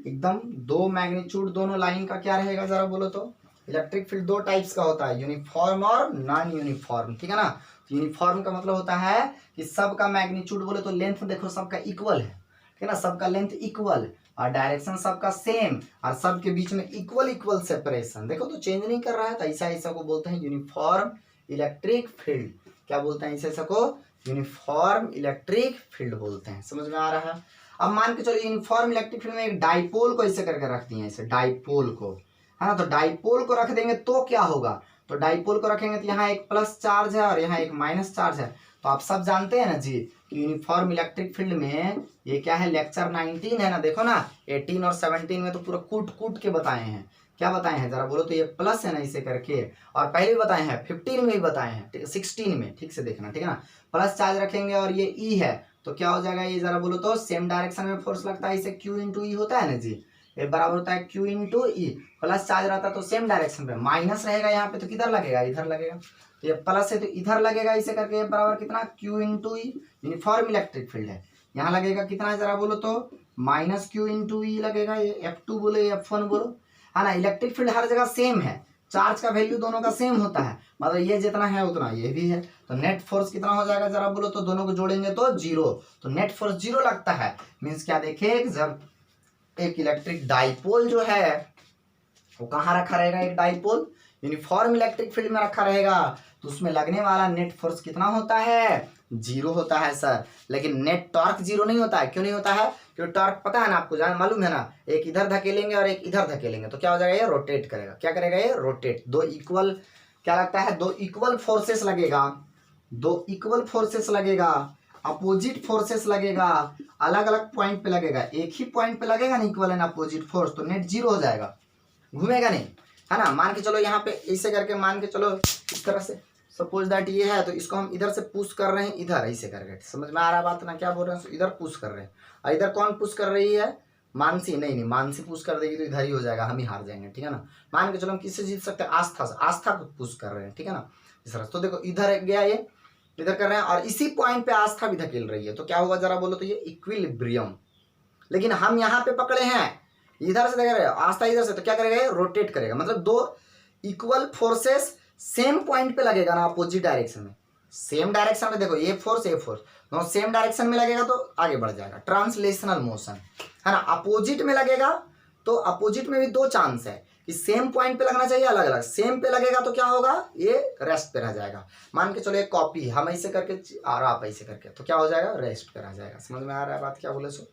एकदम दो मैग्नीट्यूड दोनों लाइन का क्या रहेगा जरा बोलो तो। इलेक्ट्रिक फील्ड दो टाइप्स का होता है, यूनिफॉर्म और नॉन यूनिफॉर्म, ठीक है ना। तो यूनिफॉर्म का मतलब होता है कि सबका मैग्नीट्यूड बोले तो लेंथ देखो सबका इक्वल है, ठीक है ना, सबका लेंथ इक्वल और डायरेक्शन सबका सेम और सबके बीच में इक्वल सेपरेशन, देखो तो चेंज नहीं कर रहा है, तो ऐसा ऐसा को बोलते हैं यूनिफॉर्म इलेक्ट्रिक फील्ड। क्या बोलते हैं ऐसा को, यूनिफॉर्म इलेक्ट्रिक फील्ड बोलते हैं, समझ में आ रहा है। अब मान के चलो यूनिफॉर्म इलेक्ट्रिक फील्ड में एक डाइपोल को ऐसे करके रखती हैं, ऐसे डाइपोल को, है ना, तो डाइपोल को रख देंगे तो क्या होगा, तो डाइपोल को रखेंगे तो यहाँ एक प्लस चार्ज है और यहाँ एक माइनस चार्ज है। तो आप सब जानते हैं ना जी यूनिफॉर्म इलेक्ट्रिक फील्ड में ये क्या है, लेक्चर 19 है ना, देखो ना 18 और 17 में तो पूरा कूट के बताए हैं। क्या बताए हैं जरा बोलो तो, ये प्लस है ना इसे करके, और पहले भी बताए हैं 15 में भी बताए हैं 16 में, ठीक से देखना, ठीक है ना। प्लस चार्ज रखेंगे और ये ई है तो क्या हो जाएगा, ये जरा बोलो तो सेम डायरेक्शन में फोर्स लगता है, इसे Q × E होता है ना जी, ये बराबर होता है Q × E। प्लस चार्ज रहता है तो सेम डायरेक्शन पे, माइनस रहेगा यहाँ पे तो किधर लगेगा, इधर लगेगा, तो ये प्लस है तो इधर लगेगा इसे करके ये बराबर कितना Q इंटू ई, यूनिफॉर्म इलेक्ट्रिक फील्ड है। यहाँ लगेगा कितना है जरा बोलो तो माइनस Q इंटू ई लगेगा, ये F2 बोलो ये F1 बोलो, है ना। इलेक्ट्रिक फील्ड हर जगह सेम है, चार्ज का वैल्यू दोनों का सेम होता है, मतलब ये जितना है उतना ये भी है, तो नेट फोर्स कितना हो जाएगा जरा बोलो तो, दोनों को जोड़ेंगे तो 0, तो नेट फोर्स 0 लगता है। मीन्स क्या देखे, जब एक इलेक्ट्रिक डाइपोल जो है वो कहाँ रखा रहेगा, एक डाइपोल यूनिफॉर्म इलेक्ट्रिक फील्ड में रखा रहेगा, तो उसमें लगने वाला नेट फोर्स कितना होता है, 0 होता है सर। लेकिन नेट टॉर्क 0 नहीं होता है, क्यों नहीं होता है, क्योंकि टॉर्क पता है ना आपको, जान मालूम है ना, एक इधर धकेलेंगे और एक इधर धकेलेंगे तो क्या हो जाएगा, ये रोटेट करेगा। क्या करेगा, ये रोटेट। दो इक्वल क्या लगता है, दो इक्वल फोर्सेस लगेगा, दो इक्वल फोर्सेस लगेगा, अपोजिट फोर्सेस लगेगा, अलग अलग पॉइंट पे लगेगा, एक ही पॉइंट पे लगेगा ना इक्वल एंड अपोजिट फोर्स, तो नेट 0 हो जाएगा, घूमेगा नहीं, है ना। मान के चलो यहाँ पे ऐसे करके, मान के चलो इस तरह से, सपोज दैट ये है, तो इसको हम इधर से पुश कर रहे हैं, इधर ऐसे करके, समझ में आ रहा है बात ना, क्या बोल रहे हैं, इधर पुश कर रहे हैं, और इधर कौन पुश कर रही है, मानसी, नहीं मानसी पुश कर देगी तो इधर ही हो जाएगा, हम ही हार जाएंगे, ठीक है ना। मान के चलो हम किससे जीत सकते हैं, आस्था से, आस्था को पुश कर रहे हैं, ठीक है ना, इस तरह। तो देखो इधर गया, ये इधर कर रहे हैं, और इसी पॉइंट पे आस्था भी धकेल रही है, तो क्या हुआ जरा बोलो तो, ये इक्विलिब्रियम। लेकिन हम यहाँ पे पकड़े हैं, इधर से देख रहे हो, आस्था इधर से, तो क्या करेगा, रोटेट करेगा, मतलब दो इक्वल फोर्सेस सेम पॉइंट पे लगेगा ना, अपोजिट डायरेक्शन में, सेम डायरेक्शन में, देखो ये फोर्स दोनों सेम डायरेक्शन में लगेगा तो आगे बढ़ जाएगा, ट्रांसलेशनल मोशन, है ना। अपोजिट में लगेगा तो अपोजिट में भी दो चांस है कि सेम पॉइंट पे लगना चाहिए, अलग अलग, सेम पे लगेगा तो क्या होगा, ये रेस्ट पे रह जाएगा। मान के चलो एक कॉपी हम ऐसे करके और आप ऐसे करके, तो क्या हो जाएगा, रेस्ट पे रह जाएगा। समझ में आ रहा है बात क्या बोले सो।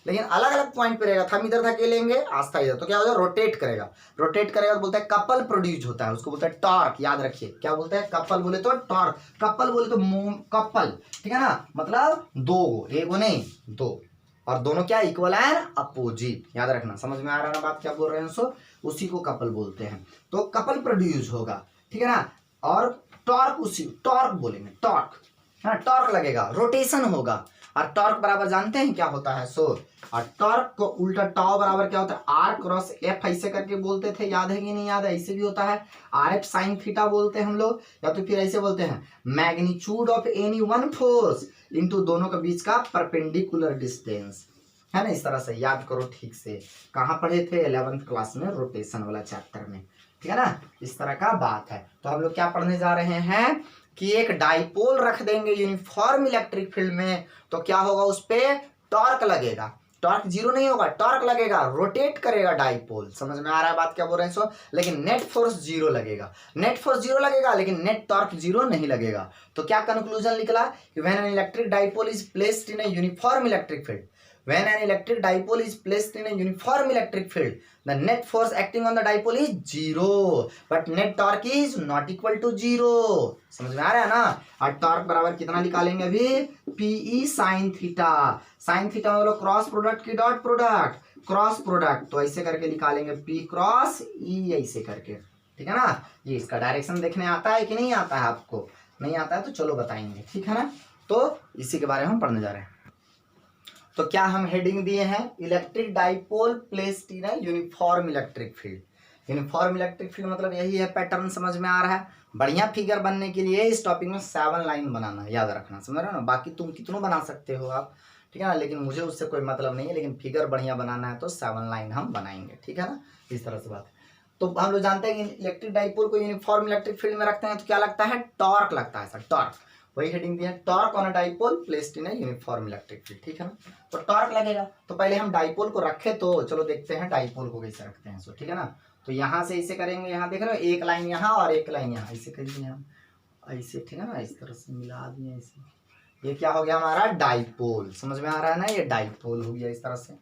लेकिन अलग अलग पॉइंट पे रहेगा, हम इधर धकेलेंगे, आस्था इधर, तो क्या हो जाएगा, रोटेट करेगा, रोटेट करेगा तो बोलता है कपल प्रोड्यूस होता है, उसको बोलता है टॉर्क। याद रखिए क्या बोलते हैं, कपल बोले तो टॉर्क, कपल बोले तो कपल, ठीक है ना, मतलब दो, एक नहीं दो, और दोनों क्या, इक्वल एंड अपोजिट। याद रखना, समझ में आ रहा है ना बात क्या बोल रहे हैं, सो उसी को कपल बोलते हैं। तो कपल प्रोड्यूस होगा, ठीक है ना, और टॉर्क उसी, टॉर्क बोलेंगे, टॉर्क, है ना, टॉर्क लगेगा, रोटेशन होगा। और टॉर्क बराबर जानते हैं क्या होता है, सो और टॉर्क को उल्टा टाउ बराबर क्या होता है, आर क्रॉस एफ, ऐसे करके बोलते थे, याद है कि नहीं याद है, ऐसे भी होता है, आर एफ साइन थीटा बोलते हैं हम लोग, या तो फिर ऐसे बोलते हैं magnitude of any one force into दोनों के बीच का परपेंडिकुलर डिस्टेंस, है ना। इस तरह से याद करो ठीक से, कहाँ पढ़े थे, 11th क्लास में, रोटेशन वाला चैप्टर में, ठीक है ना। इस तरह का बात है। तो हम लोग क्या पढ़ने जा रहे हैं कि एक डाइपोल रख देंगे यूनिफॉर्म इलेक्ट्रिक फील्ड में, तो क्या होगा, उस पे टॉर्क लगेगा, टॉर्क 0 नहीं होगा, टॉर्क लगेगा, रोटेट करेगा डाइपोल। समझ में आ रहा है बात क्या बोल रहे हैं सो। लेकिन नेट फोर्स 0 लगेगा, नेट फोर्स 0 लगेगा, लेकिन नेट टॉर्क 0 नहीं लगेगा। तो क्या कंक्लूजन निकला कि when an electric dipole is placed in a uniform electric field, when an electric dipole is placed in a uniform electric field, the net force acting on the dipole is 0, but net torque is not equal to 0। समझ में आ रहा है ना। और torque बराबर कितना निकालेंगे अभी, PE sin theta, sine theta मतलब क्रॉस प्रोडक्ट की डॉट प्रोडक्ट, क्रॉस प्रोडक्ट, तो ऐसे करके निकालेंगे P क्रॉस E, ऐसे करके, ठीक है ना। ये इसका डायरेक्शन देखने आता है कि नहीं आता है, आपको नहीं आता है तो चलो बताएंगे, ठीक है ना। तो इसी के बारे में हम पढ़ने जा रहे हैं। तो क्या हम हेडिंग दिए हैं, electric dipole placed in a uniform electric field. Uniform electric field मतलब यही है, पैटर्न समझ में आ रहा है। बढ़िया फिगर बनने के लिए इस टॉपिक में 7 लाइन बनाना है, याद रखना, समझ रहे हो ना। बाकी तुम कितनों बना सकते हो आप, ठीक है ना, लेकिन मुझे उससे कोई मतलब नहीं है, लेकिन फिगर बढ़िया बनाना है तो 7 लाइन हम बनाएंगे, ठीक है ना। इस तरह से बात है। तो हम लोग जानते हैं कि इलेक्ट्रिक डाइपोल को यूनिफॉर्म इलेक्ट्रिक फील्ड में रखते हैं तो क्या लगता है, टॉर्क लगता है सर, टॉर्क। वही हेडिंग दिया, torque on a dipole placed in a uniform electric field, ठीक है ना। तो टॉर्क लगेगा, तो पहले हम डाइपोल को रखे, तो चलो देखते हैं डाइपोल को कैसे रखते हैं, सो ठीक है ना। तो यहाँ से ऐसे करेंगे, यहाँ देख रहे हो एक लाइन यहाँ और एक लाइन यहाँ, ऐसे करेंगे हम ऐसे, ठीक है ना, इस तरह से मिला दिए ऐसे। ये क्या हो गया हमारा, डाइपोल। समझ में आ रहा है ना, ये डाइपोल हो गया इस तरह से,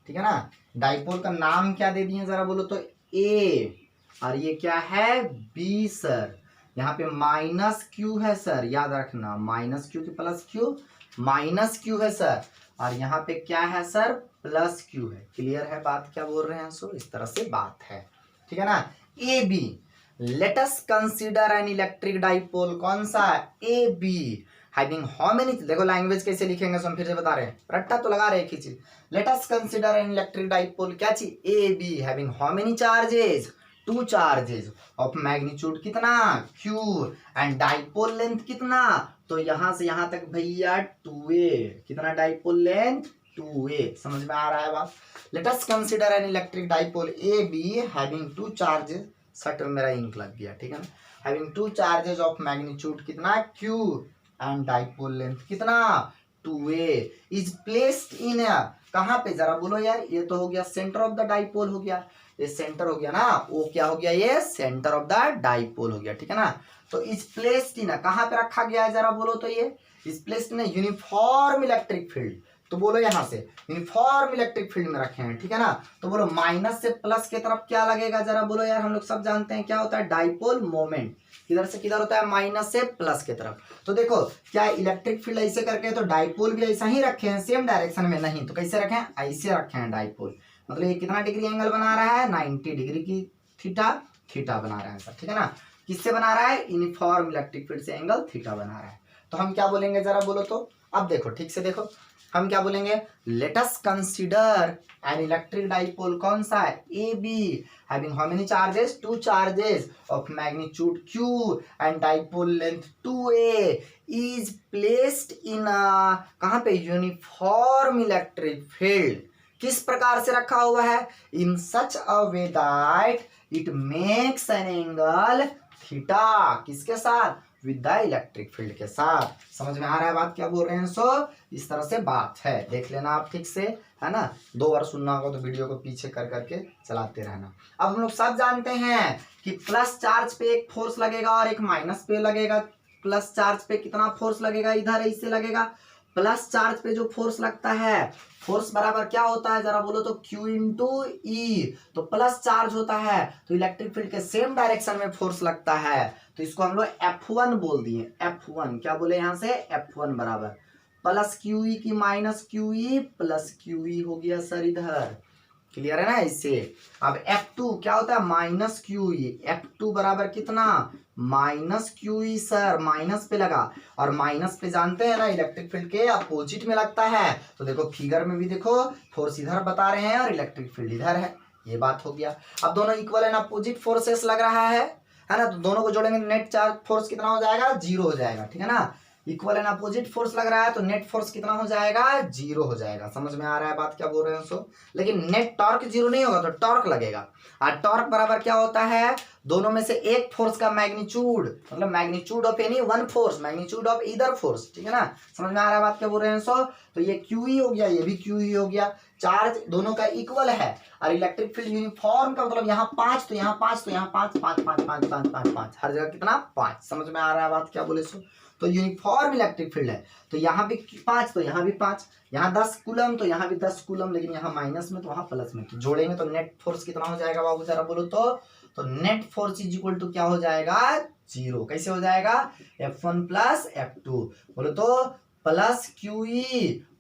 ठीक है ना। डाइपोल का नाम क्या दे दिए जरा बोलो तो, ए, और ये क्या है, बी सर। यहाँ पे माइनस क्यू है सर, याद रखना, माइनस क्यू की प्लस क्यू, माइनस क्यू है सर, और यहाँ पे क्या है सर, प्लस क्यू है। क्लियर है बात क्या बोल रहे हैं, सो इस तरह से बात है, ठीक है ना। A B, let us consider an electric dipole, कौन सा, A B, having how many, देखो लैंग्वेज कैसे लिखेंगे, सो हम फिर से बता रहे हैं, रट्टा तो लगा रहे एक ही चीज। Let us consider an electric dipole, क्या चीज, A B, having how many charges, two charges of magnitude कितना q एंड डाइपोल लेंथ कितना, तो यहां से यहां तक भैया 2a, कितना डाइपोल लेंथ 2a। समझ में आ रहा है बात। Late us consider an electric dipole A B having two charges, shirt में मेरा इंक लग गया, ठीक है ना, having to charges of magnitude कितना q एंड डाइपोल लेंथ कितना 2a इज प्लेस्ड इन, कहां पे जरा बोलो यार, ये तो हो गया सेंटर ऑफ द डाइपोल हो गया, ये सेंटर हो गया ना, वो क्या हो गया, ये सेंटर ऑफ द डाइपोल हो गया, ठीक है ना। तो इज प्लेस्ड इन, कहां पे रखा गया है जरा बोलो, तो ये is placed in uniform electric field, तो बोलो यहां से यूनिफॉर्म इलेक्ट्रिक फील्ड में रखे हैं, ठीक है ना। तो बोलो माइनस से प्लस की तरफ क्या लगेगा जरा बोलो यार, हम लोग सब जानते हैं क्या होता है डाइपोल मोमेंट, किधर से किधर होता है, माइनस से प्लस की तरफ। तो देखो क्या इलेक्ट्रिक फील्ड ऐसे करके, तो डाइपोल भी ऐसा ही रखे हैं सेम डायरेक्शन में, नहीं तो कैसे रखे हैं, ऐसे रखे हैं डाइपोल, मतलब ये कितना डिग्री एंगल बना रहा है 90 डिग्री की थीटा, थीटा बना रहा है सर, ठीक है ना। किससे बना रहा है, यूनिफॉर्म इलेक्ट्रिक फील्ड से एंगल थीटा बना रहा है। तो हम क्या बोलेंगे जरा बोलो, तो अब देखो ठीक से देखो, हम क्या बोलेंगे, let us consider an electric dipole, कौन सा है A B, having how many charges, two charges of magnitude q and dipole length 2a is placed in, कहां पे, यूनिफॉर्म इलेक्ट्रिक फील्ड, किस प्रकार से रखा हुआ है, in such a way that it makes an angle theta, किसके साथ, विद द इलेक्ट्रिक फील्ड के साथ। समझ में आ रहा है बात क्या बोल रहे हैं, सो इस तरह से बात है, देख लेना आप ठीक से, है ना, 2 बार सुनना होगा तो वीडियो को पीछे कर करके चलाते रहना। अब हम लोग सब जानते हैं कि प्लस चार्ज पे एक फोर्स लगेगा और एक माइनस पे लगेगा, प्लस चार्ज पे कितना फोर्स लगेगा, इधर ऐसे लगेगा, प्लस चार्ज पे जो फोर्स लगता है, फोर्स बराबर क्या होता है जरा बोलो, तो Q इंटू ई, तो प्लस चार्ज होता है तो इलेक्ट्रिक फील्ड के सेम डायरेक्शन में फोर्स लगता है, तो इसको हम लोग F1 बोल दिए, F1 क्या बोले यहाँ से, F1 बराबर प्लस QE की माइनस QE प्लस QE हो गया सर इधर, क्लियर है ना इससे। अब F2 क्या होता है, माइनस QE, F2 बराबर कितना, माइनस QE सर, माइनस पे लगा, और माइनस पे जानते हैं ना इलेक्ट्रिक फील्ड के अपोजिट में लगता है, तो देखो फिगर में भी देखो फोर्स इधर बता रहे हैं और इलेक्ट्रिक फील्ड इधर है, ये बात हो गया। अब दोनों इक्वल एंड अपोजिट फोर्सेस लग रहा है ना, तो दोनों को जोड़ेंगे नेट चार्ज फोर्स कितना हो जाएगा, 0 हो जाएगा, ठीक है ना। इक्वल एंड अपोजिट फोर्स लग रहा है तो नेट फोर्स कितना हो जाएगा, 0 हो जाएगा। समझ में आ रहा है बात क्या बोल रहे हैं सो, लेकिन नेट टॉर्क 0 नहीं होगा, तो टॉर्क लगेगा, और टॉर्क बराबर क्या होता है, दोनों में से एक फोर्स का मैग्नीट्यूड, मतलब magnitude of any one force, magnitude of either force, ठीक है ना। समझ में आ रहा है बात क्या बोल रहे हैं सो, तो ये QE हो गया, ये भी QE हो गया, चार्ज दोनों का इक्वल है, और इलेक्ट्रिक फील्ड यूनिफॉर्म का मतलब यहाँ 5 तो यहाँ 5 तो यहाँ 5, 5 5 5 5 5 5, हर जगह कितना 5। समझ में आ रहा है बात क्या बोले सो, तो यूनिफॉर्म इलेक्ट्रिक फील्ड है, तो यहाँ भी 5 तो यहाँ भी 5, यहाँ 10 कूलम तो यहाँ भी 10 कूलम, लेकिन यहाँ माइनस में तो वहाँ प्लस में, तो जोड़ेंगे तो नेट फोर्स कितना हो जाएगा बाबू जरा बोलो, तो net force is equal to क्या हो जाएगा, 0। कैसे हो जाएगा, F1 प्लस F2 बोलो तो प्लस QE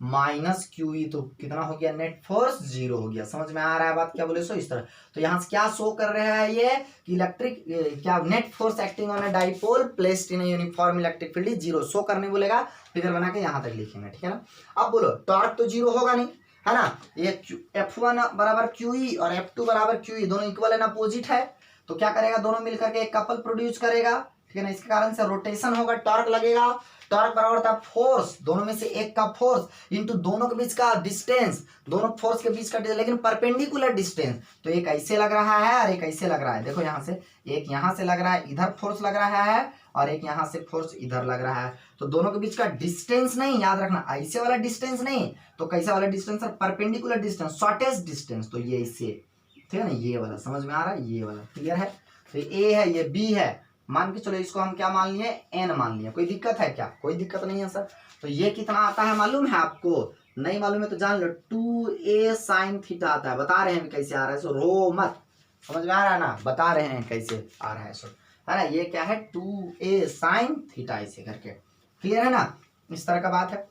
माइनस QE, तो कितना हो गया, नेट फोर्स 0 हो गया। समझ में आ रहा है बात क्या बोले सो, इस तरह। तो यहाँ से क्या शो कर रहा है ये कि इलेक्ट्रिक क्या net force acting on a dipole placed in a uniform electric field 0 show करने बोलेगा, फिगर बना के यहाँ तक लिखेंगे, ठीक है ना। अब बोलो टॉर्क तो 0 होगा नहीं, है ना, ये F1 बराबर QE और F2 बराबर QE, दोनों इक्वल एंड अपोजिट है, तो क्या करेगा, दोनों मिलकर के एक कपल प्रोड्यूस करेगा, ठीक है ना। इसके कारण से रोटेशन होगा, टॉर्क लगेगा, टॉर्क बराबर होता है फोर्स, दोनों में से एक का फोर्स इनटू दोनों के बीच का डिस्टेंस, दोनों फोर्स के बीच का लेकिन परपेंडिकुलर डिस्टेंस, तो एक ऐसे लग रहा है और एक ऐसे लग रहा है, देखो यहाँ से एक यहाँ से लग रहा है, इधर फोर्स लग रहा है, और एक यहाँ से फोर्स इधर लग रहा है, तो दोनों के बीच का डिस्टेंस नहीं, याद रखना ऐसे वाला डिस्टेंस नहीं, तो कैसा वाला distance, perpendicular distance, shortest distance, तो ये इससे, ठीक है ना, ये वाला। समझ में आ रहा है, ये वाला क्लियर है। तो ए है, ये बी है, मान के चलो इसको हम क्या मान लिए, एन मान लिया, कोई दिक्कत है क्या, कोई दिक्कत नहीं है सर। तो ये कितना आता है मालूम है आपको, नहीं मालूम है तो जान लो, 2a sin थीटा आता है, बता रहे हैं कैसे आ रहा है, सो रो मत, समझ में आ रहा है ना, बता रहे हैं कैसे आ रहा है सो, है ना। ये क्या है, 2a sin थीटा, ऐसे करके, क्लियर है ना, इस तरह का बात है।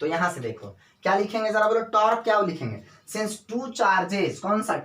तो यहां से देखो क्या लिखेंगे जरा बोलो, टॉर्क क्या लिखेंगे, सिंस टू चार्जेस, कौन सा,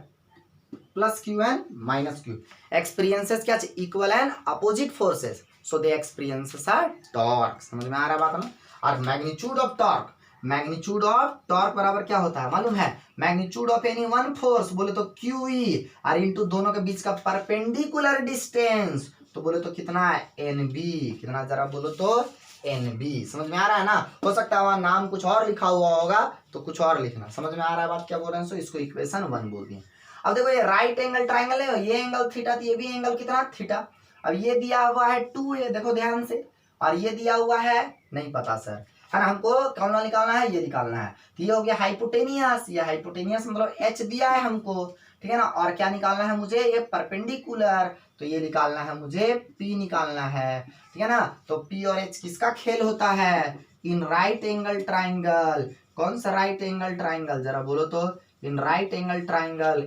plus Q and minus Q experiences क्या, equal and opposite forces, so they experiences are torque. समझ में आ रहा है बात ना। और magnitude of torque, magnitude of torque बराबर क्या होता है मालूम है, magnitude of any one force बोले तो QE और इनटू दोनों के बीच का परपेंडिकुलर डिस्टेंस तो बोले तो कितना है NB, कितना जरा बोलो तो NB। समझ में आ रहा है ना, हो सकता है वहां नाम कुछ और लिखा हुआ होगा तो कुछ और लिखना। समझ में आ रहा है बात क्या बोल रहे हैं, सो इसको इक्वेशन 1 बोल दिए। अब देखो ये राइट एंगल ट्राइंगल है, ये एंगल थीटा तो ये भी एंगल कितना थीटा। अब ये दिया हुआ है 2A देखो ध्यान से, और ये दिया हुआ है नहीं पता सर, है ना, हमको कौन सा निकालना है, ये निकालना है। तो ये हो गया हाइपोटेनियस, ये हाइपोटेनियस मतलब H दिया है हमको, ठीक है ना। और क्या निकालना है मुझे, ये परपेंडिकुलर, तो ये निकालना है मुझे P निकालना है, ठीक है ना। तो P और H किसका खेल होता है, इन राइट एंगल ट्राइंगल। कौन सा राइट एंगल ट्राइंगल जरा बोलो तो, in right angle triangle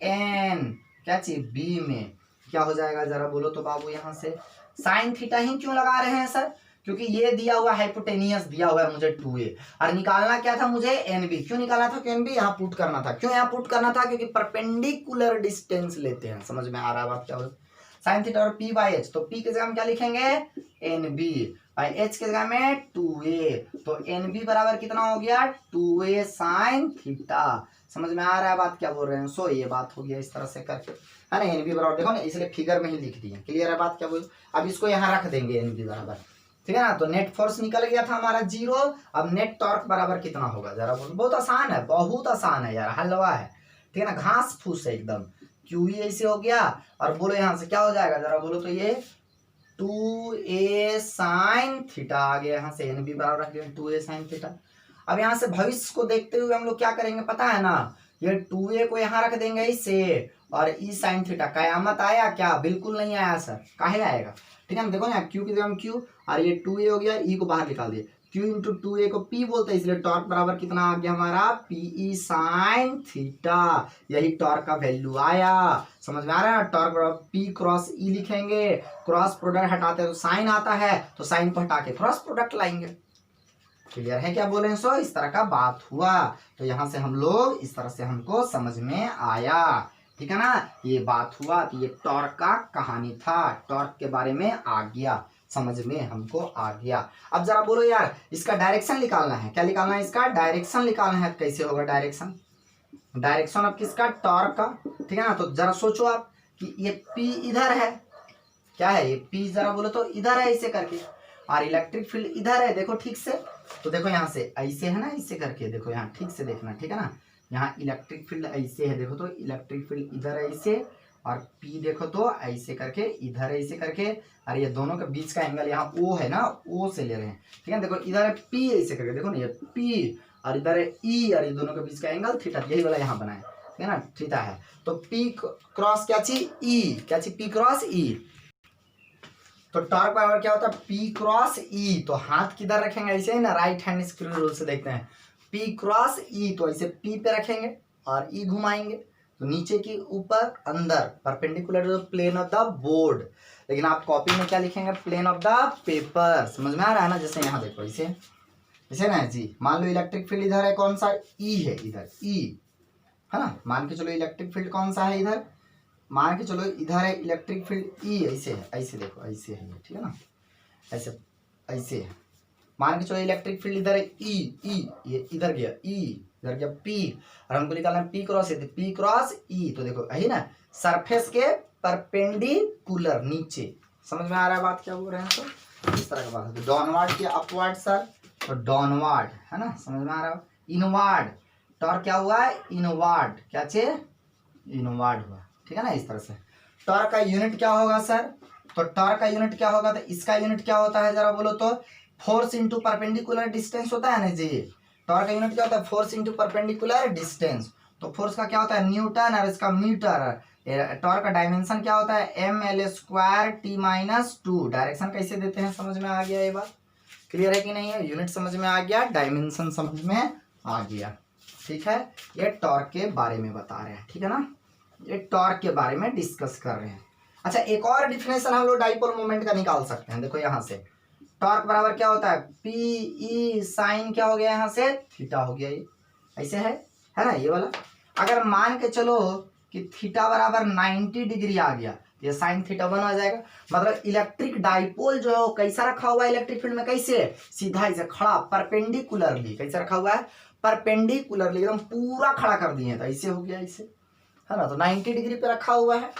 AN क्या चीज B में क्या हो जाएगा जरा बोलो तो बाबू, यहाँ से साइन थीटा ही क्यों लगा रहे हैं सर, क्योंकि ये दिया हुआ हाइपोटेनियस दिया हुआ है मुझे 2A और निकालना क्या था मुझे NB। क्यों निकालना था, क्यों NB यहाँ पुट करना था, क्यों यहाँ पुट करना था, क्योंकि परपेंडिकुलर डिस्टेंस लेते हैं। समझ में आ रहा है बात क्या, साइन थीटा और P बाई H, तो P के जगह में क्या लिखेंगे NB और H के जगह में 2A, तो NB बराबर कितना हो गया 2A साइन थीटा। समझ में आ रहा है बात क्या बोल रहे हैं, सो ये बात हो गया इस तरह से करके, है ना। NB बराबर देखो ना, इसलिए फिगर में ही लिख दिए, क्लियर है बात क्या बोल। अब इसको यहाँ रख देंगे NB बराबर, ठीक है ना। तो नेट फोर्स निकल गया था हमारा 0। अब नेट टॉर्क बराबर कितना होगा जरा बोलो, बहुत आसान है, बहुत आसान है यार, हलवा है, ठीक है ना, घास फूस है एकदम। QE ऐसे हो गया और बोलो यहाँ से क्या हो जाएगा जरा बोलो तो, ये 2A साइन थीटा आ गया, यहाँ से NB बराबर रख दिया 2A साइन थीटा। अब यहाँ से भविष्य को देखते हुए हम लोग क्या करेंगे पता है ना, ये 2A को यहाँ रख देंगे इसे और E साइन थीटा। कयामत आया क्या, बिल्कुल नहीं आया सर, काहे आएगा, ठीक है ना। देखो ना Q की जगह में Q और ये 2A हो गया, E को बाहर निकाल दिए, Q इंटू 2A को P बोलते हैं, इसलिए टॉर्क बराबर कितना आ गया हमारा PE साइन थीटा। यही टॉर्क का वैल्यू आया, समझ में आ रहा है। टॉर्क बराबर P क्रॉस E लिखेंगे, क्रॉस प्रोडक्ट हटाते हैं तो साइन आता है, तो साइन को हटा के क्रॉस प्रोडक्ट लाएंगे। क्लियर है क्या बोले, सो इस तरह का बात हुआ। तो यहाँ से हम लोग इस तरह से हमको समझ में आया, ठीक है ना, ये बात हुआ। तो ये टॉर्क का कहानी था, टॉर्क के बारे में आ गया, समझ में हमको आ गया। अब जरा बोलो यार, इसका डायरेक्शन निकालना है, क्या निकालना है, इसका डायरेक्शन निकालना है। कैसे होगा डायरेक्शन, डायरेक्शन अब किसका, टॉर्क का, ठीक है ना। तो जरा सोचो आप कि ये P इधर है, क्या है ये P जरा बोलो तो इधर है ऐसे करके, और इलेक्ट्रिक फील्ड इधर है, देखो ठीक से। तो देखो यहाँ से ऐसे है ना, ऐसे करके देखो, यहाँ ठीक से देखना, ठीक है ना। यहाँ इलेक्ट्रिक फील्ड ऐसे है, देखो तो इलेक्ट्रिक फील्ड इधर ऐसे, और P देखो तो ऐसे करके इधर ऐसे करके, और ये दोनों के बीच का एंगल यहाँ O है ना, O से ले रहे हैं, ठीक है। देखो इधर है P ऐसे करके, देखो ना ये P और इधर है E, और ये दोनों के बीच का एंगल थीटा, यही वाला यहाँ बना है, ठीक है ना, थीटा है। तो P क्रॉस क्या चीज E, क्या चीज P क्रॉस E। तो टॉर्क बराबर क्या होता है P क्रॉस E। तो हाथ किधर रखेंगे, ऐसे ही ना, राइट हैंड स्क्रू रूल से देखते हैं, P क्रॉस E, तो ऐसे P पे रखेंगे और E घुमाएंगे, तो नीचे की ऊपर अंदर perpendicular plane of the board. लेकिन आप कॉपी में क्या लिखेंगे, प्लेन ऑफ द पेपर। समझ में आ रहा है ना, जैसे यहाँ देखो इसे ना जी, मान लो इलेक्ट्रिक फील्ड इधर है, कौन सा E है, इधर E है ना, मान के चलो इलेक्ट्रिक फील्ड कौन सा है इधर, मान के चलो इधर है इलेक्ट्रिक फील्ड E, ऐसे है, ऐसे देखो ऐसे है, ठीक है ना, ऐसे ऐसे है। मान के चलो इलेक्ट्रिक फील्ड इधर है E, ये इधर गया E, इधर गया P, और हमको निकालना है P क्रॉस है, P क्रॉस E। तो देखो यही ना, सरफेस के परपेंडिकुलर नीचे। समझ में आ रहा है बात क्या बोल रहे हैं, तो इस तरह का बात है। डाउनवर्ड के अपवर्ड सर, तो डाउनवर्ड है ना, समझ में आ रहा है। इनवर्ड, टॉर्क क्या हुआ है, इनवर्ड, क्या चीज, इनवर्ड हुआ, ठीक है ना, इस तरह से। टॉर्क का यूनिट क्या होगा सर, तो टॉर्क का यूनिट क्या होगा, तो इसका यूनिट क्या होता है जरा बोलो तो, फोर्स इंटू परपेंडिकुलर डिस्टेंस होता है ना जी। टॉर्क का यूनिट क्या होता है, फोर्स इंटू परपेंडिकुलर डिस्टेंस। तो फोर्स का क्या होता है न्यूटन, और इसका मीटर। टॉर्क का डायमेंशन क्या होता है ml² t-2। डायरेक्शन कैसे देते हैं, समझ में आ गया ये बात, क्लियर है कि नहीं है। यूनिट समझ में आ गया, डायमेंशन समझ में आ गया, ठीक है। ये टॉर्क के बारे में बता रहे हैं, ठीक है ना, ये टॉर्क के बारे में डिस्कस कर रहे हैं। अच्छा, एक और डिफिनेशन हम लोग डाइपोल मोमेंट का निकाल सकते हैं। देखो यहाँ से टॉर्क बराबर क्या होता है, PE साइन क्या हो गया, यहाँ से थीटा हो गया, ये ऐसे है ना, ये वाला। अगर मान के चलो कि थीटा बराबर 90 डिग्री आ गया, ये साइन थीटा 1 आ जाएगा। मतलब इलेक्ट्रिक डाइपोल जो है वो कैसा रखा हुआ है इलेक्ट्रिक फील्ड में, कैसे सीधा ऐसे खड़ा परपेंडिकुलरली, कैसे रखा हुआ है परपेंडिकुलरली, एकदम पूरा खड़ा कर दिए, तो ऐसे हो गया, ऐसे है ना, तो 90 डिग्री पे रखा हुआ है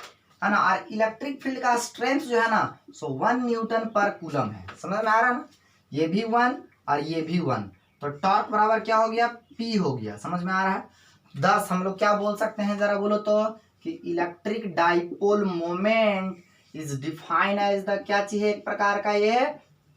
ना। और इलेक्ट्रिक फील्ड का स्ट्रेंथ जो है ना सो 1 न्यूटन पर कूलम है। समझ में आ रहा है ना, ये भी 1 और ये भी 1, तो टॉर्क बराबर क्या हो गया P हो गया। समझ में आ रहा है। 10 हम लोग क्या बोल सकते हैं जरा बोलो तो, कि electric dipole moment is defined as the, क्या चीज है एक प्रकार का ये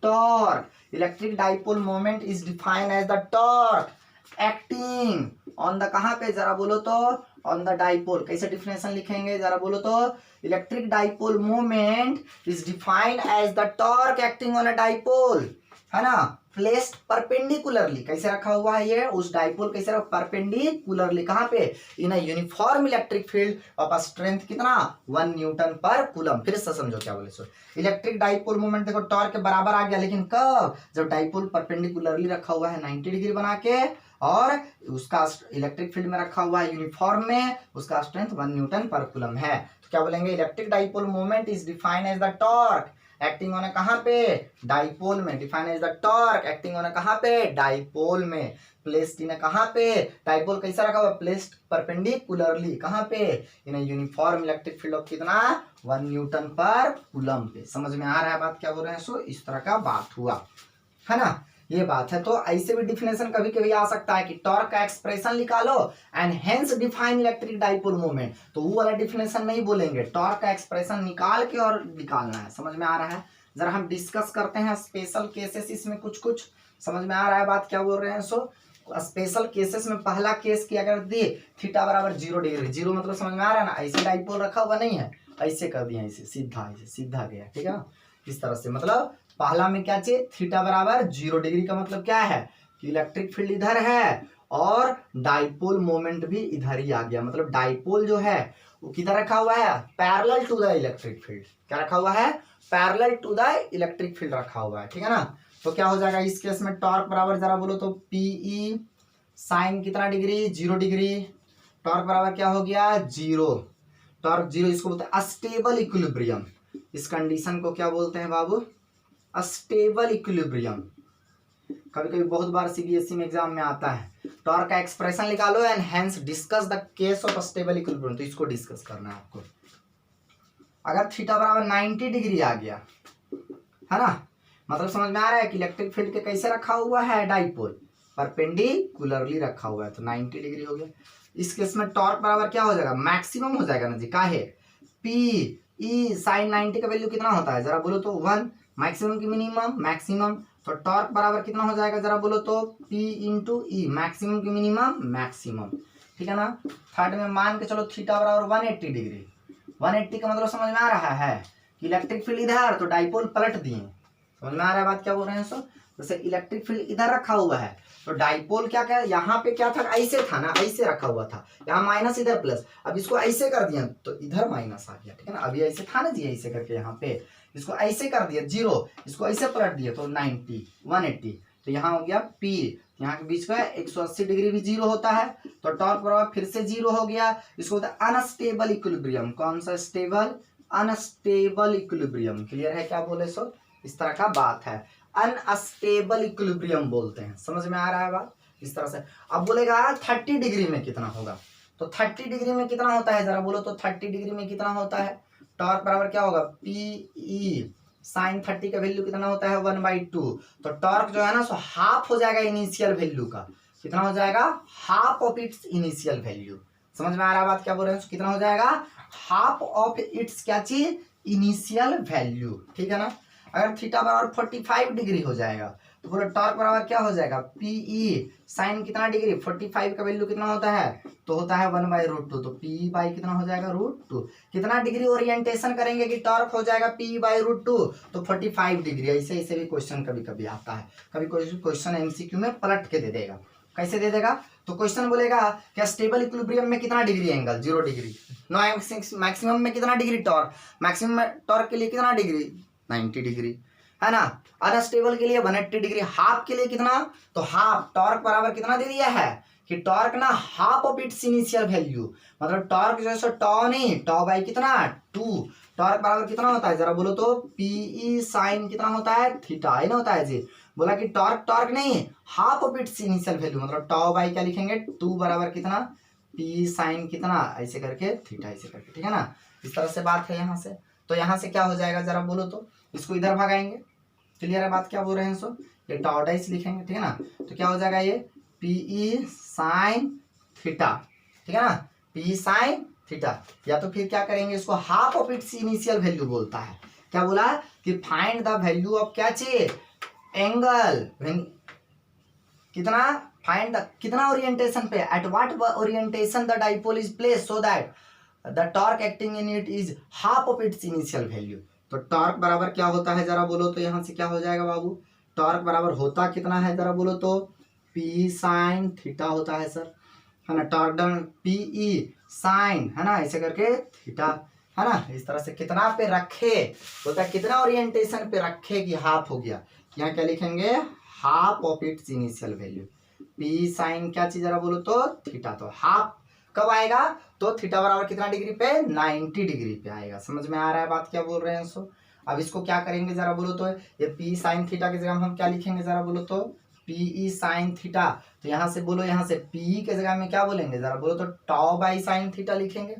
torque. Electric dipole moment is defined as the torque acting on the, कहां पे जरा बोलो तो, ऑन द डाइपोल। कैसे डिफिनेशन लिखेंगे जरा बोलो तो, electric dipole moment is defined as the torque acting on a dipole, है ना, प्लेस्ड परपेंडिकुलरली। कैसे रखा हुआ है ये, उस डाइपोल कैसे रखा परपेंडिकुलरली, कहां पे, in a uniform electric field of a strength कितना 1 न्यूटन पर कूलम। फिर से समझो क्या बोले सो, इलेक्ट्रिक डाइपोल मोमेंट देखो टॉर्क के बराबर आ गया, लेकिन कब, जब डाइपोल परपेंडिकुलरली रखा हुआ है 90 डिग्री बना के, और उसका इलेक्ट्रिक फील्ड में रखा हुआ है यूनिफॉर्म में, उसका स्ट्रेंथ 1 न्यूटन पर कूलम है। तो क्या बोलेंगे, electric dipole moment is defined as the torque acting on कहां पे डाइपोल में, define as the torque acting on कहां पे डाइपोल में, प्लेस्ड इन कहां पे, डाइपोल कैसा रखा हुआ प्लेस्ड परपेंडिकुलरली कहां पे, in uniform electric field of कितना 1 न्यूटन पर कूलम पे। समझ में आ रहा है बात क्या बोल रहे हैं, सो इस तरह का बात हुआ, है ना, ये बात है। तो ऐसे भी डिफिनेशन कभी कभी आ सकता है कि टॉर्क का एक्सप्रेशन निकालो and hence define electric dipole moment, तो वो वाला डिफिनेशन नहीं बोलेंगे, टॉर्क का एक्सप्रेशन निकाल के और निकालना है। समझ में आ रहा है। जरा हम डिस्कस करते हैं स्पेशल केसेस, इसमें कुछ कुछ समझ में आ रहा है बात क्या बोल रहे हैं। सो स्पेशल केसेस में पहला केस क्या कर दिए, थीटा बराबर 0 डिग्री, 0 मतलब समझ में आ रहा है ना, ऐसे डाइपोल रखा हुआ नहीं है, ऐसे कर दिया, ऐसे सीधा गया, ठीक है ना, इस तरह से। मतलब पहला में क्या चाहिए, थीटा बराबर 0 डिग्री का मतलब क्या है कि इलेक्ट्रिक फील्ड इधर है और डाइपोल मोमेंट भी इधर ही आ गया। मतलब डाइपोल जो है वो किधर रखा हुआ है, parallel to the electric field. क्या रखा हुआ है, parallel to the electric field रखा हुआ है, ठीक है ना। तो क्या हो जाएगा इस केस में, टॉर्क बराबर जरा बोलो तो पीई साइन कितना डिग्री 0 डिग्री, टॉर्क बराबर क्या हो गया 0, टॉर्क 0, इसको बोलते हैं अस्टेबल इक्विलिब्रियम। इस कंडीशन को क्या बोलते हैं बाबू, स्टेबल इक्विलिब्रियम। कभी कभी बहुत बार सीबीएसई में एग्जाम में आता है, टॉर्क का एक्सप्रेशन निकालो and hence discuss the case of stable equilibrium, तो इसको डिस्कस करना है आपको। अगर थीटा बराबर 90 डिग्री आ गया, है ना, मतलब समझ में आ रहा है कि इलेक्ट्रिक फील्ड के कैसे रखा हुआ है डाइपोल परपेंडिकुलरली रखा हुआ है, तो 90 डिग्री हो गया। इस केस में टॉर्क बराबर क्या हो जाएगा, मैक्सिमम हो जाएगा ना जी, काहे पी ई साइन 90 का वैल्यू कितना होता है जरा बोलो तो 1, मैक्सिमम की मिनिमम मैक्सिमम, तो टॉर्क बराबर कितना हो जाएगा जरा बोलो तो P इंटू ई, मैक्सिमम की मिनिमम मैक्सिमम, ठीक है ना। थर्ड में मान के चलो थीटा बराबर 180 डिग्री, 180 का मतलब समझ में आ रहा है कि इलेक्ट्रिक फील्ड इधर तो डाइपोल पलट दिए। समझ में आ रहा है बात क्या बोल रहे हैं। सो जैसे इलेक्ट्रिक फील्ड इधर रखा हुआ है तो डाइपोल क्या क्या यहाँ पे क्या था, ऐसे था ना, ऐसे रखा हुआ था, यहाँ माइनस इधर प्लस, अब इसको ऐसे कर दिया तो इधर माइनस आ गया, ठीक है ना। अभी ऐसे था ना जी, ऐसे करके यहाँ पे इसको ऐसे कर दिया 0, इसको ऐसे पलट दिया तो 90 180, तो यहाँ हो गया P, यहाँ के बीच में 180 डिग्री भी 0 होता है, तो टॉर्क बराबर फिर से 0 हो गया। इसको होता है अनस्टेबल इक्विलिब्रियम। कौन सा स्टेबल, अनस्टेबल इक्विलिब्रियम। क्लियर है क्या बोले सो, इस तरह का बात है, अनस्टेबल इक्विलिब्रियम बोलते हैं। समझ में आ रहा है बात इस तरह से। अब बोलेगा 30 डिग्री में कितना होगा, तो 30 डिग्री में कितना होता है जरा बोलो तो 30 डिग्री में कितना होता है, टॉर्क बराबर क्या होगा पी साइन 30 का वैल्यू कितना होता है 1/2, तो टॉर्क जो है ना सो हाफ हो जाएगा इनिशियल वैल्यू का, कितना हो जाएगा half of its initial value. समझ में आ रहा है बात क्या बोल रहे हैं, कितना हो जाएगा हाफ ऑफ इट्स क्या चीज इनिशियल वैल्यू, ठीक है ना। अगर थीटा बराबर 45 डिग्री हो जाएगा तो बोलो टॉर्क बराबर क्या हो जाएगा पीई साइन कितना डिग्री 45 का वैल्यू कितना होता है, तो होता है 1/√2, तो पी बाई कितना हो जाएगा √2। कितना डिग्री ओरिएंटेशन करेंगे कि टॉर्क हो जाएगा P/√2, तो 45 डिग्री। ऐसे ऐसे भी क्वेश्चन कभी कभी आता है, कभी क्वेश्चन एमसीक्यू में पलट के दे देगा। कैसे दे देगा, तो क्वेश्चन बोलेगा क्या स्टेबल इक्विलिब्रियम में कितना डिग्री एंगल 0 डिग्री, मैक्सिमम में कितना डिग्री टॉर्क, मैक्सिमम टॉर्क के लिए कितना डिग्री 90 डिग्री, है ना। अनस्टेबल के लिए 180 डिग्री, हाफ के लिए कितना, तो हाफ टॉर्क बराबर कितना दे दिया है कि टॉर्क ना half of its initial value, मतलब टॉर्क जो है सो टॉ नहीं टॉ बाई कितना 2, टॉर्क बराबर कितना होता है जरा बोलो तो, पीई साइन कितना होता है, थीटा, है ना होता है जी। बोला कि टॉर्क टॉर्क नहीं, half of its initial value, मतलब टॉ बाई क्या लिखेंगे, 2 बराबर कितना, पी साइन कितना, ऐसे करके थीटा, ऐसे करके, ठीक है ना। इस तरह से बात है यहाँ से। तो यहाँ से क्या हो जाएगा जरा बोलो तो, इसको इधर भगाएंगे, क्लियर है बात क्या बोल रहे हैं सो, ये टॉर्डाइस लिखेंगे, ठीक है ना। तो क्या हो जाएगा ये पीई साइन थीटा, ठीक है ना, पी साइन थीटा। या तो फिर क्या करेंगे, इसको half of its initial value बोलता है। क्या बोला कि फाइंड द वैल्यू ऑफ क्या चाहिए, एंगल, कितना, फाइंड कितना ओरिएंटेशन पे, at what orientation the dipole is placed so that the torque acting in it is half of its initial value. तो टॉर्क बराबर क्या होता है जरा बोलो तो, यहाँ से क्या हो जाएगा बाबू, टॉर्क बराबर होता कितना है जरा बोलो तो, पी साइन थीटा होता है सर, है ना। टॉर्क डन पीई साइन, है ना, ऐसे करके थीटा, है ना। इस तरह से कितना पे रखे होता है, कितना ओरिएंटेशन पे रखे कि हाफ हो गया, यहाँ क्या लिखेंगे, half of its initial value. P sine क्या चीज जरा बोलो तो, थीटा। तो हाफ कब आएगा, तो थीटा बराबर कितना डिग्री पे, 90 डिग्री पे आएगा। समझ में आ रहा है बात क्या बोल रहे हैं सो। अब इसको क्या करेंगे जरा बोलो तो, ये पी साइन थीटा की जगह हम क्या लिखेंगे जरा बोलो तो, पीई साइन थीटा। तो यहाँ से बोलो, यहाँ से पी के जगह में क्या बोलेंगे जरा बोलो तो, टॉ बाई साइन थीटा लिखेंगे।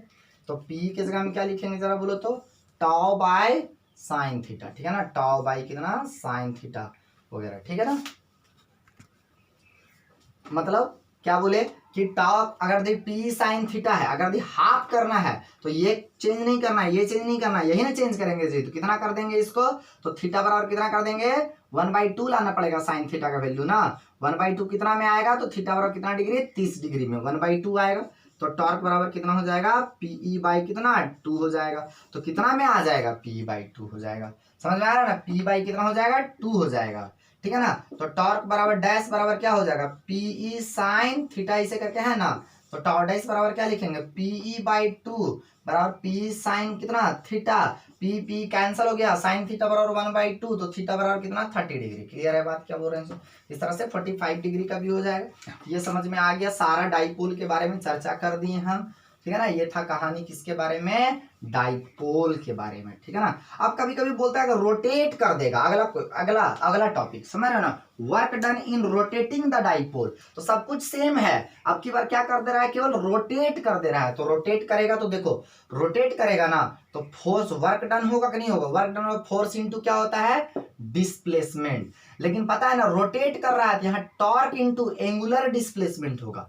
तो पी के जगह में क्या लिखेंगे जरा बोलो तो, टॉ बाई साइन थीटा, ठीक है ना, टॉ बाई कितना, साइन थीटा वगैरह, ठीक है ना। मतलब क्या बोले कि टॉप अगर दी पी साइन थीटा है, अगर दी हाफ करना है तो ये चेंज नहीं करना है, ये चेंज नहीं करना है, यही ना चेंज करेंगे जी। तो कितना कर देंगे इसको, तो थीटा बराबर कितना कर देंगे, 1/2 लाना पड़ेगा साइन थीटा का वैल्यू ना। 1/2 कितना में आएगा, तो थीटा बराबर कितना डिग्री, 30 डिग्री में 1/2 आएगा। तो टॉर्क बराबर कितना हो जाएगा, पीई बाई कितना, 2 हो जाएगा। तो कितना में आ जाएगा, पी/2 हो जाएगा। समझ में आ रहा है ना, पी बाई कितना हो जाएगा, 2 हो जाएगा, ठीक है ना। तो टॉर्क बराबर डैश बराबर क्या हो जाएगा, पीई साइन थीटा, इसे करके है ना। तो टॉर्क बराबर क्या लिखेंगे, पीई/2 बराबर पी साइन कितना, थीटा, पी कैंसिल हो गया, साइन थीटा बराबर 1/2, तो थीटा बराबर कितना, 30 डिग्री। क्लियर है बात क्या बोल रहे हैं। इस तरह से 45 डिग्री का भी हो जाएगा। ये समझ में आ गया, सारा डाइपोल के बारे में चर्चा कर दिए हम, ठीक है ना। ये था कहानी किसके बारे में, डाइपोल के बारे में, ठीक है ना। अब कभी कभी बोलता है अगर रोटेट कर देगा, अगला अगला टॉपिक समझ रहे हो ना, work done in rotating the dipole. तो सब कुछ सेम है, अब की बार क्या कर दे रहा है, केवल रोटेट कर दे रहा है। तो रोटेट करेगा तो देखो, रोटेट करेगा ना तो फोर्स वर्क डन होगा कि नहीं होगा, वर्क डन होगा, फोर्स इंटू क्या होता है, डिस्प्लेसमेंट। लेकिन पता है ना, रोटेट कर रहा है, यहाँ टॉर्क इंटू एंगुलर डिस्प्लेसमेंट होगा।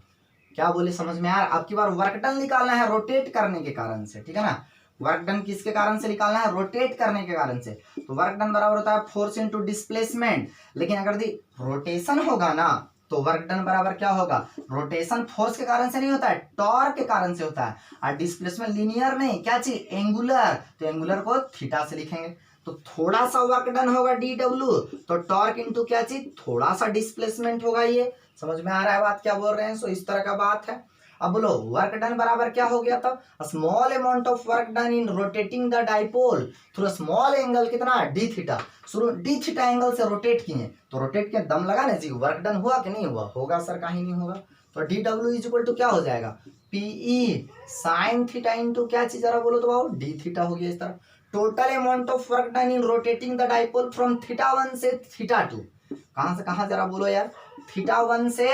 क्या बोले समझ में यार, अब की बार वर्क डन निकालना है रोटेट करने के कारण से, ठीक है ना। वर्क डन किसके कारण से निकालना है, रोटेट करने के कारण से। तो वर्क डन बराबर होता है फोर्स इनटू डिस्प्लेसमेंट। लेकिन अगर दी रोटेशन होगा ना तो वर्क डन बराबर क्या होगा, रोटेशन फोर्स के कारण से नहीं होता है, टॉर्क के कारण से होता है। और डिस्प्लेसमेंट लीनियर नहीं, क्या चाहिए, एंगुलर। तो एंगुलर को थीटा से लिखेंगे। तो थोड़ा सा वर्क डन होगा DW, तो टॉर्क इंटू क्या चीज, थोड़ा सा डिस्प्लेसमेंट होगा। ये समझ में आ रहा है बात क्या बोल रहे हैं। सो इस तरह का बात है। अब बोलो वर्क डन बराबर क्या हो गया था, small amount of work done in rotating the dipole through small angle कितना, डी थीटा। शुरू डी थीटा एंगल से रोटेट किए, तो रोटेट के दम लगा ना जी, वर्क डन हुआ कि नहीं हुआ, होगा सर, कहीं नहीं होगा। तो DW इज इक्वल टू क्या हो जाएगा, पीई साइन थीटा इंटू क्या चीज जरा बोलो तो बाबू, डी थीटा हो गया। इस तरह total amount of work done in rotating the dipole from θ1 से θ2, कहां से कहां जरा बोलो यार, θ1 से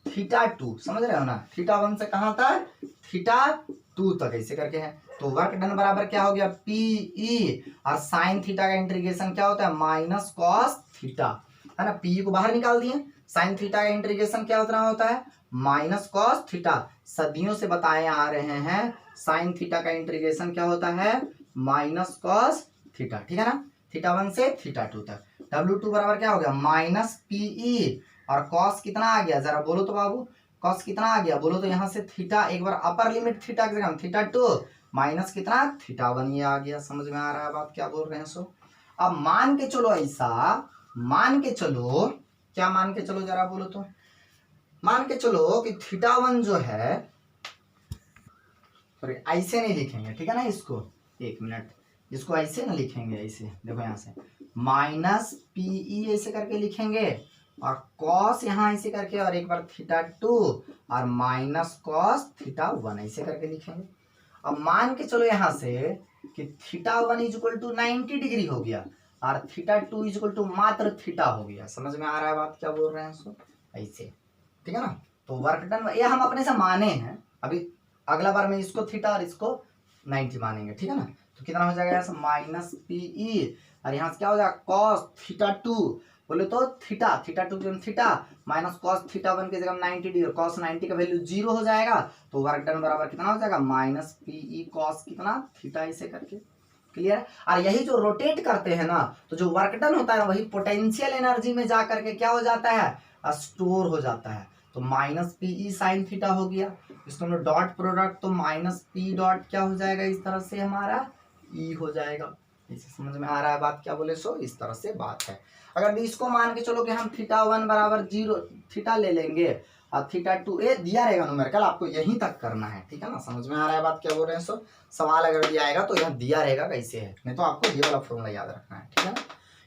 θ2, समझ रहे हो ना, θ1 से कहां तक, θ2 तक, ऐसे करके है। तो वर्क डन बराबर क्या हो गया, पीई, और साइन थीटा का इंटीग्रेशन क्या होता है, माइनस कॉस थीटा, है ना। पी को बाहर निकाल दिए, साइन थीटा का इंटीग्रेशन क्या होता है, माइनस कॉस थीटा। सदियों से बताए आ रहे हैं, साइन थीटा का इंटीग्रेशन क्या होता है, माइनस कॉस थीटा, ठीक है ना। θ1 से θ2 तक। W2 बराबर क्या हो गया, माइनस पीई, और कॉस कितना आ गया जरा बोलो तो बाबू, कॉस कितना आ गया बोलो तो, यहाँ से थीटा एक बार अपर लिमिट थीटा की जगह θ2 माइनस कितना, θ1, ये आ गया। समझ में आ रहा है बात क्या बोल रहे हैं। सो अब मान के चलो, ऐसा मान के चलो, क्या मान के चलो जरा बोलो तो, मान के चलो कि θ1 जो है, सॉरी ऐसे नहीं लिखेंगे, ठीक है ना, इसको एक मिनट, इसको ऐसे ना लिखेंगे, ऐसे देखो यहाँ से माइनस पीई ऐसे करके लिखेंगे, और कॉस यहाँ ऐसे करके, और एक बार θ2 और माइनस कॉस θ1 ऐसे करके लिखेंगे। अब मान के चलो यहाँ से कि theta 1 is equal to 90 degree हो गया और थीटा 2 इज इक्वल टू मात्र थीटा हो गया। समझ में आ रहा है बात क्या बोल रहे हैं इसको, ऐसे, ठीक है ना। तो वर्क डन ये हम अपने से माने हैं, अभी अगला बार में इसको थीटा और इसको 90 मानेंगे, ठीक है ना। तो कितना हो जाएगा यहाँ से माइनस पीई और यहाँ से क्या हो जाएगा कॉस थीटा 2, बोले तो theta 2 theta minus cos theta 1 की जगह 90 डिग्री, कॉस 90 का वैल्यू 0 हो जाएगा। तो वर्क डन बराबर कितना हो जाएगा माइनस पीई कॉस कितना थीटा, ऐसे करके, क्लियर है। और यही जो रोटेट करते हैं ना, तो जो वर्क डन होता है ना वही पोटेंशियल एनर्जी में जा करके क्या हो जाता है, स्टोर हो जाता है। तो माइनस पीई साइन थीटा हो गया, इसको हम डॉट प्रोडक्ट, तो माइनस पी डॉट क्या हो जाएगा इस तरह से हमारा ई हो जाएगा। इसे समझ में आ रहा है बात क्या बोले सो, इस तरह से बात है। अगर इसको मान के चलो कि हम थीटा 1 बराबर 0 थीटा ले लेंगे और थीटा 2 ये दिया रहेगा न्यूमेरिकल, आपको यहीं तक करना है, ठीक है ना। समझ में आ रहा है बात क्या बोल रहे हैं सो। सवाल अगर दिया आएगा तो यहाँ दिया रहेगा कैसे है, नहीं तो आपको ये वाला फॉर्मूला याद रखना है, ठीक है ना।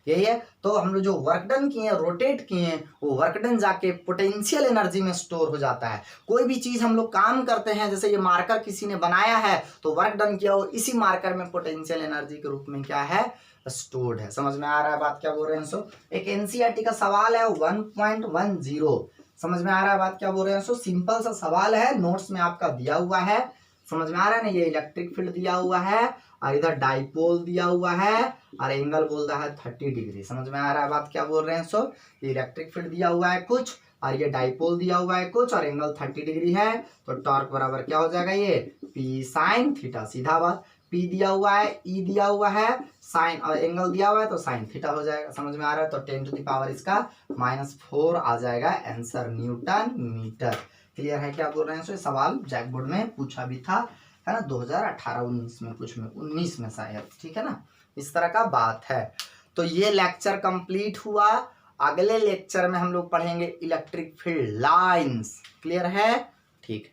यही है। तो हम लोग जो वर्क डन किए, रोटेट किए, वो वर्क डन जाके पोटेंशियल एनर्जी में स्टोर हो जाता है। कोई भी चीज हम लोग काम करते हैं, जैसे ये मार्कर किसी ने बनाया है तो वर्क डन किया हो, इसी मार्कर में पोटेंशियल एनर्जी के रूप में क्या है, स्टोर्ड है। समझ में आ रहा है बात क्या बोल रहे हैं सो। एक एनसीईआरटी का सवाल है 1.10, समझ में आ रहा है बात क्या बोल रहे हैं सो। सिंपल सा सवाल है, नोट्स में आपका दिया हुआ है, समझ में आ रहा है ना। ये इलेक्ट्रिक फील्ड दिया हुआ है और इधर डाइपोल दिया हुआ है और एंगल बोल रहा है 30 डिग्री। समझ में आ रहा है बात क्या बोल रहे हैं सो। ये इलेक्ट्रिक फील्ड दिया हुआ है कुछ और ये डाइपोल दिया हुआ है कुछ और एंगल 30 डिग्री है। तो टॉर्क बराबर क्या हो जाएगा, ये पी साइन थीटा, सीधा बात। पी दिया हुआ है, ई दिया हुआ है, साइन और एंगल दिया हुआ है तो साइन थीटा हो जाएगा। समझ में आ रहा है। तो 10 टू द पावर इसका -4 आ जाएगा आंसर, न्यूटन मीटर। क्लियर है क्या बोल रहे हैं सो। सवाल जैक बोर्ड में पूछा भी था, है ना, 2018-19 में, कुछ में 19 में शायद, ठीक है ना। इस तरह का बात है। तो ये लेक्चर कंप्लीट हुआ। अगले लेक्चर में हम लोग पढ़ेंगे इलेक्ट्रिक फील्ड लाइंस। क्लियर है, ठीक।